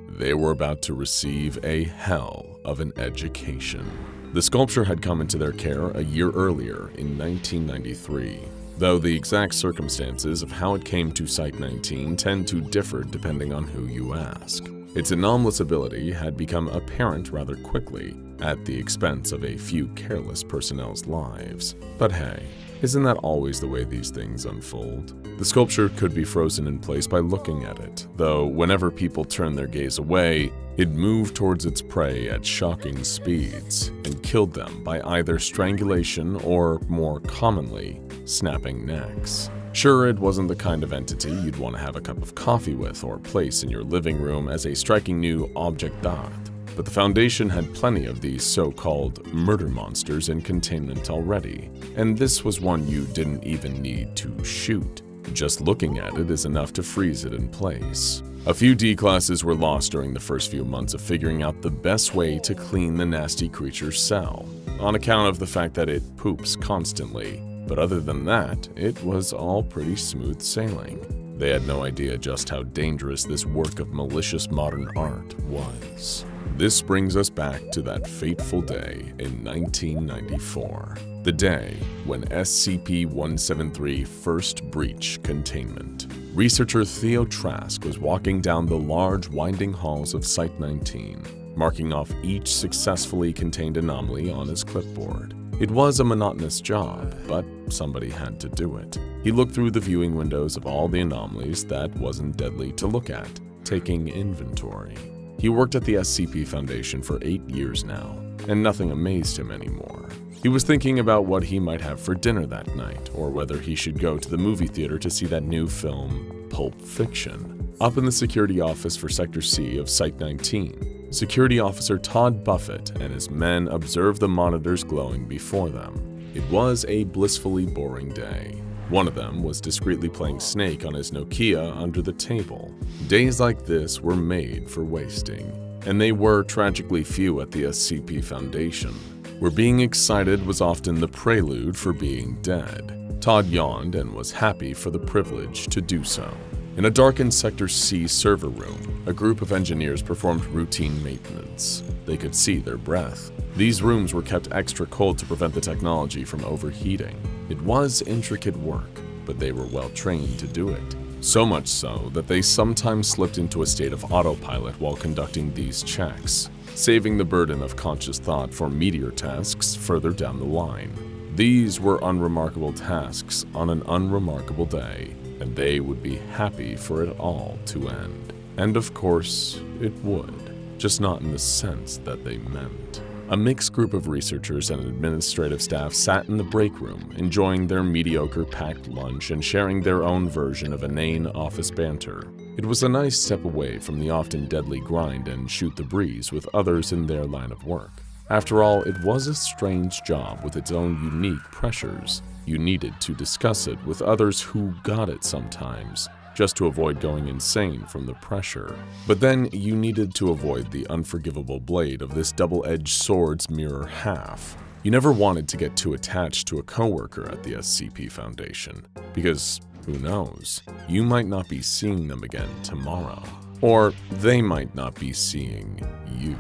S3: they were about to receive a hell of an education. The sculpture had come into their care a year earlier in 1993. Though the exact circumstances of how it came to Site-19 tend to differ depending on who you ask. Its anomalous ability had become apparent rather quickly, at the expense of a few careless personnel's lives. But hey, isn't that always the way these things unfold? The sculpture could be frozen in place by looking at it, though whenever people turned their gaze away, it moved towards its prey at shocking speeds and killed them by either strangulation or, more commonly, snapping necks. Sure, it wasn't the kind of entity you'd want to have a cup of coffee with or place in your living room as a striking new object d'art, but the Foundation had plenty of these so-called murder monsters in containment already, and this was one you didn't even need to shoot. Just looking at it is enough to freeze it in place. A few D-classes were lost during the first few months of figuring out the best way to clean the nasty creature's cell, on account of the fact that it poops constantly. But other than that, it was all pretty smooth sailing. They had no idea just how dangerous this work of malicious modern art was. This brings us back to that fateful day in 1994, the day when SCP-173 first breached containment. Researcher Theo Trask was walking down the large, winding halls of Site-19, marking off each successfully contained anomaly on his clipboard. It was a monotonous job, but somebody had to do it. He looked through the viewing windows of all the anomalies that wasn't deadly to look at, taking inventory. He worked at the SCP Foundation for 8 years now, and nothing amazed him anymore. He was thinking about what he might have for dinner that night, or whether he should go to the movie theater to see that new film, Pulp Fiction. Up in the security office for Sector C of Site-19, Security Officer Todd Buffett and his men observed the monitors glowing before them. It was a blissfully boring day. One of them was discreetly playing Snake on his Nokia under the table. Days like this were made for wasting, and they were tragically few at the SCP Foundation, where being excited was often the prelude for being dead. Todd yawned and was happy for the privilege to do so. In a darkened Sector C server room, a group of engineers performed routine maintenance. They could see their breath. These rooms were kept extra cold to prevent the technology from overheating. It was intricate work, but they were well trained to do it. So much so that they sometimes slipped into a state of autopilot while conducting these checks, saving the burden of conscious thought for meteor tasks further down the line. These were unremarkable tasks on an unremarkable day, and they would be happy for it all to end. And of course, it would, just not in the sense that they meant. A mixed group of researchers and administrative staff sat in the break room, enjoying their mediocre packed lunch and sharing their own version of inane office banter. It was a nice step away from the often deadly grind and shoot the breeze with others in their line of work. After all, it was a strange job with its own unique pressures. You needed to discuss it with others who got it sometimes, just to avoid going insane from the pressure. But then you needed to avoid the unforgivable blade of this double-edged sword's mirror half. You never wanted to get too attached to a coworker at the SCP Foundation, because who knows, you might not be seeing them again tomorrow. Or they might not be seeing you.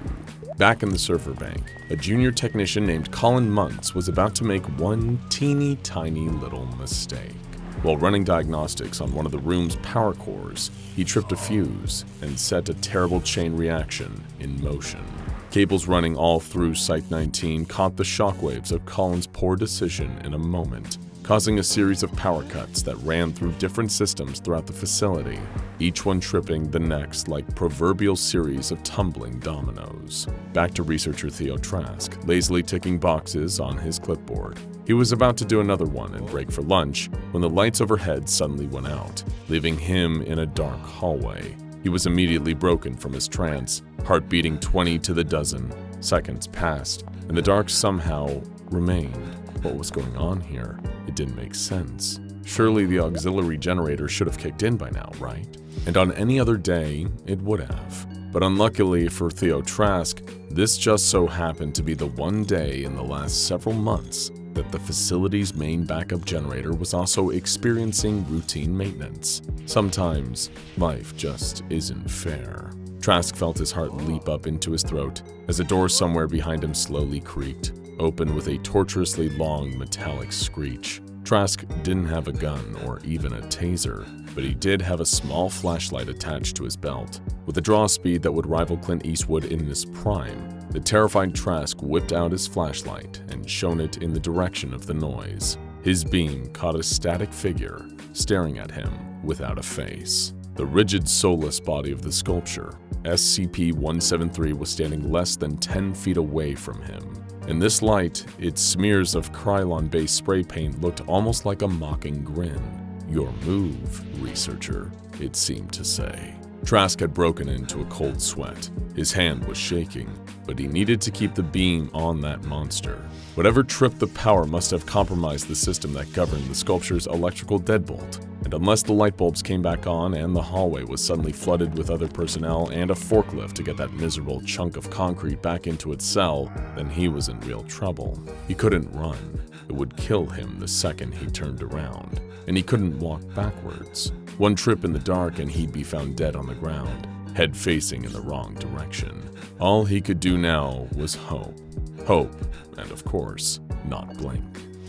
S3: Back in the server bank, a junior technician named Colin Muntz was about to make one teeny tiny little mistake. While running diagnostics on one of the room's power cores, he tripped a fuse and set a terrible chain reaction in motion. Cables running all through Site-19 caught the shockwaves of Colin's poor decision in a moment, causing a series of power cuts that ran through different systems throughout the facility, each one tripping the next like proverbial series of tumbling dominoes. Back to researcher Theo Trask, lazily ticking boxes on his clipboard. He was about to do another one and break for lunch when the lights overhead suddenly went out, leaving him in a dark hallway. He was immediately broken from his trance, heart beating 20 to the dozen. Seconds passed, and the dark somehow remained. What was going on here? It didn't make sense. Surely the auxiliary generator should have kicked in by now, right? And on any other day, it would have. But unluckily for Theo Trask, this just so happened to be the one day in the last several months that the facility's main backup generator was also experiencing routine maintenance. Sometimes, life just isn't fair. Trask felt his heart leap up into his throat as a door somewhere behind him slowly creaked, open with a torturously long metallic screech. Trask didn't have a gun or even a taser, but he did have a small flashlight attached to his belt. With a draw speed that would rival Clint Eastwood in his prime, the terrified Trask whipped out his flashlight and shone it in the direction of the noise. His beam caught a static figure staring at him without a face. The rigid, soulless body of the sculpture, SCP-173, was standing less than 10 feet away from him. In this light, its smears of Krylon-based spray paint looked almost like a mocking grin. "Your move, researcher," it seemed to say. Trask had broken into a cold sweat. His hand was shaking, but he needed to keep the beam on that monster. Whatever tripped the power must have compromised the system that governed the sculpture's electrical deadbolt. And unless the light bulbs came back on and the hallway was suddenly flooded with other personnel and a forklift to get that miserable chunk of concrete back into its cell, then he was in real trouble. He couldn't run. It would kill him the second he turned around. And he couldn't walk backwards. One trip in the dark and he'd be found dead on the ground, head facing in the wrong direction. All he could do now was hope. Hope, and of course, not blink.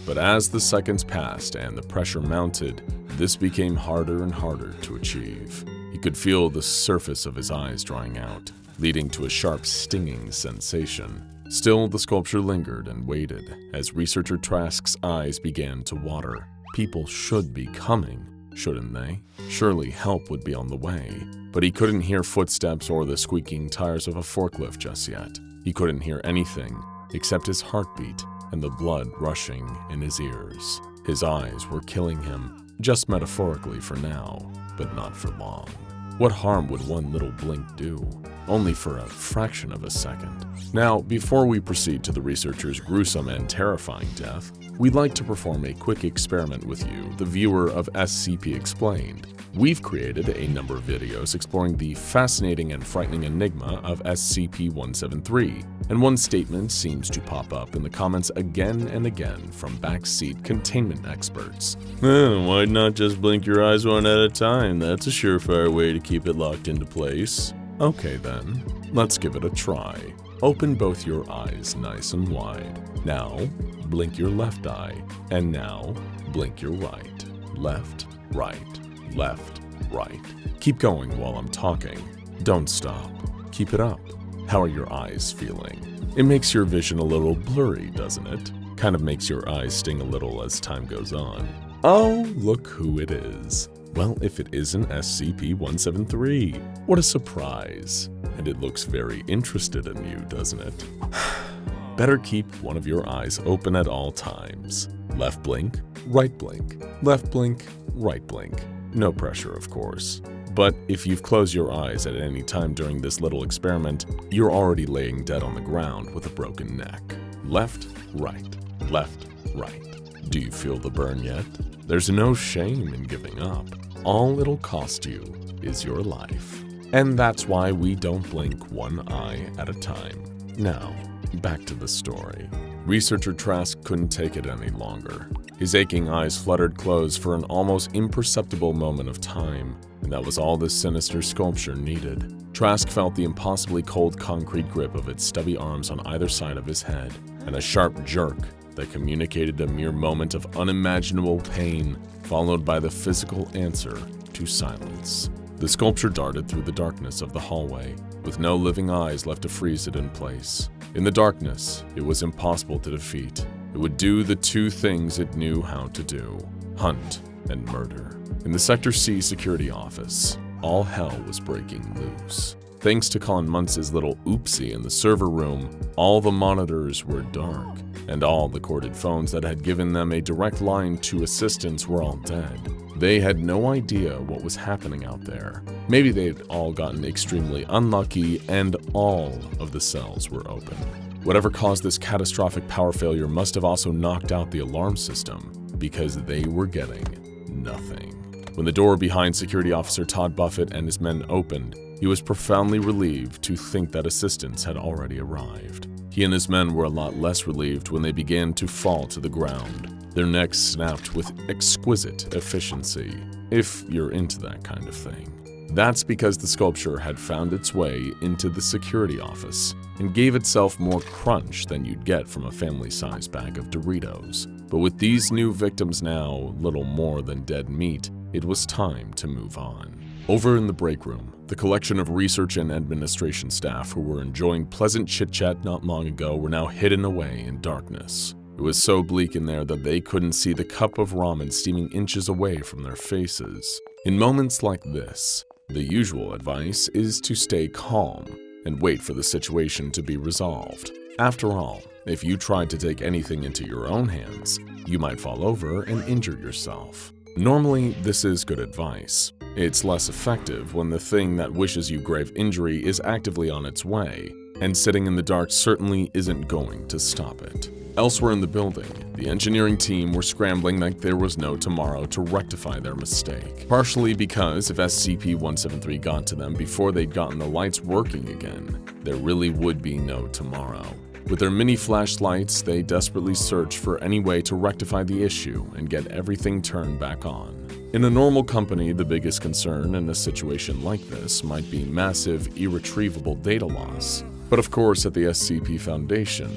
S3: But as the seconds passed and the pressure mounted, this became harder and harder to achieve. He could feel the surface of his eyes drying out, leading to a sharp stinging sensation. Still, the sculpture lingered and waited as researcher Trask's eyes began to water. People should be coming, shouldn't they? Surely help would be on the way. But he couldn't hear footsteps or the squeaking tires of a forklift just yet. He couldn't hear anything except his heartbeat and the blood rushing in his ears. His eyes were killing him, just metaphorically for now, but not for long. What harm would one little blink do? Only for a fraction of a second. Now, before we proceed to the researcher's gruesome and terrifying death, we'd like to perform a quick experiment with you, the viewer of SCP Explained. We've created a number of videos exploring the fascinating and frightening enigma of SCP-173, and one statement seems to pop up in the comments again and again from backseat containment experts. Why not just blink your eyes one at a time? That's a surefire way to keep it locked into place. Okay then, let's give it a try. Open both your eyes nice and wide. Now, blink your left eye, and now, blink your right. Left, right, left, right. Keep going while I'm talking. Don't stop. Keep it up. How are your eyes feeling? It makes your vision a little blurry, doesn't it? Kind of makes your eyes sting a little as time goes on. Oh, look who it is. Well, if it isn't SCP-173, what a surprise. And it looks very interested in you, doesn't it? Better keep one of your eyes open at all times. Left blink, right blink, left blink, right blink. No pressure, of course. But if you've closed your eyes at any time during this little experiment, you're already laying dead on the ground with a broken neck. Left, right, left, right. Do you feel the burn yet? There's no shame in giving up. All it'll cost you is your life. And that's why we don't blink one eye at a time. Now, back to the story. Researcher Trask couldn't take it any longer. His aching eyes fluttered closed for an almost imperceptible moment of time, and that was all this sinister sculpture needed. Trask felt the impossibly cold concrete grip of its stubby arms on either side of his head, and a sharp jerk that communicated a mere moment of unimaginable pain, followed by the physical answer to silence. The sculpture darted through the darkness of the hallway, with no living eyes left to freeze it in place. In the darkness, it was impossible to defeat. It would do the two things it knew how to do: hunt and murder. In the Sector C security office, all hell was breaking loose. Thanks to Colin Muntz's little oopsie in the server room, all the monitors were dark, and all the corded phones that had given them a direct line to assistance were all dead. They had no idea what was happening out there. Maybe they had all gotten extremely unlucky and all of the cells were open. Whatever caused this catastrophic power failure must have also knocked out the alarm system, because they were getting nothing. When the door behind Security Officer Todd Buffett and his men opened, he was profoundly relieved to think that assistance had already arrived. He and his men were a lot less relieved when they began to fall to the ground. Their necks snapped with exquisite efficiency, if you're into that kind of thing. That's because the sculpture had found its way into the security office and gave itself more crunch than you'd get from a family-sized bag of Doritos. But with these new victims now little more than dead meat, it was time to move on. Over in the break room, the collection of research and administration staff who were enjoying pleasant chit-chat not long ago were now hidden away in darkness. It was so bleak in there that they couldn't see the cup of ramen steaming inches away from their faces. In moments like this, the usual advice is to stay calm and wait for the situation to be resolved. After all, if you tried to take anything into your own hands, you might fall over and injure yourself. Normally, this is good advice. It's less effective when the thing that wishes you grave injury is actively on its way, and sitting in the dark certainly isn't going to stop it. Elsewhere in the building, the engineering team were scrambling like there was no tomorrow to rectify their mistake. Partially because if SCP-173 got to them before they'd gotten the lights working again, there really would be no tomorrow. With their mini flashlights, they desperately searched for any way to rectify the issue and get everything turned back on. In a normal company, the biggest concern in a situation like this might be massive, irretrievable data loss. But of course, at the SCP Foundation,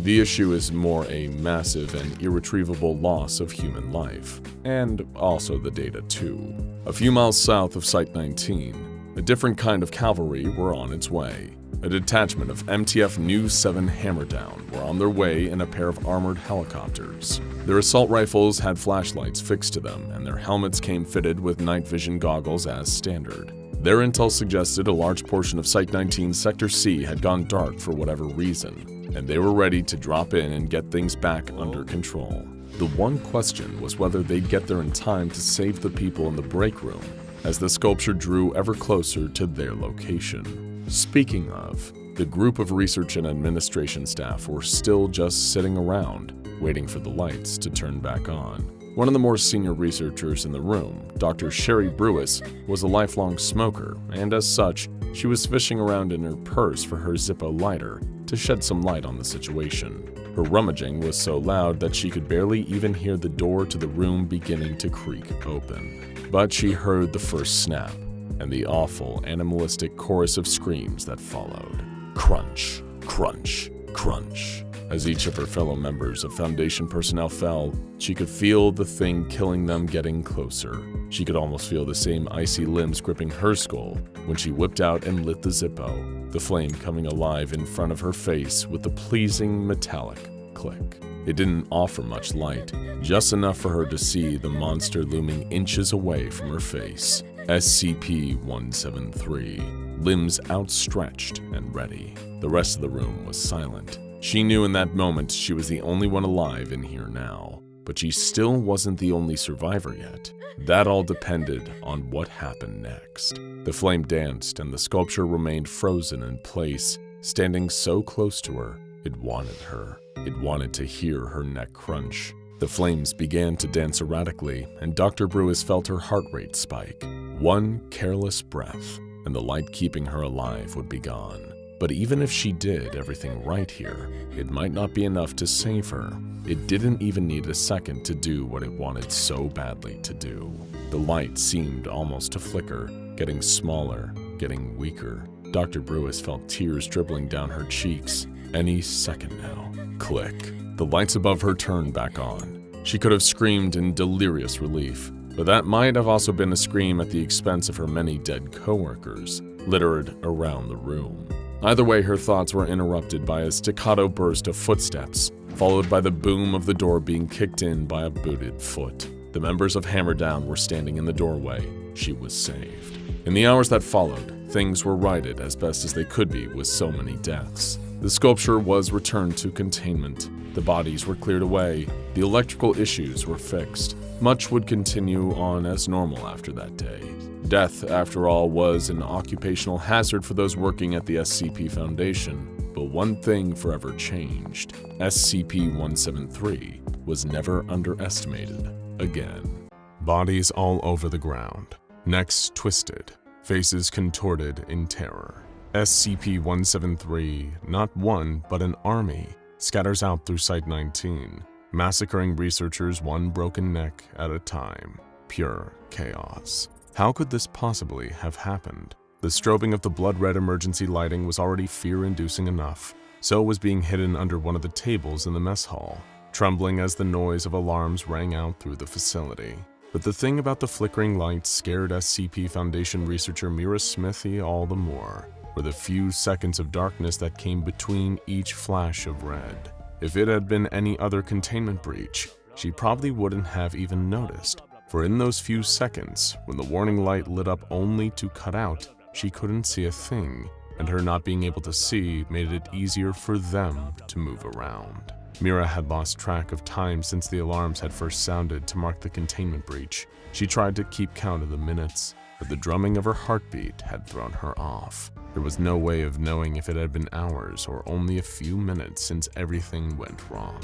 S3: the issue is more a massive and irretrievable loss of human life, and also the data too. A few miles south of Site-19, a different kind of cavalry were on its way. A detachment of MTF New 7 Hammerdown were on their way in a pair of armored helicopters. Their assault rifles had flashlights fixed to them, and their helmets came fitted with night vision goggles as standard. Their intel suggested a large portion of Site-19 Sector C had gone dark for whatever reason, and they were ready to drop in and get things back under control. The one question was whether they'd get there in time to save the people in the break room, as the sculpture drew ever closer to their location. Speaking of, the group of research and administration staff were still just sitting around, waiting for the lights to turn back on. One of the more senior researchers in the room, Dr. Sherry Brewis, was a lifelong smoker, and as such, she was fishing around in her purse for her Zippo lighter to shed some light on the situation. Her rummaging was so loud that she could barely even hear the door to the room beginning to creak open. But she heard the first snap, and the awful, animalistic chorus of screams that followed. Crunch, crunch, crunch. As each of her fellow members of Foundation personnel fell, she could feel the thing killing them getting closer. She could almost feel the same icy limbs gripping her skull when she whipped out and lit the Zippo, the flame coming alive in front of her face with a pleasing metallic click. It didn't offer much light, just enough for her to see the monster looming inches away from her face. SCP-173, limbs outstretched and ready. The rest of the room was silent. She knew in that moment she was the only one alive in here now. but she still wasn't the only survivor yet. That all depended on what happened next. The flame danced and the sculpture remained frozen in place, standing so close to her, it wanted her. It wanted to hear her neck crunch. The flames began to dance erratically, and Dr. Brewis felt her heart rate spike. One careless breath, and the light keeping her alive would be gone. But even if she did everything right here, it might not be enough to save her. It didn't even need a second to do what it wanted so badly to do. The light seemed almost to flicker, getting smaller, getting weaker. Dr. Brewis felt tears dribbling down her cheeks. Any second now. Click. The lights above her turned back on. She could have screamed in delirious relief, but that might have also been a scream at the expense of her many dead coworkers littered around the room. Either way, her thoughts were interrupted by a staccato burst of footsteps, followed by the boom of the door being kicked in by a booted foot. The members of Hammer Down were standing in the doorway. She was saved. In the hours that followed, things were righted as best as they could be with so many deaths. The sculpture was returned to containment. The bodies were cleared away. The electrical issues were fixed. Much would continue on as normal after that day. Death, after all, was an occupational hazard for those working at the SCP Foundation, but one thing forever changed. SCP-173 was never underestimated again.
S1: Bodies all over the ground, necks twisted, faces contorted in terror. SCP-173, not one, but an army, scatters out through Site-19, massacring researchers one broken neck at a time. Pure chaos. How could this possibly have happened? The strobing of the blood-red emergency lighting was already fear-inducing enough. So was being hidden under one of the tables in the mess hall, trembling as the noise of alarms rang out through the facility. But the thing about the flickering lights scared SCP Foundation researcher Mira Smithy all the more, were the few seconds of darkness that came between each flash of red. If it had been any other containment breach, she probably wouldn't have even noticed. For in those few seconds, when the warning light lit up only to cut out, she couldn't see a thing, and her not being able to see made it easier for them to move around. Mira had lost track of time since the alarms had first sounded to mark the containment breach. She tried to keep count of the minutes, but the drumming of her heartbeat had thrown her off. There was no way of knowing if it had been hours or only a few minutes since everything went wrong.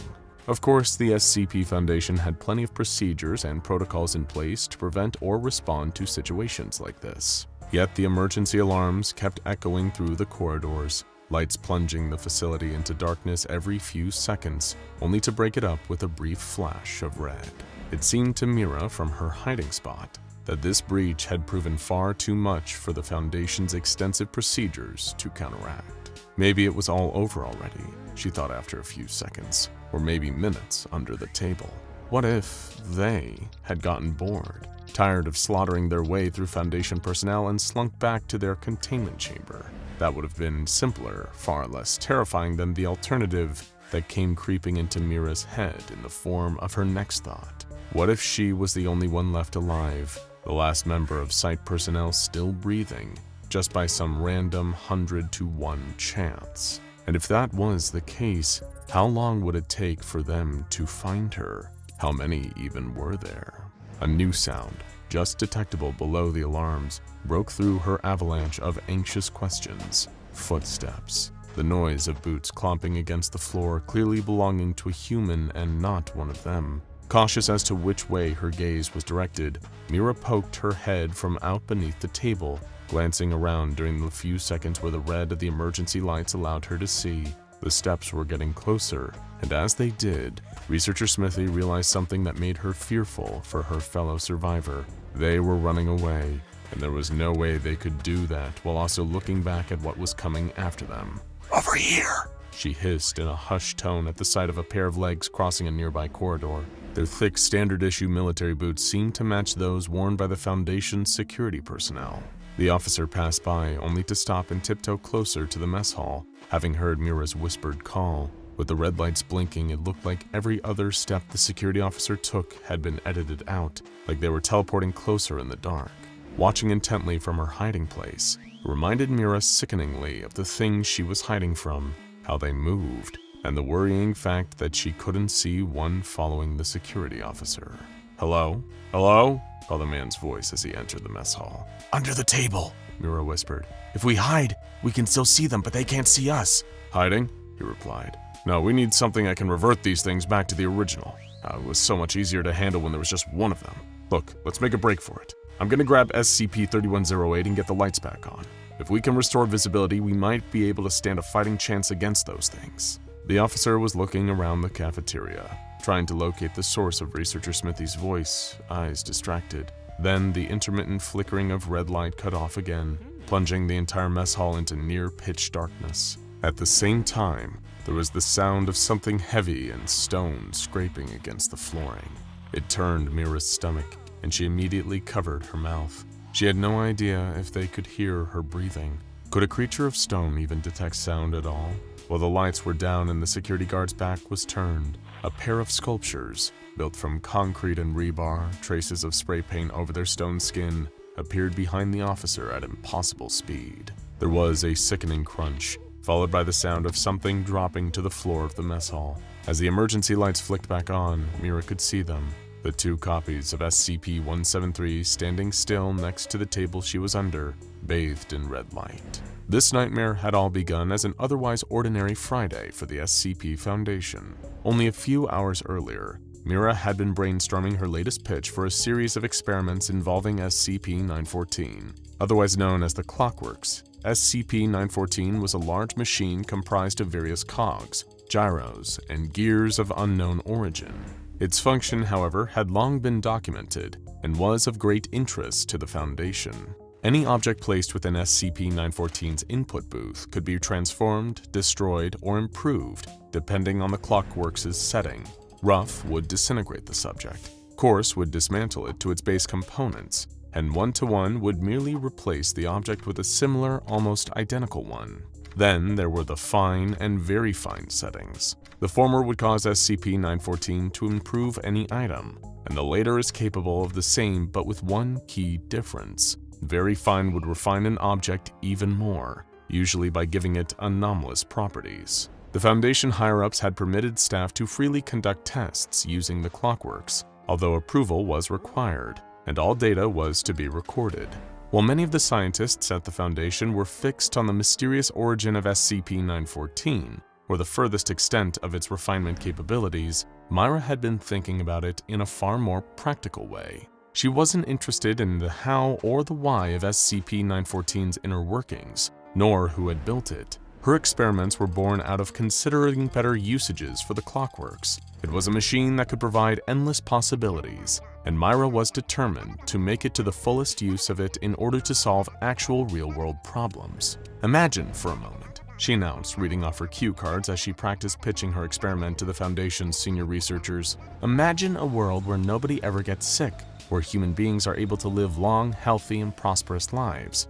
S1: Of course, the SCP Foundation had plenty of procedures and protocols in place to prevent or respond to situations like this. Yet the emergency alarms kept echoing through the corridors, lights plunging the facility into darkness every few seconds, only to break it up with a brief flash of red. It seemed to Mira from her hiding spot that this breach had proven far too much for the Foundation's extensive procedures to counteract. Maybe it was all over already, she thought after a few seconds, or maybe minutes under the table. What if they had gotten bored, tired of slaughtering their way through Foundation personnel and slunk back to their containment chamber? That would have been simpler, far less terrifying than the alternative that came creeping into Mira's head in the form of her next thought. What if she was the only one left alive, the last member of site personnel still breathing, just by some random 100-to-1 chance? And if that was the case, how long would it take for them to find her? How many even were there? A new sound, just detectable below the alarms, broke through her avalanche of anxious questions. Footsteps. The noise of boots clomping against the floor, clearly belonging to a human and not one of them. Cautious as to which way her gaze was directed, Mira poked her head from out beneath the table, glancing around during the few seconds where the red of the emergency lights allowed her to see. The steps were getting closer, and as they did, Researcher Smithy realized something that made her fearful for her fellow survivor. They were running away, and there was no way they could do that while also looking back at what was coming after them.
S2: Over here,
S1: she hissed in a hushed tone at the sight of a pair of legs crossing a nearby corridor. Their thick, standard-issue military boots seemed to match those worn by the Foundation's security personnel. The officer passed by, only to stop and tiptoe closer to the mess hall, having heard Mira's whispered call. With the red lights blinking, it looked like every other step the security officer took had been edited out, like they were teleporting closer in the dark. Watching intently from her hiding place, it reminded Mira sickeningly of the things she was hiding from, how they moved, and the worrying fact that she couldn't see one following the security officer. "Hello? Hello?" called a man's voice as he entered the mess hall.
S2: "Under the table,"
S1: Mira whispered.
S2: "If we hide, we can still see them, but they can't see us."
S1: "Hiding?" he replied. "No, we need something that can revert these things back to the original. It was so much easier to handle when there was just one of them. Look, let's make a break for it. I'm gonna grab SCP-3108 and get the lights back on. If we can restore visibility, we might be able to stand a fighting chance against those things." The officer was looking around the cafeteria, trying to locate the source of Researcher Smithy's voice, eyes distracted. Then the intermittent flickering of red light cut off again, plunging the entire mess hall into near-pitch darkness. At the same time, there was the sound of something heavy and stone scraping against the flooring. It turned Mira's stomach, and she immediately covered her mouth. She had no idea if they could hear her breathing. Could a creature of stone even detect sound at all? While the lights were down and the security guard's back was turned, a pair of sculptures, built from concrete and rebar, traces of spray paint over their stone skin, appeared behind the officer at impossible speed. There was a sickening crunch, followed by the sound of something dropping to the floor of the mess hall. As the emergency lights flicked back on, Mira could see them. The 2 copies of SCP-173 standing still next to the table she was under, bathed in red light. This nightmare had all begun as an otherwise ordinary Friday for the SCP Foundation. Only a few hours earlier, Mira had been brainstorming her latest pitch for a series of experiments involving SCP-914. Otherwise known as the Clockworks, SCP-914 was a large machine comprised of various cogs, gyros, and gears of unknown origin. Its function, however, had long been documented and was of great interest to the Foundation. Any object placed within SCP-914's input booth could be transformed, destroyed, or improved depending on the Clockworks' setting. Rough would disintegrate the subject, Coarse would dismantle it to its base components, and 1-to-1 would merely replace the object with a similar, almost identical one. Then there were the fine and very fine settings. The former would cause SCP-914 to improve any item, and the later is capable of the same but with one key difference. Very fine would refine an object even more, usually by giving it anomalous properties. The Foundation higher-ups had permitted staff to freely conduct tests using the Clockworks, although approval was required, and all data was to be recorded. While many of the scientists at the Foundation were fixed on the mysterious origin of SCP-914, or the furthest extent of its refinement capabilities, Myra had been thinking about it in a far more practical way. She wasn't interested in the how or the why of SCP-914's inner workings, nor who had built it. Her experiments were born out of considering better usages for the Clockworks. It was a machine that could provide endless possibilities, and Myra was determined to make it to the fullest use of it in order to solve actual real-world problems. "Imagine for a moment," she announced, reading off her cue cards as she practiced pitching her experiment to the Foundation's senior researchers. "Imagine a world where nobody ever gets sick, where human beings are able to live long, healthy, and prosperous lives.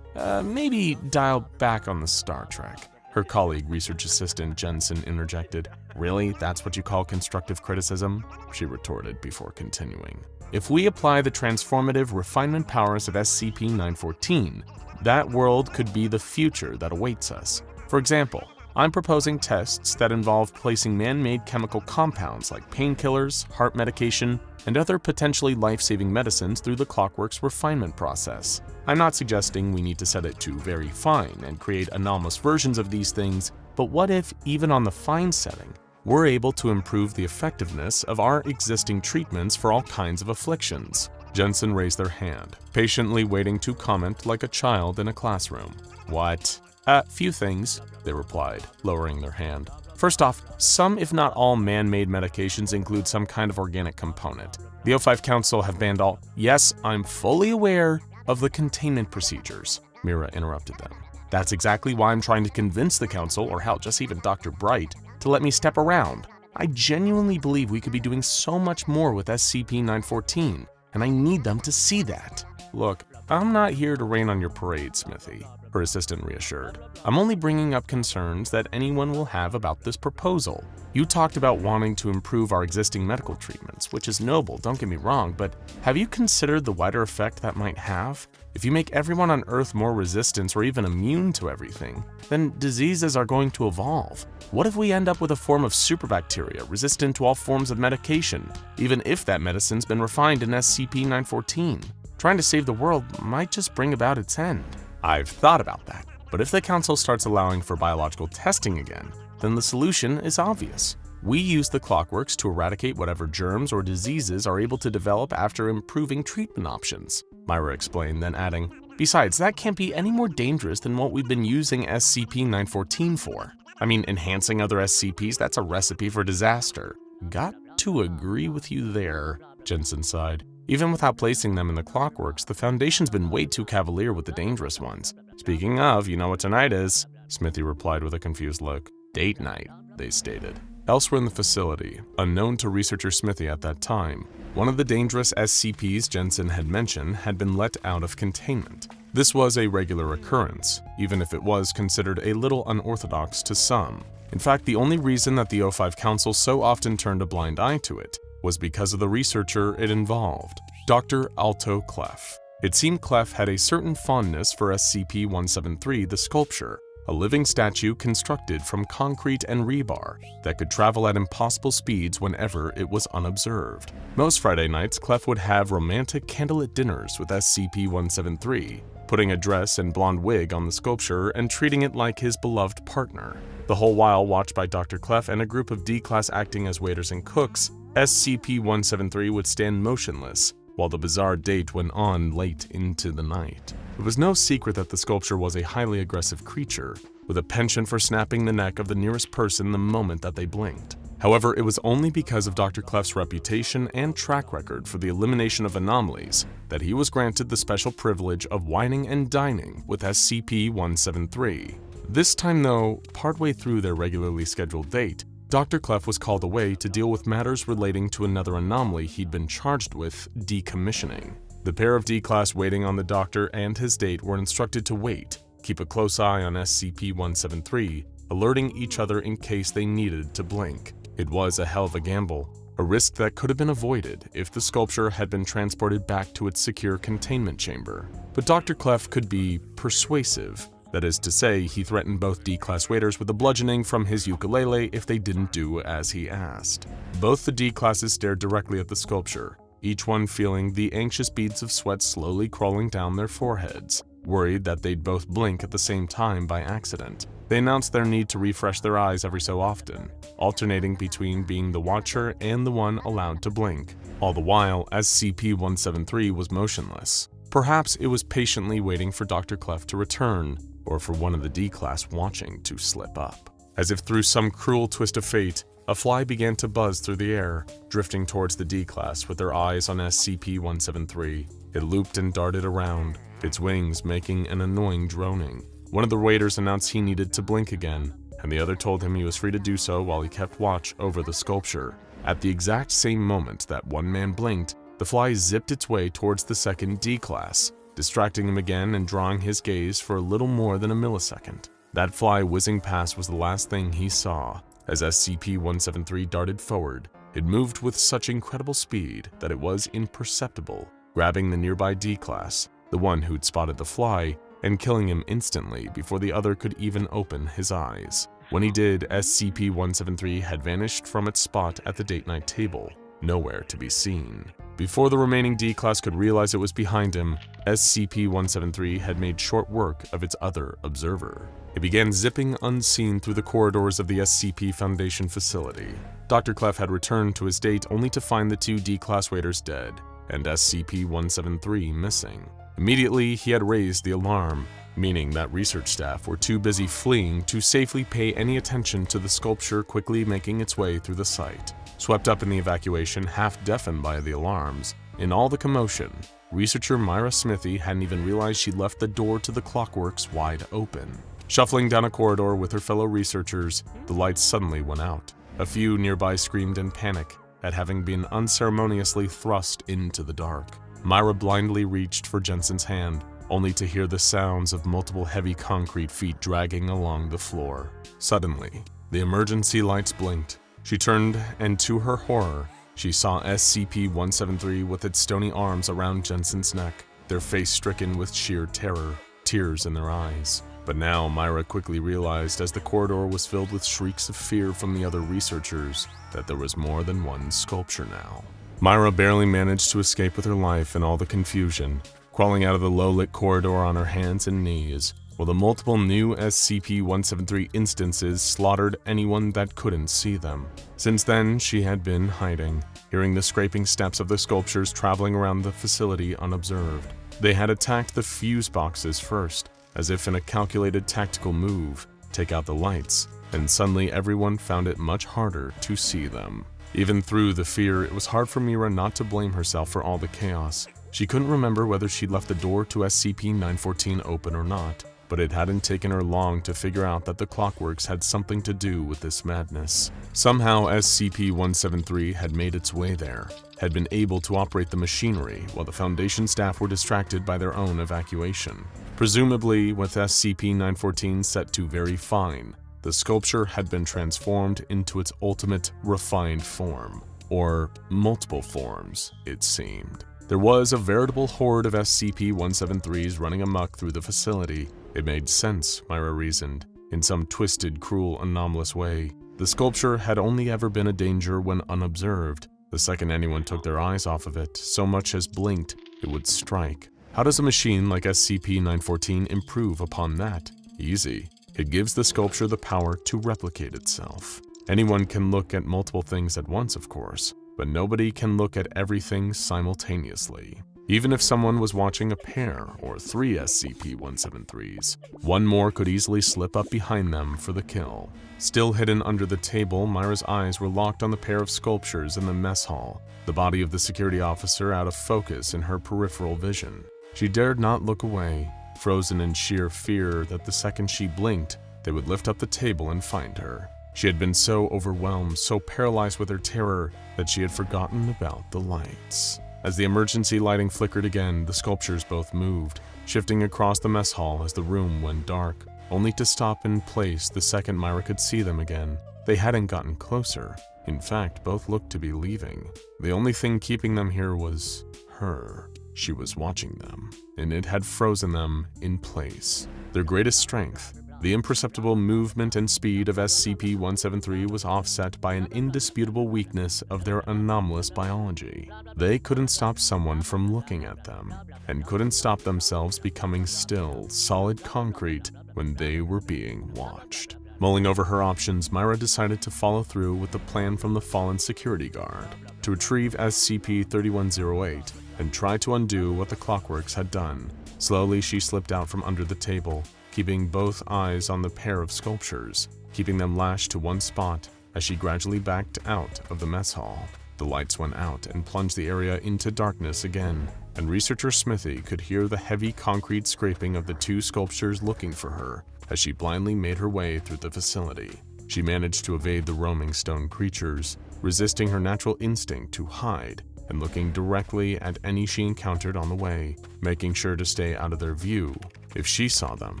S1: Maybe dial back on the Star Trek." Her colleague, research assistant Jensen, interjected. "Really? That's what you call constructive criticism?" she retorted before continuing. "If we apply the transformative refinement powers of SCP-914, that world could be the future that awaits us. For example, I'm proposing tests that involve placing man-made chemical compounds like painkillers, heart medication, and other potentially life-saving medicines through the Clockworks refinement process. I'm not suggesting we need to set it to very fine and create anomalous versions of these things, but what if, even on the fine setting, we're able to improve the effectiveness of our existing treatments for all kinds of afflictions?" Jensen raised their hand, patiently waiting to comment like a child in a classroom. "What?" Few things," they replied, lowering their hand. "First off, some if not all man-made medications include some kind of organic component. The O5 Council have banned all—" "Yes, I'm fully aware of the containment procedures," Mira interrupted them. "That's exactly why I'm trying to convince the Council, or hell, just even Dr. Bright, to let me step around. I genuinely believe we could be doing so much more with SCP-914, and I need them to see that." "Look,
S3: I'm not here to rain on your parade, Smithy, her assistant reassured. I'm only bringing up concerns that anyone will have about this proposal. You talked about wanting to improve our existing medical treatments, which is noble, don't get me wrong, but have you considered the wider effect that might have? If you make everyone on Earth more resistant or even immune to everything, then diseases are going to evolve. What if we end up with a form of superbacteria resistant to all forms of medication, even if that medicine's been refined in SCP-914? Trying to save the world might just bring about its end. I've thought about that, but if the Council starts allowing for biological testing again, then the solution is obvious. We use the clockworks to eradicate whatever germs or diseases are able to develop after improving treatment options, Myra explained, then adding, besides, that can't be any more dangerous than what we've been using SCP-914 for. I mean, enhancing other SCPs, that's a recipe for disaster. Got to agree with you there, Jensen sighed. Even without placing them in the clockworks, the Foundation's been way too cavalier with the dangerous ones. Speaking of, you know what tonight is, Smithy replied with a confused look. Date night, they stated. Elsewhere in the facility, unknown to researcher Smithy at that time, one of the dangerous SCPs Jensen had mentioned had been let out of containment. This was a regular occurrence, even if it was considered a little unorthodox to some. In fact, the only reason that the O5 Council so often turned a blind eye to it was because of the researcher it involved, Dr. Alto Clef. It seemed Clef had a certain fondness for SCP-173, the sculpture, a living statue constructed from concrete and rebar that could travel at impossible speeds whenever it was unobserved. Most Friday nights, Clef would have romantic candlelit dinners with SCP-173, putting a dress and blonde wig on the sculpture and treating it like his beloved partner. The whole while watched by Dr. Clef and a group of D-Class acting as waiters and cooks, SCP-173 would stand motionless while the bizarre date went on late into the night. It was no secret that the sculpture was a highly aggressive creature, with a penchant for snapping the neck of the nearest person the moment that they blinked. However, it was only because of Dr. Clef's reputation and track record for the elimination of anomalies that he was granted the special privilege of wining and dining with SCP-173. This time though, partway through their regularly scheduled date, Dr. Clef was called away to deal with matters relating to another anomaly he'd been charged with decommissioning. The pair of D-Class waiting on the doctor and his date were instructed to wait, keep a close eye on SCP-173, alerting each other in case they needed to blink. It was a hell of a gamble, a risk that could have been avoided if the sculpture had been transported back to its secure containment chamber. But Dr. Clef could be persuasive. That is to say, he threatened both D-Class waiters with a bludgeoning from his ukulele if they didn't do as he asked. Both the D-Classes stared directly at the sculpture, each one feeling the anxious beads of sweat slowly crawling down their foreheads, worried that they'd both blink at the same time by accident. They announced their need to refresh their eyes every so often, alternating between being the watcher and the one allowed to blink, all the while SCP-173 was motionless. Perhaps it was patiently waiting for Dr. Clef to return, or for one of the D-Class watching to slip up. As if through some cruel twist of fate, a fly began to buzz through the air, drifting towards the D-Class with their eyes on SCP-173. It looped and darted around, its wings making an annoying droning. One of the waiters announced he needed to blink again, and the other told him he was free to do so while he kept watch over the sculpture. At the exact same moment that one man blinked, the fly zipped its way towards the second D-Class, distracting him again and drawing his gaze for a little more than a millisecond. That fly whizzing past was the last thing he saw. As SCP-173 darted forward, it moved with such incredible speed that it was imperceptible, grabbing the nearby D-Class, the one who'd spotted the fly, and killing him instantly before the other could even open his eyes. When he did, SCP-173 had vanished from its spot at the date night table, nowhere to be seen. Before the remaining D-Class could realize it was behind him, SCP-173 had made short work of its other observer. It began zipping unseen through the corridors of the SCP Foundation facility. Dr. Clef had returned to his date only to find the two D-Class waiters dead, and SCP-173 missing. Immediately, he had raised the alarm, meaning that research staff were too busy fleeing to safely pay any attention to the sculpture quickly making its way through the site. Swept up in the evacuation, half deafened by the alarms, in all the commotion, researcher Myra Smithy hadn't even realized she'd left the door to the clockworks wide open. Shuffling down a corridor with her fellow researchers, the lights suddenly went out. A few nearby screamed in panic at having been unceremoniously thrust into the dark.
S1: Myra blindly reached for Jensen's hand, only to hear the sounds of multiple heavy concrete feet dragging along the floor. Suddenly, the emergency lights blinked. She turned, and to her horror, she saw SCP-173 with its stony arms around Jensen's neck, their face stricken with sheer terror, tears in their eyes. But now Myra quickly realized, as the corridor was filled with shrieks of fear from the other researchers, that there was more than one sculpture now. Myra barely managed to escape with her life in all the confusion, crawling out of the low-lit corridor on her hands and knees, while the multiple new SCP-173 instances slaughtered anyone that couldn't see them. Since then, she had been hiding, hearing the scraping steps of the sculptures traveling around the facility unobserved. They had attacked the fuse boxes first, as if in a calculated tactical move, take out the lights, and suddenly everyone found it much harder to see them. Even through the fear, it was hard for Myra not to blame herself for all the chaos. She couldn't remember whether she'd left the door to SCP-914 open or not, but it hadn't taken her long to figure out that the clockworks had something to do with this madness. Somehow SCP-173 had made its way there, had been able to operate the machinery while the Foundation staff were distracted by their own evacuation. Presumably, with SCP-914 set to very fine, the sculpture had been transformed into its ultimate refined form, or multiple forms, it seemed. There was a veritable horde of SCP-173s running amok through the facility. It made sense, Myra reasoned, in some twisted, cruel, anomalous way. The sculpture had only ever been a danger when unobserved. The second anyone took their eyes off of it, so much as blinked, it would strike. How does a machine like SCP-914 improve upon that? Easy. It gives the sculpture the power to replicate itself. Anyone can look at multiple things at once, of course, but nobody can look at everything simultaneously. Even if someone was watching a pair or 3 SCP-173s, one more could easily slip up behind them for the kill. Still hidden under the table, Myra's eyes were locked on the pair of sculptures in the mess hall, the body of the security officer out of focus in her peripheral vision. She dared not look away, frozen in sheer fear that the second she blinked, they would lift up the table and find her. She had been so overwhelmed, so paralyzed with her terror, that she had forgotten about the lights. As the emergency lighting flickered again, the sculptures both moved, shifting across the mess hall as the room went dark, only to stop in place the second Myra could see them again. They hadn't gotten closer. In fact, both looked to be leaving. The only thing keeping them here was her. She was watching them, and it had frozen them in place. Their greatest strength, the imperceptible movement and speed of SCP-173, was offset by an indisputable weakness of their anomalous biology. They couldn't stop someone from looking at them, and couldn't stop themselves becoming still, solid concrete when they were being watched. Mulling over her options, Myra decided to follow through with the plan from the fallen security guard, to retrieve SCP-3108 and try to undo what the clockworks had done. Slowly, she slipped out from under the table, keeping both eyes on the pair of sculptures, keeping them lashed to one spot as she gradually backed out of the mess hall. The lights went out and plunged the area into darkness again, and researcher Smithy could hear the heavy concrete scraping of the two sculptures looking for her as she blindly made her way through the facility. She managed to evade the roaming stone creatures, resisting her natural instinct to hide and looking directly at any she encountered on the way, making sure to stay out of their view. If she saw them,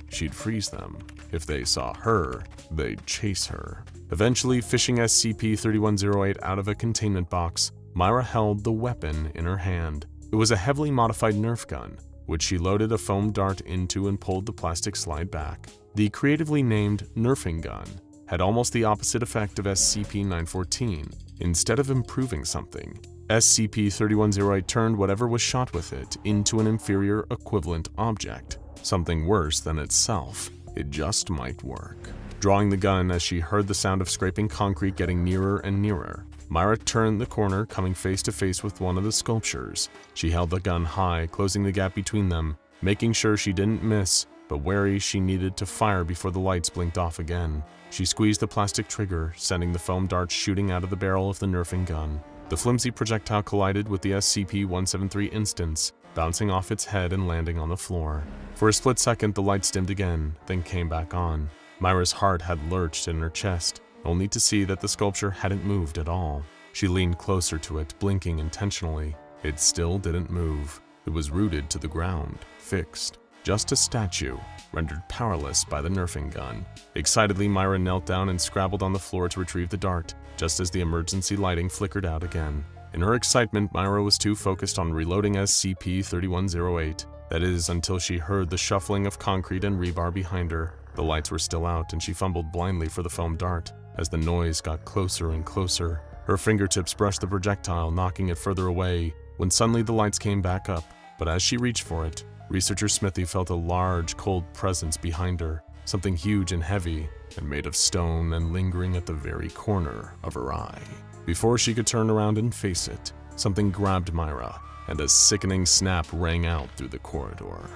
S1: she'd freeze them. If they saw her, they'd chase her. Eventually, fishing SCP-3108 out of a containment box, Myra held the weapon in her hand. It was a heavily modified Nerf gun, which she loaded a foam dart into and pulled the plastic slide back. The creatively named Nerfing gun had almost the opposite effect of SCP-914. Instead of improving something, SCP-3108 turned whatever was shot with it into an inferior equivalent object, something worse than itself. It just might work. Drawing the gun as she heard the sound of scraping concrete getting nearer and nearer, Myra turned the corner, coming face to face with one of the sculptures. She held the gun high, closing the gap between them, making sure she didn't miss, but wary she needed to fire before the lights blinked off again. She squeezed the plastic trigger, sending the foam dart shooting out of the barrel of the Nerfing gun. The flimsy projectile collided with the SCP-173 instance, bouncing off its head and landing on the floor. For a split second, the lights dimmed again, then came back on. Myra's heart had lurched in her chest, only to see that the sculpture hadn't moved at all. She leaned closer to it, blinking intentionally. It still didn't move. It was rooted to the ground, fixed, just a statue, rendered powerless by the nerfing gun. Excitedly, Myra knelt down and scrabbled on the floor to retrieve the dart, just as the emergency lighting flickered out again. In her excitement, Myra was too focused on reloading SCP-3108. That is, until she heard the shuffling of concrete and rebar behind her. The lights were still out, and she fumbled blindly for the foam dart. As the noise got closer and closer, her fingertips brushed the projectile, knocking it further away, when suddenly the lights came back up. But as she reached for it, Researcher Smithy felt a large, cold presence behind her, something huge and heavy, and made of stone and lingering at the very corner of her eye. Before she could turn around and face it, something grabbed Myra, and a sickening snap rang out through the corridor.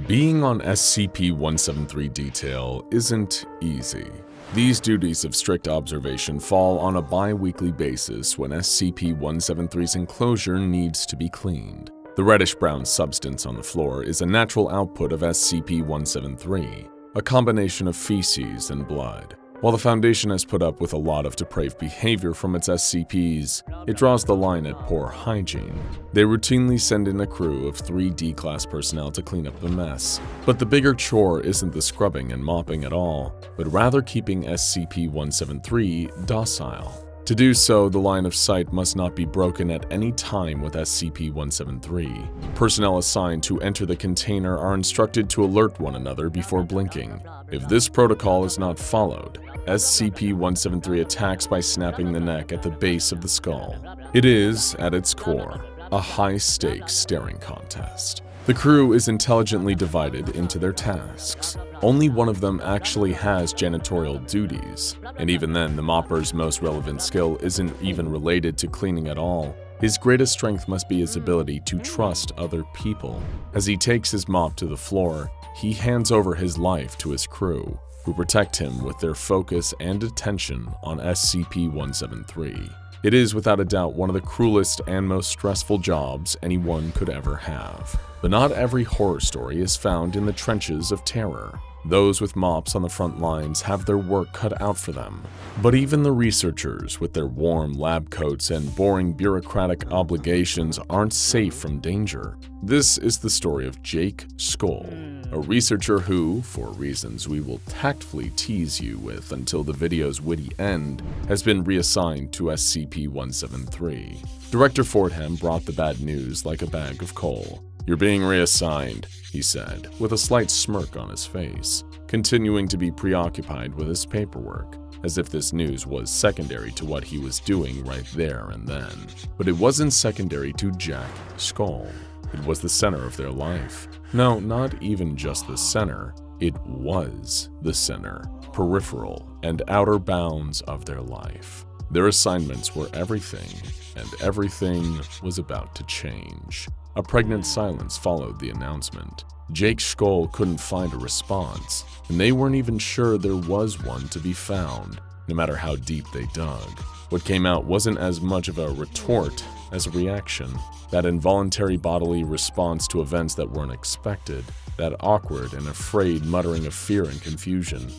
S1: Being on SCP-173 detail isn't easy. These duties of strict observation fall on a bi-weekly basis when SCP-173's enclosure needs to be cleaned. The reddish-brown substance on the floor is a natural output of SCP-173, a combination of feces and blood. While the Foundation has put up with a lot of depraved behavior from its SCPs, it draws the line at poor hygiene. They routinely send in a crew of 3 D-Class personnel to clean up the mess. But the bigger chore isn't the scrubbing and mopping at all, but rather keeping SCP-173 docile. To do so, the line of sight must not be broken at any time with SCP-173. Personnel assigned to enter the container are instructed to alert one another before blinking. If this protocol is not followed, SCP-173 attacks by snapping the neck at the base of the skull. It is, at its core, a high-stakes staring contest. The crew is intelligently divided into their tasks. Only one of them actually has janitorial duties, and even then, the mopper's most relevant skill isn't even related to cleaning at all. His greatest strength must be his ability to trust other people. As he takes his mop to the floor, he hands over his life to his crew, who protect him with their focus and attention on SCP-173. It is without a doubt one of the cruelest and most stressful jobs anyone could ever have. But not every horror story is found in the trenches of terror. Those with mops on the front lines have their work cut out for them. But even the researchers with their warm lab coats and boring bureaucratic obligations aren't safe from danger. This is the story of Jake Skoll, a researcher who, for reasons we will tactfully tease you with until the video's witty end, has been reassigned to SCP-173. Director Fordham brought the bad news like a bag of coal. "You're being reassigned," he said, with a slight smirk on his face, continuing to be preoccupied with his paperwork, as if this news was secondary to what he was doing right there and then. But it wasn't secondary to Jack Skoll. It was the center of their life. No, not even just the center. It was the center, peripheral, and outer bounds of their life. Their assignments were everything, and everything was about to change. A pregnant silence followed the announcement. Jake Skoll couldn't find a response, and they weren't even sure there was one to be found, no matter how deep they dug. What came out wasn't as much of a retort as a reaction, that involuntary bodily response to events that weren't expected, that awkward and afraid muttering of fear and confusion.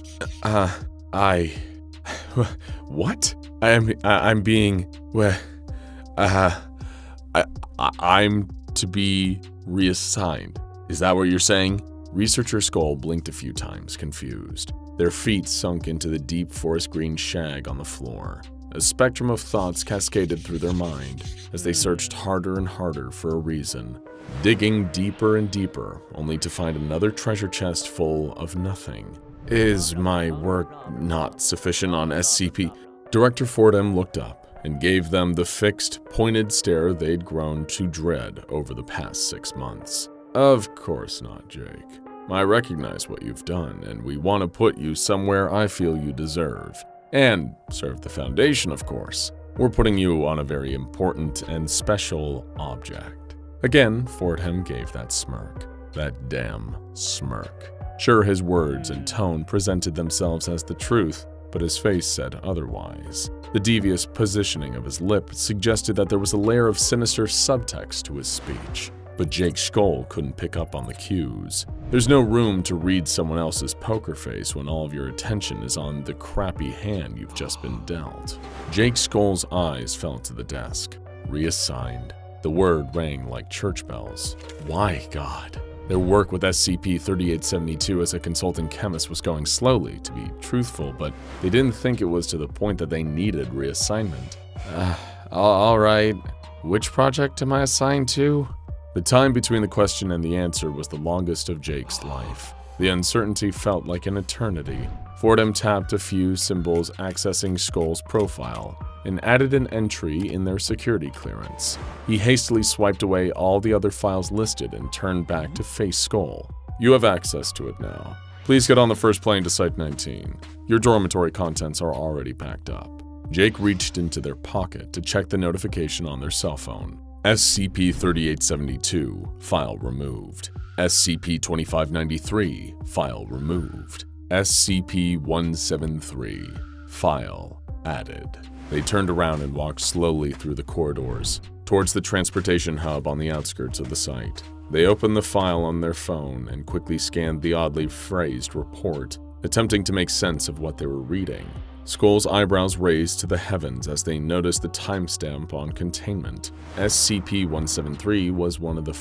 S1: What? I'm being, I'm to be reassigned. Is that what you're saying? Researcher Skoll blinked a few times, confused. Their feet sunk into the deep forest green shag on the floor. A spectrum of thoughts cascaded through their mind as they searched harder and harder for a reason, digging deeper and deeper, only to find another treasure chest full of nothing. Is my work not sufficient on SCP? Director Fordham looked up and gave them the fixed, pointed stare they'd grown to dread over the past 6 months. Of course not, Jake. I recognize what you've done, and we want to put you somewhere I feel you deserve. And serve the Foundation, of course. We're putting you on a very important and special object. Again, Fordham gave that smirk. That damn smirk. Sure, his words and tone presented themselves as the truth, but his face said otherwise. The devious positioning of his lip suggested that there was a layer of sinister subtext to his speech, but Jake Skoll couldn't pick up on the cues. There's no room to read someone else's poker face when all of your attention is on the crappy hand you've just been dealt. Jake Skoll's eyes fell to the desk. Reassigned.
S3: The word rang like church bells. Why, God? Their work with SCP-3872 as a consulting chemist was going slowly, to be truthful, but they didn't think it was to the point that they needed reassignment. All right. Which project am I assigned to? The time between the question and the answer was the longest of Jake's life. The uncertainty felt like an eternity. Fordham tapped a few symbols accessing Skull's profile and added an entry in their security clearance. He hastily swiped away all the other files listed and turned back to face Skull. You have access to it now. Please get on the first plane to Site 19. Your dormitory contents are already packed up. Jake reached into their pocket to check the notification on their cell phone. SCP-3872, file removed. SCP-2593, file removed. SCP-173, file added. They turned around and walked slowly through the corridors, towards the transportation hub on the outskirts of the site. They opened the file on their phone and quickly scanned the oddly phrased report, attempting to make sense of what they were reading. Skull's eyebrows raised to the heavens as they noticed the timestamp on Containment. SCP-173 was one of the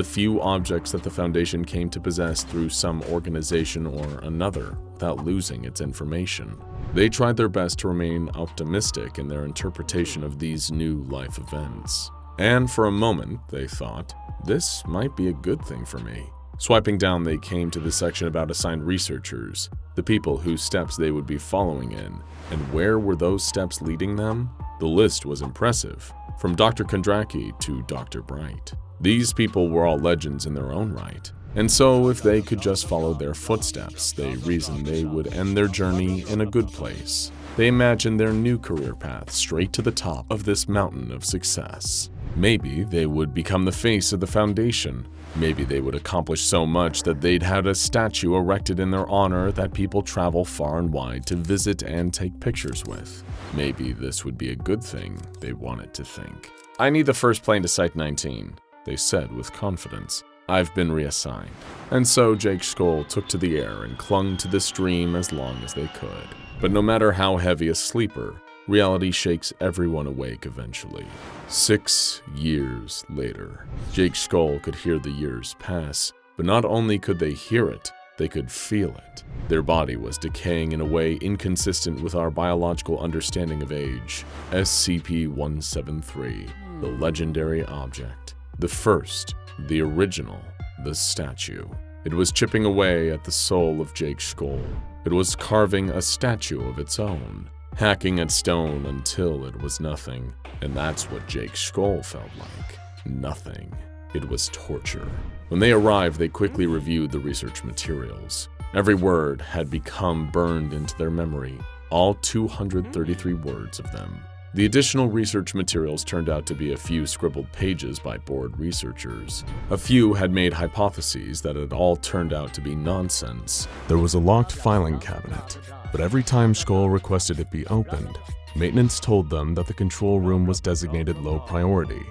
S3: few objects that the Foundation came to possess through some organization or another without losing its information. They tried their best to remain optimistic in their interpretation of these new life events. And for a moment, they thought, this might be a good thing for me. Swiping down, they came to the section about assigned researchers, the people whose steps they would be following in, and where were those steps leading them? The list was impressive, from Dr. Kondraki to Dr. Bright. These people were all legends in their own right, and so if they could just follow their footsteps, they reasoned they would end their journey in a good place. They imagined their new career path straight to the top of this mountain of success. Maybe they would become the face of the Foundation. Maybe they would accomplish so much that they'd had a statue erected in their honor that people travel far and wide to visit and take pictures with. Maybe this would be a good thing, they wanted to think. I need the first plane to Site 19, they said with confidence. I've been reassigned. And so Jake Skull took to the air and clung to the stream as long as they could. But no matter how heavy a sleeper, reality shakes everyone awake eventually. 6 years later, Jake Skull could hear the years pass, but not only could they hear it, they could feel it. Their body was decaying in a way inconsistent with our biological understanding of age. SCP-173, the legendary object. The first, the original, the statue. It was chipping away at the soul of Jake Skull. It was carving a statue of its own, hacking at stone until it was nothing. And that's what Jake Skull felt like. Nothing. It was torture. When they arrived, they quickly reviewed the research materials. Every word had become burned into their memory, all 233 words of them. The additional research materials turned out to be a few scribbled pages by bored researchers. A few had made hypotheses that had all turned out to be nonsense.
S1: There was a locked filing cabinet, but every time Skull requested it be opened, maintenance told them that the control room was designated low priority,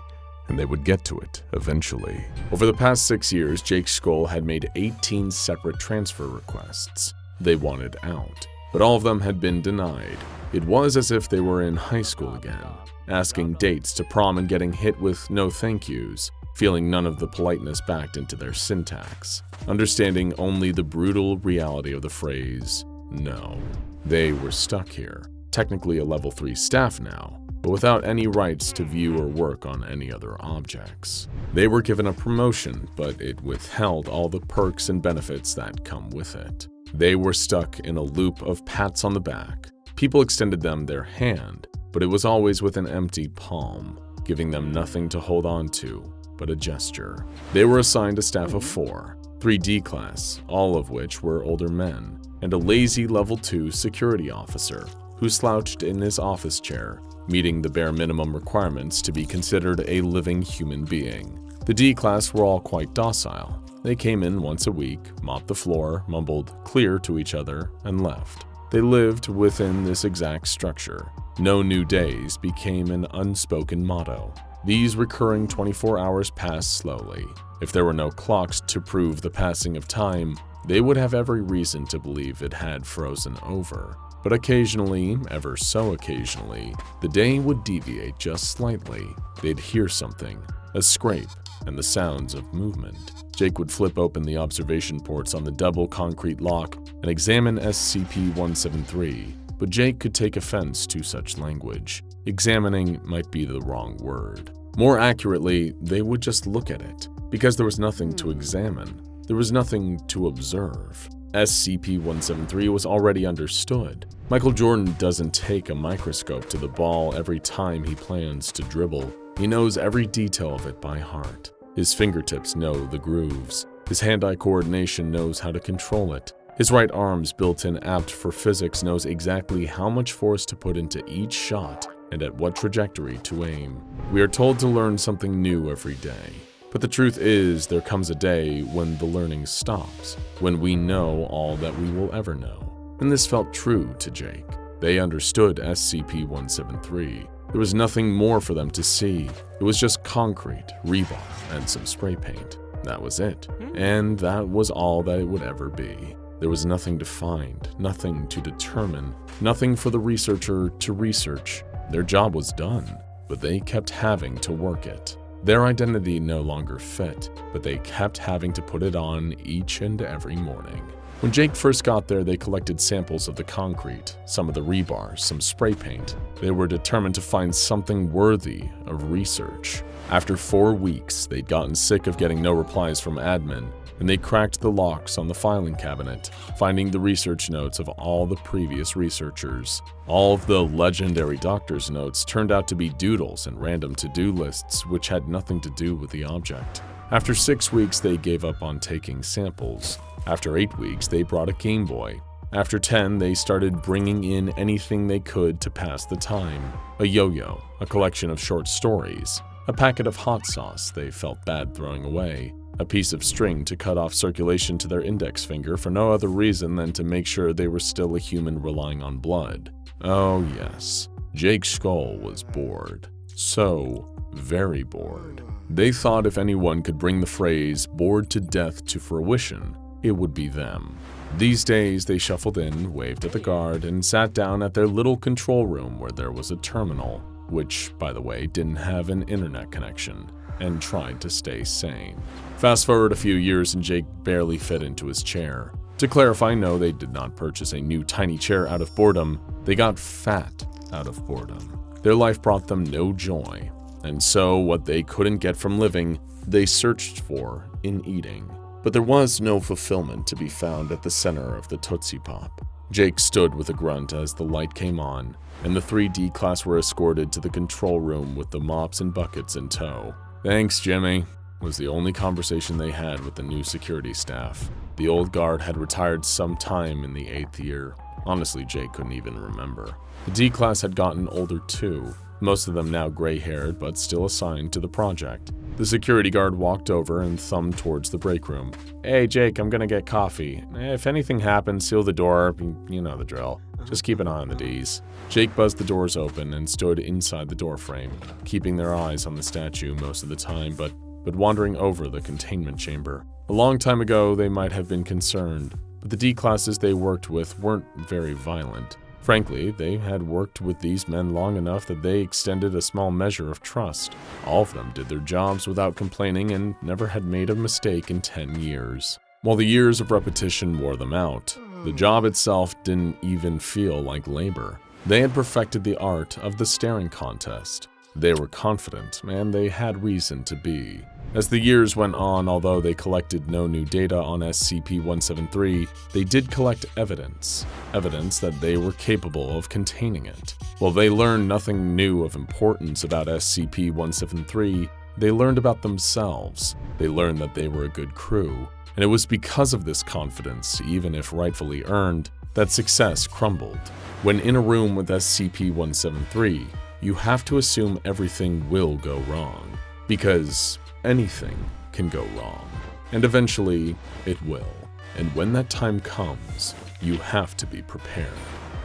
S1: and they would get to it eventually.
S3: Over the past 6 years, Jake Skull had made 18 separate transfer requests. They wanted out, but all of them had been denied. It was as if they were in high school again, asking dates to prom and getting hit with no thank yous, feeling none of the politeness backed into their syntax, understanding only the brutal reality of the phrase, no. They were stuck here, technically a level 3 staff now, but without any rights to view or work on any other objects. They were given a promotion, but it withheld all the perks and benefits that come with it. They were stuck in a loop of pats on the back. People extended them their hand, but it was always with an empty palm, giving them nothing to hold on to but a gesture. They were assigned a staff of 4, 3 D-class, all of which were older men, and a lazy level 2 security officer who slouched in his office chair, meeting the bare minimum requirements to be considered a living human being. The D-class were all quite docile. They came in once a week, mopped the floor, mumbled "clear" to each other, and left. They lived within this exact structure. No new days became an unspoken motto. These recurring 24 hours passed slowly. If there were no clocks to prove the passing of time, they would have every reason to believe it had frozen over. But occasionally, ever so occasionally, the day would deviate just slightly. They'd hear something, a scrape, and the sounds of movement. Jake would flip open the observation ports on the double concrete lock and examine SCP-173, but Jake could take offense to such language. Examining might be the wrong word. More accurately, they would just look at it, because there was nothing to examine. There was nothing to observe. SCP-173 was already understood. Michael Jordan doesn't take a microscope to the ball every time he plans to dribble. He knows every detail of it by heart. His fingertips know the grooves. His hand-eye coordination knows how to control it. His right arm's built-in apt for physics knows exactly how much force to put into each shot and at what trajectory to aim. We are told to learn something new every day. But the truth is, there comes a day when the learning stops, when we know all that we will ever know. And this felt true to Jake. They understood SCP-173. There was nothing more for them to see. It was just concrete, rebar, and some spray paint. That was it. And that was all that it would ever be. There was nothing to find, nothing to determine, nothing for the researcher to research. Their job was done, but they kept having to work it. Their identity no longer fit, but they kept having to put it on each and every morning. When Jake first got there, they collected samples of the concrete, some of the rebar, some spray paint. They were determined to find something worthy of research. After 4 weeks, they'd gotten sick of getting no replies from admin, and they cracked the locks on the filing cabinet, finding the research notes of all the previous researchers. All of the legendary doctor's notes turned out to be doodles and random to-do lists which had nothing to do with the object. After 6 weeks, they gave up on taking samples. After 8 weeks, they brought a Game Boy. After 10, they started bringing in anything they could to pass the time. A yo-yo, a collection of short stories, a packet of hot sauce they felt bad throwing away, a piece of string to cut off circulation to their index finger for no other reason than to make sure they were still a human relying on blood. Oh yes, Jake Skull was bored. So very bored. They thought if anyone could bring the phrase bored to death to fruition, it would be them. These days, they shuffled in, waved at the guard, and sat down at their little control room where there was a terminal, which, by the way, didn't have an internet connection, and tried to stay sane. Fast forward a few years and Jake barely fit into his chair. To clarify, no, they did not purchase a new tiny chair out of boredom. They got fat out of boredom. Their life brought them no joy, and so what they couldn't get from living, they searched for in eating. But there was no fulfillment to be found at the center of the Tootsie Pop. Jake stood with a grunt as the light came on, and the 3D class were escorted to the control room with the mops and buckets in tow. "Thanks, Jimmy," was the only conversation they had with the new security staff. The old guard had retired sometime in the 8th year. Honestly, Jake couldn't even remember. The D class had gotten older too, most of them now gray-haired but still assigned to the project. The security guard walked over and thumbed towards the break room. "Hey Jake, I'm gonna get coffee. If anything happens, seal the door, you know the drill. Just keep an eye on the Ds." Jake buzzed the doors open and stood inside the doorframe, keeping their eyes on the statue most of the time, but wandering over the containment chamber. A long time ago, they might have been concerned, but the D classes they worked with weren't very violent. Frankly, they had worked with these men long enough that they extended a small measure of trust. All of them did their jobs without complaining and never had made a mistake in 10 years. While the years of repetition wore them out, the job itself didn't even feel like labor. They had perfected the art of the staring contest. They were confident, and they had reason to be. As the years went on, although they collected no new data on SCP-173, they did collect evidence that they were capable of containing it. While they learned nothing new of importance about SCP-173, they learned about themselves. They learned that they were a good crew, and it was because of this confidence, even if rightfully earned, that success crumbled. When in a room with SCP-173, you have to assume everything will go wrong, because anything can go wrong, and eventually it will. And when that time comes, you have to be prepared.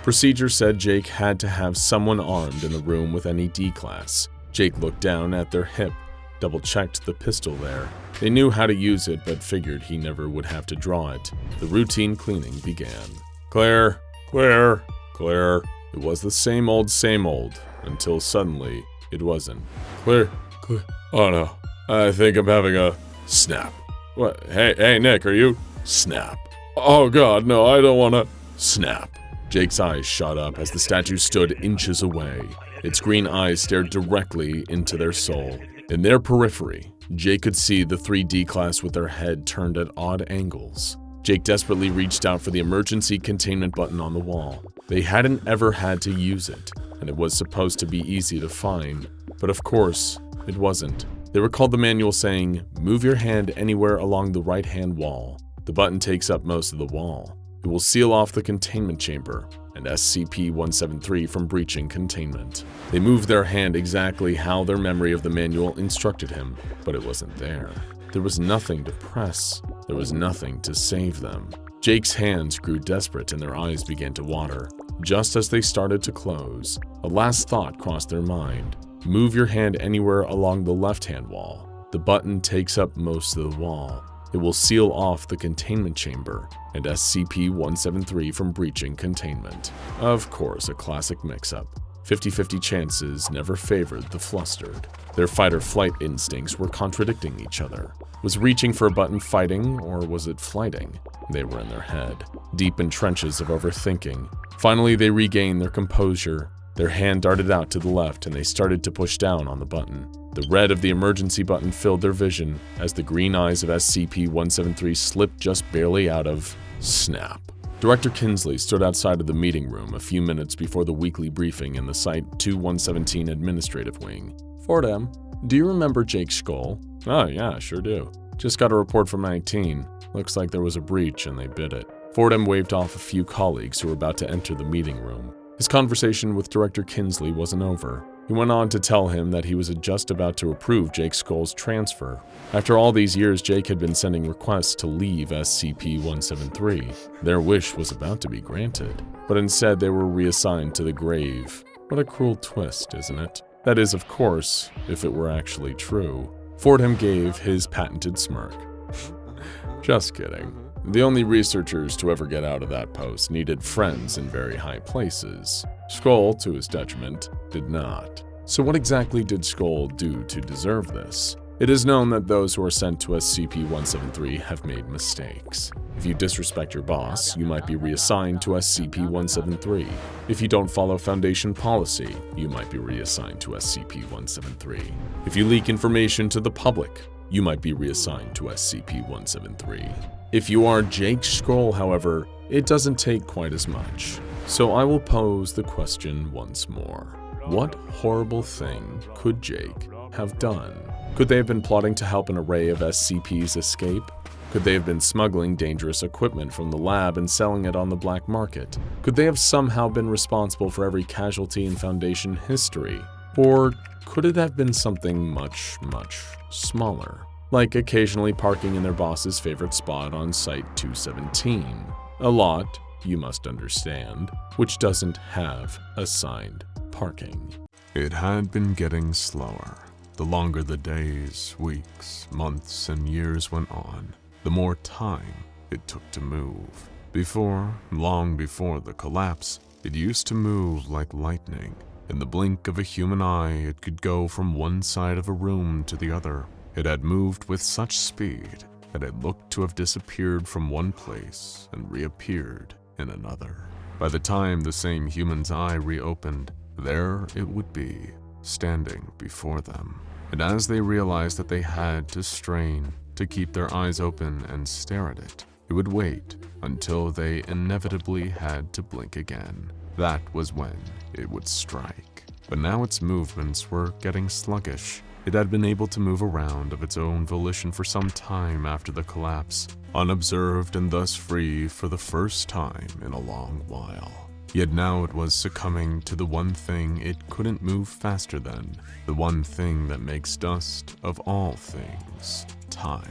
S3: Procedure said Jake had to have someone armed in the room with any D-class. Jake looked down at their hip, double-checked the pistol there. They knew how to use it, but figured he never would have to draw it. The routine cleaning began. "Clear, clear." Clear. It was the same old, until suddenly it wasn't. Clear. Oh no, I think I'm having a snap. What? Hey, Nick, are you? Snap. Oh god, no, I don't wanna. Snap. Jake's eyes shot up as the statue stood inches away. Its green eyes stared directly into their soul. In their periphery, Jake could see the 3D class with their head turned at odd angles. Jake desperately reached out for the emergency containment button on the wall. They hadn't ever had to use it, and it was supposed to be easy to find. But of course, it wasn't. They recalled the manual saying, "Move your hand anywhere along the right-hand wall. The button takes up most of the wall. It will seal off the containment chamber and SCP-173 from breaching containment." They moved their hand exactly how their memory of the manual instructed him, but it wasn't there. There was nothing to press. There was nothing to save them. Jake's hands grew desperate and their eyes began to water. Just as they started to close, a last thought crossed their mind. Move your hand anywhere along the left-hand wall. The button takes up most of the wall. It will seal off the containment chamber and SCP-173 from breaching containment. Of course, a classic mix-up. 50-50 chances never favored the flustered. Their fight-or-flight instincts were contradicting each other. Was reaching for a button fighting, or was it flighting? They were in their head, deep in trenches of overthinking. Finally, they regained their composure. Their hand darted out to the left and they started to push down on the button. The red of the emergency button filled their vision as the green eyes of SCP-173 slipped just barely out of snap. Director Kinsley stood outside of the meeting room a few minutes before the weekly briefing in the Site-2117 Administrative Wing. Fordham, do you remember Jake Skoll? Oh yeah, sure do. Just got a report from 19. Looks like there was a breach and they bid it. Fordham waved off a few colleagues who were about to enter the meeting room. His conversation with Director Kinsley wasn't over. He went on to tell him that he was just about to approve Jake Skoll's transfer. After all these years, Jake had been sending requests to leave SCP-173. Their wish was about to be granted, but instead they were reassigned to the grave. What a cruel twist, isn't it? That is, of course, if it were actually true. Fordham gave his patented smirk. Just kidding. The only researchers to ever get out of that post needed friends in very high places. Skoll, to his detriment, did not. So what exactly did Skoll do to deserve this? It is known that those who are sent to SCP-173 have made mistakes. If you disrespect your boss, you might be reassigned to SCP-173. If you don't follow Foundation policy, you might be reassigned to SCP-173. If you leak information to the public, you might be reassigned to SCP-173. If you are Jake Skoll, however, it doesn't take quite as much. So I will pose the question once more. What horrible thing could Jake have done? Could they have been plotting to help an array of SCPs escape? Could they have been smuggling dangerous equipment from the lab and selling it on the black market? Could they have somehow been responsible for every casualty in Foundation history? Or could it have been something much, much smaller? Like occasionally parking in their boss's favorite spot on Site-217. A lot, you must understand, which doesn't have assigned parking.
S1: It had been getting slower. The longer the days, weeks, months, and years went on, the more time it took to move. Long before the collapse, it used to move like lightning. In the blink of a human eye, it could go from one side of a room to the other. It had moved with such speed that it looked to have disappeared from one place and reappeared in another. By the time the same human's eye reopened, there it would be, standing before them. And as they realized that they had to strain to keep their eyes open and stare at it, it would wait until they inevitably had to blink again. That was when it would strike. But now its movements were getting sluggish. It had been able to move around of its own volition for some time after the collapse, unobserved and thus free for the first time in a long while. Yet now it was succumbing to the one thing it couldn't move faster than, the one thing that makes dust of all things, time.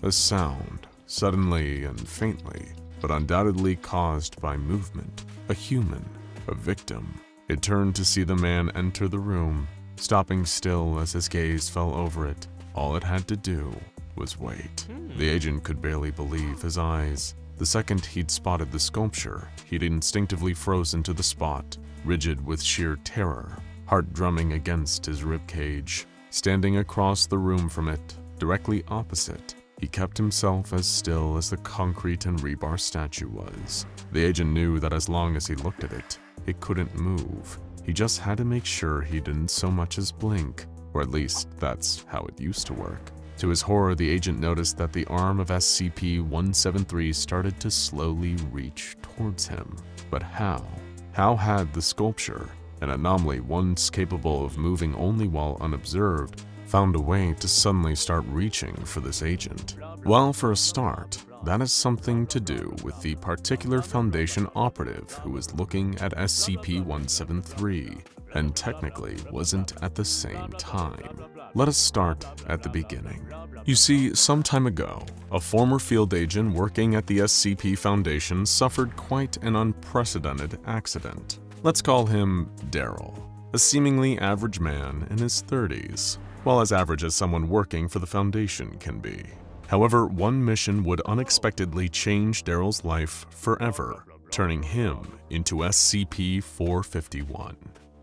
S1: A sound, suddenly and faintly, but undoubtedly caused by movement, a human, a victim. It turned to see the man enter the room, stopping still as his gaze fell over it. All it had to do was wait. The agent could barely believe his eyes. The second he'd spotted the sculpture, he'd instinctively frozen to the spot, rigid with sheer terror, heart drumming against his ribcage. Standing across the room from it, directly opposite, he kept himself as still as the concrete and rebar statue was. The agent knew that as long as he looked at it, it couldn't move. He just had to make sure he didn't so much as blink, or at least that's how it used to work. To his horror, the agent noticed that the arm of SCP-173 started to slowly reach towards him. But how? How had the sculpture, an anomaly once capable of moving only while unobserved, found a way to suddenly start reaching for this agent? Well, for a start, that has something to do with the particular Foundation operative who was looking at SCP-173, and technically wasn't at the same time. Let us start at the beginning. You see, some time ago, a former field agent working at the SCP Foundation suffered quite an unprecedented accident. Let's call him Daryl, a seemingly average man in his 30s, well, as average as someone working for the Foundation can be. However, one mission would unexpectedly change Daryl's life forever, turning him into SCP-451.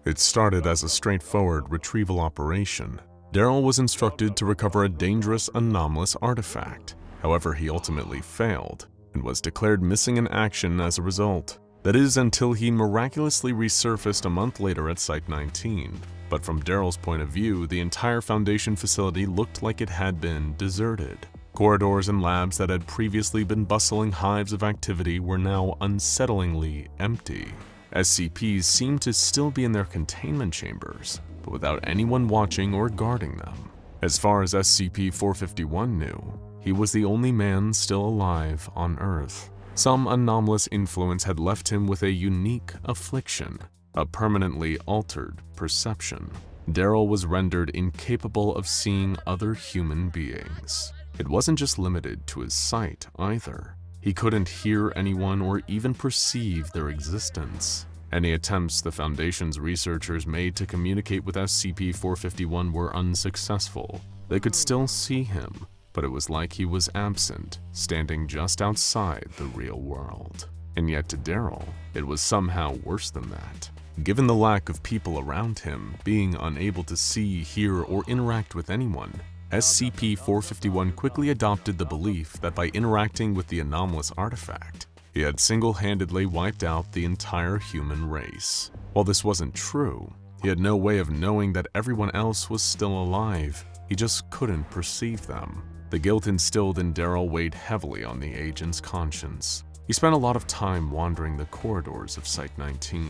S1: It started as a straightforward retrieval operation. Daryl was instructed to recover a dangerous anomalous artifact. However, he ultimately failed and was declared missing in action as a result. That is, until he miraculously resurfaced a month later at Site-19. But from Daryl's point of view, the entire Foundation facility looked like it had been deserted. Corridors and labs that had previously been bustling hives of activity were now unsettlingly empty. SCPs seemed to still be in their containment chambers, but without anyone watching or guarding them. As far as SCP-451 knew, he was the only man still alive on Earth. Some anomalous influence had left him with a unique affliction, a permanently altered perception. Daryl was rendered incapable of seeing other human beings. It wasn't just limited to his sight either. He couldn't hear anyone or even perceive their existence. Any attempts the Foundation's researchers made to communicate with SCP-451 were unsuccessful. They could still see him, but it was like he was absent, standing just outside the real world. And yet to Daryl, it was somehow worse than that. Given the lack of people around him, being unable to see, hear, or interact with anyone, SCP-451 quickly adopted the belief that by interacting with the anomalous artifact, he had single-handedly wiped out the entire human race. While this wasn't true, he had no way of knowing that everyone else was still alive. He just couldn't perceive them. The guilt instilled in Daryl weighed heavily on the agent's conscience. He spent a lot of time wandering the corridors of Site-19,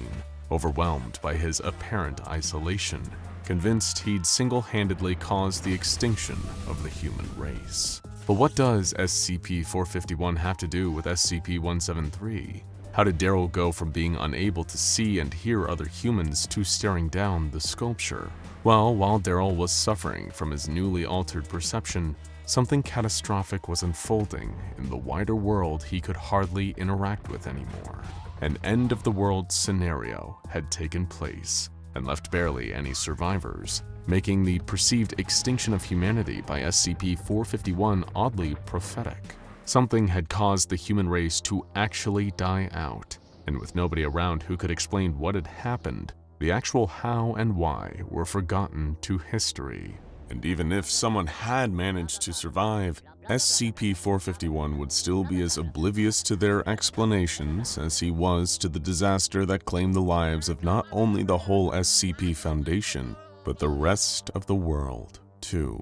S1: overwhelmed by his apparent isolation, convinced he'd single-handedly caused the extinction of the human race. But what does SCP-451 have to do with SCP-173? How did Daryl go from being unable to see and hear other humans to staring down the sculpture? Well, while Daryl was suffering from his newly altered perception, something catastrophic was unfolding in the wider world he could hardly interact with anymore. An end-of-the-world scenario had taken place and left barely any survivors, making the perceived extinction of humanity by SCP-451 oddly prophetic. Something had caused the human race to actually die out, and with nobody around who could explain what had happened, the actual how and why were forgotten to history. And even if someone had managed to survive, SCP-451 would still be as oblivious to their explanations as he was to the disaster that claimed the lives of not only the whole SCP Foundation, but the rest of the world, too.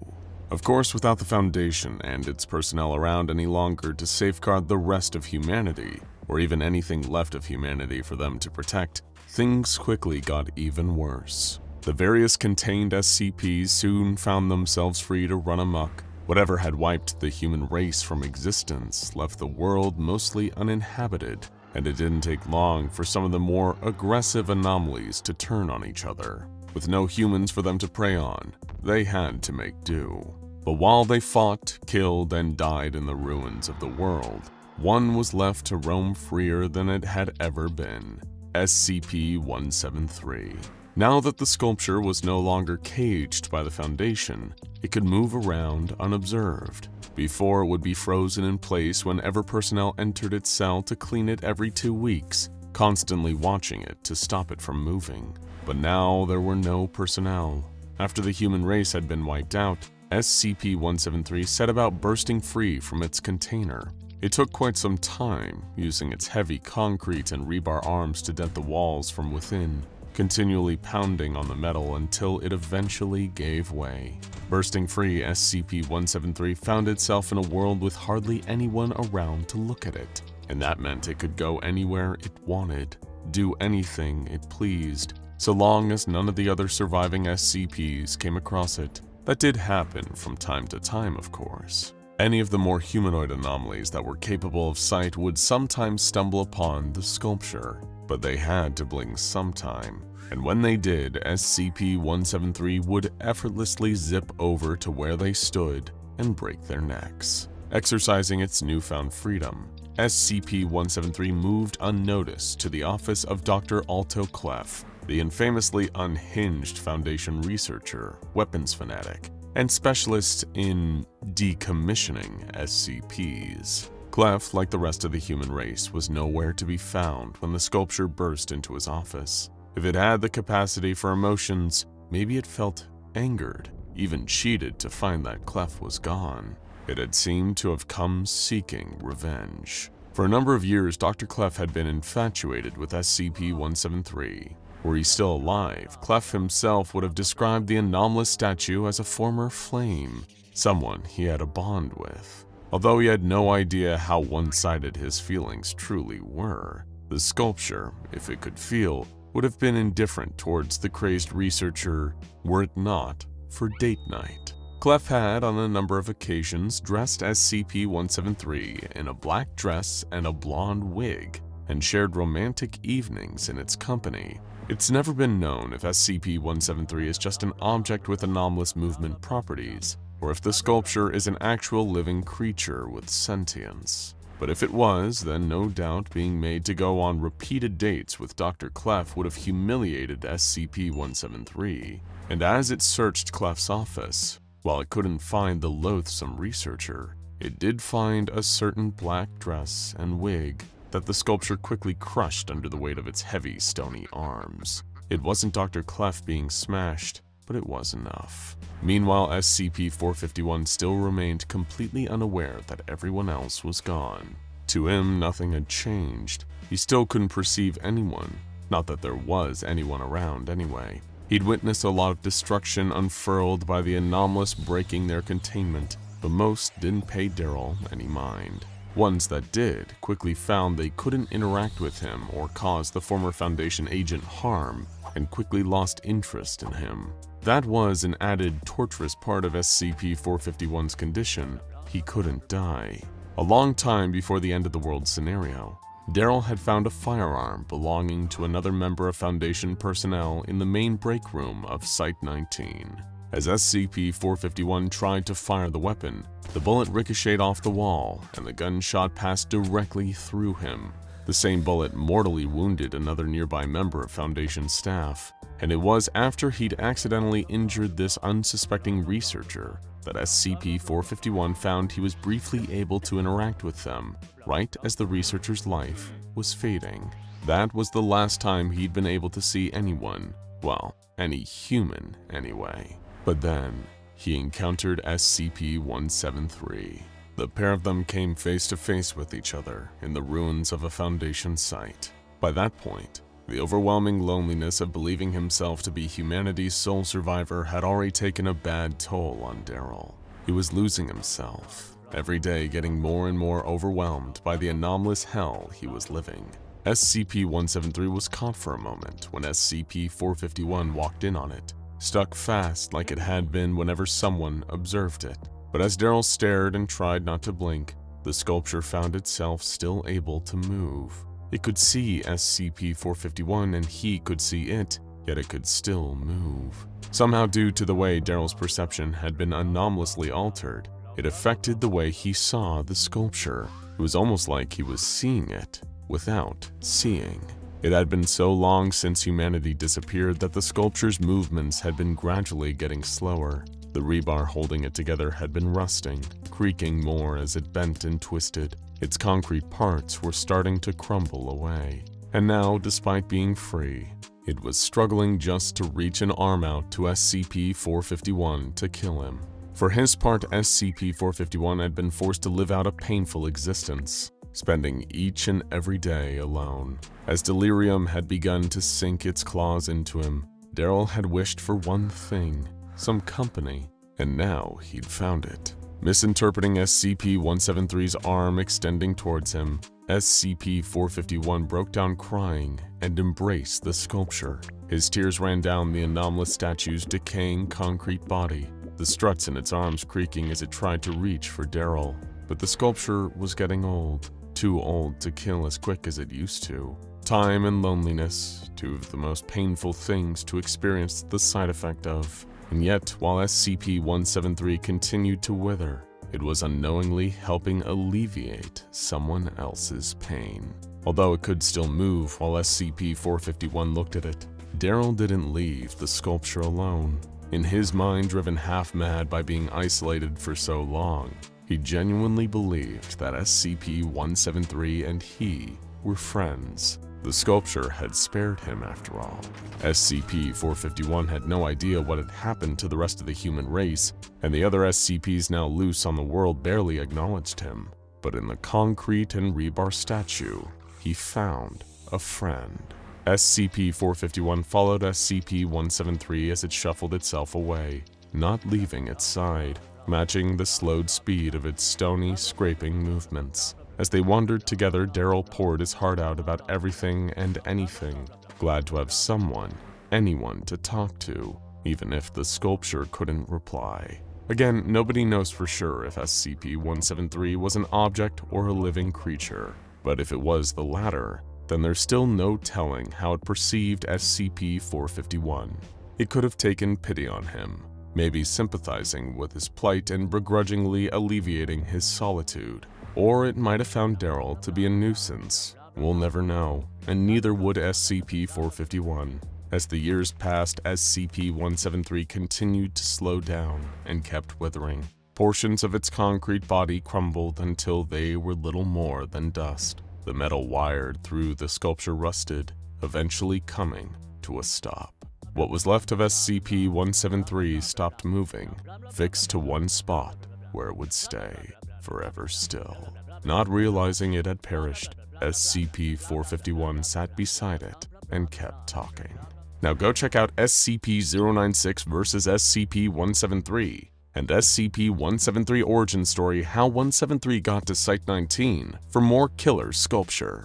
S1: Of course, without the Foundation and its personnel around any longer to safeguard the rest of humanity, or even anything left of humanity for them to protect, things quickly got even worse. The various contained SCPs soon found themselves free to run amok. Whatever had wiped the human race from existence left the world mostly uninhabited, and it didn't take long for some of the more aggressive anomalies to turn on each other. With no humans for them to prey on, they had to make do. But while they fought, killed, and died in the ruins of the world, one was left to roam freer than it had ever been: SCP-173.
S3: Now that the sculpture was no longer caged by the Foundation, it could move around unobserved. Before, it would be frozen in place whenever personnel entered its cell to clean it every 2 weeks, constantly watching it to stop it from moving. But now there were no personnel. After the human race had been wiped out, SCP-173 set about bursting free from its container. It took quite some time, using its heavy concrete and rebar arms to dent the walls from within, continually pounding on the metal until it eventually gave way. Bursting free, SCP-173 found itself in a world with hardly anyone around to look at it, and that meant it could go anywhere it wanted, do anything it pleased, so long as none of the other surviving SCPs came across it. That did happen from time to time, of course. Any of the more humanoid anomalies that were capable of sight would sometimes stumble upon the sculpture, but they had to blink sometime, and when they did, SCP-173 would effortlessly zip over to where they stood and break their necks. Exercising its newfound freedom, SCP-173 moved unnoticed to the office of Dr. Alto Clef, the infamously unhinged Foundation researcher, weapons fanatic, and specialist in decommissioning SCPs. Clef, like the rest of the human race, was nowhere to be found when the sculpture burst into his office. If it had the capacity for emotions, maybe it felt angered, even cheated to find that Clef was gone. It had seemed to have come seeking revenge. For a number of years, Dr. Clef had been infatuated with SCP-173. Were he still alive, Clef himself would have described the anomalous statue as a former flame, someone he had a bond with. Although he had no idea how one-sided his feelings truly were, the sculpture, if it could feel, would have been indifferent towards the crazed researcher were it not for date night. Clef had, on a number of occasions, dressed as SCP-173 in a black dress and a blonde wig, and shared romantic evenings in its company. It's never been known if SCP-173 is just an object with anomalous movement properties, or if the sculpture is an actual living creature with sentience. But if it was, then no doubt being made to go on repeated dates with Dr. Clef would have humiliated SCP-173. And as it searched Clef's office, while it couldn't find the loathsome researcher, it did find a certain black dress and wig that the sculpture quickly crushed under the weight of its heavy, stony arms. It wasn't Dr. Clef being smashed, but it was enough. Meanwhile, SCP-451 still remained completely unaware that everyone else was gone. To him, nothing had changed. He still couldn't perceive anyone, not that there was anyone around anyway. He'd witnessed a lot of destruction unfurled by the anomalous breaking their containment, but most didn't pay Daryl any mind. Ones that did quickly found they couldn't interact with him or cause the former Foundation agent harm, and quickly lost interest in him. That was an added torturous part of SCP-451's condition. He couldn't die. A long time before the end of the world scenario, Daryl had found a firearm belonging to another member of Foundation personnel in the main break room of Site-19. As SCP-451 tried to fire the weapon, the bullet ricocheted off the wall and the gunshot passed directly through him. The same bullet mortally wounded another nearby member of Foundation staff, and it was after he'd accidentally injured this unsuspecting researcher that SCP-451 found he was briefly able to interact with them, right as the researcher's life was fading. That was the last time he'd been able to see anyone, well, any human anyway. But then, he encountered SCP-173. The pair of them came face to face with each other in the ruins of a Foundation site. By that point, the overwhelming loneliness of believing himself to be humanity's sole survivor had already taken a bad toll on Daryl. He was losing himself, every day getting more and more overwhelmed by the anomalous hell he was living. SCP-173 was caught for a moment when SCP-451 walked in on it, stuck fast like it had been whenever someone observed it. But as Daryl stared and tried not to blink, the sculpture found itself still able to move. It could see SCP-451 and he could see it, yet it could still move. Somehow, due to the way Daryl's perception had been anomalously altered, it affected the way he saw the sculpture. It was almost like he was seeing it without seeing.
S1: It had been so long since humanity disappeared that the sculpture's movements had been gradually getting slower. The rebar holding it together had been rusting, creaking more as it bent and twisted. Its concrete parts were starting to crumble away. And now, despite being free, it was struggling just to reach an arm out to SCP-451 to kill him. For his part, SCP-451 had been forced to live out a painful existence, spending each and every day alone. As delirium had begun to sink its claws into him, Daryl had wished for one thing: some company, and now he'd found it. Misinterpreting SCP-173's arm extending towards him, SCP-451 broke down crying and embraced the sculpture. His tears ran down the anomalous statue's decaying concrete body, the struts in its arms creaking as it tried to reach for Daryl. But the sculpture was getting old, too old to kill as quick as it used to. Time and loneliness, two of the most painful things to experience the side effect of. And yet, while SCP-173 continued to wither, it was unknowingly helping alleviate someone else's pain. Although it could still move while SCP-451 looked at it, Daryl didn't leave the sculpture alone. In his mind, driven half-mad by being isolated for so long, he genuinely believed that SCP-173 and he were friends. The sculpture had spared him after all. SCP-451 had no idea what had happened to the rest of the human race, and the other SCPs now loose on the world barely acknowledged him. But in the concrete and rebar statue, he found a friend. SCP-451 followed SCP-173 as it shuffled itself away, not leaving its side, matching the slowed speed of its stony, scraping movements. As they wandered together, Daryl poured his heart out about everything and anything, glad to have someone, anyone to talk to, even if the sculpture couldn't reply. Again, nobody knows for sure if SCP-173 was an object or a living creature, but if it was the latter, then there's still no telling how it perceived SCP-451. It could have taken pity on him, maybe sympathizing with his plight and begrudgingly alleviating his solitude. Or it might have found Daryl to be a nuisance. We'll never know, and neither would SCP-451. As the years passed, SCP-173 continued to slow down and kept withering. Portions of its concrete body crumbled until they were little more than dust. The metal wired through the sculpture rusted, eventually coming to a stop. What was left of SCP-173 stopped moving, fixed to one spot where it would stay forever still. Not realizing it had perished, SCP-451 sat beside it and kept talking. Now go check out SCP-096 vs. SCP-173 and SCP-173 Origin Story: How 173 Got to Site-19 for more killer sculpture.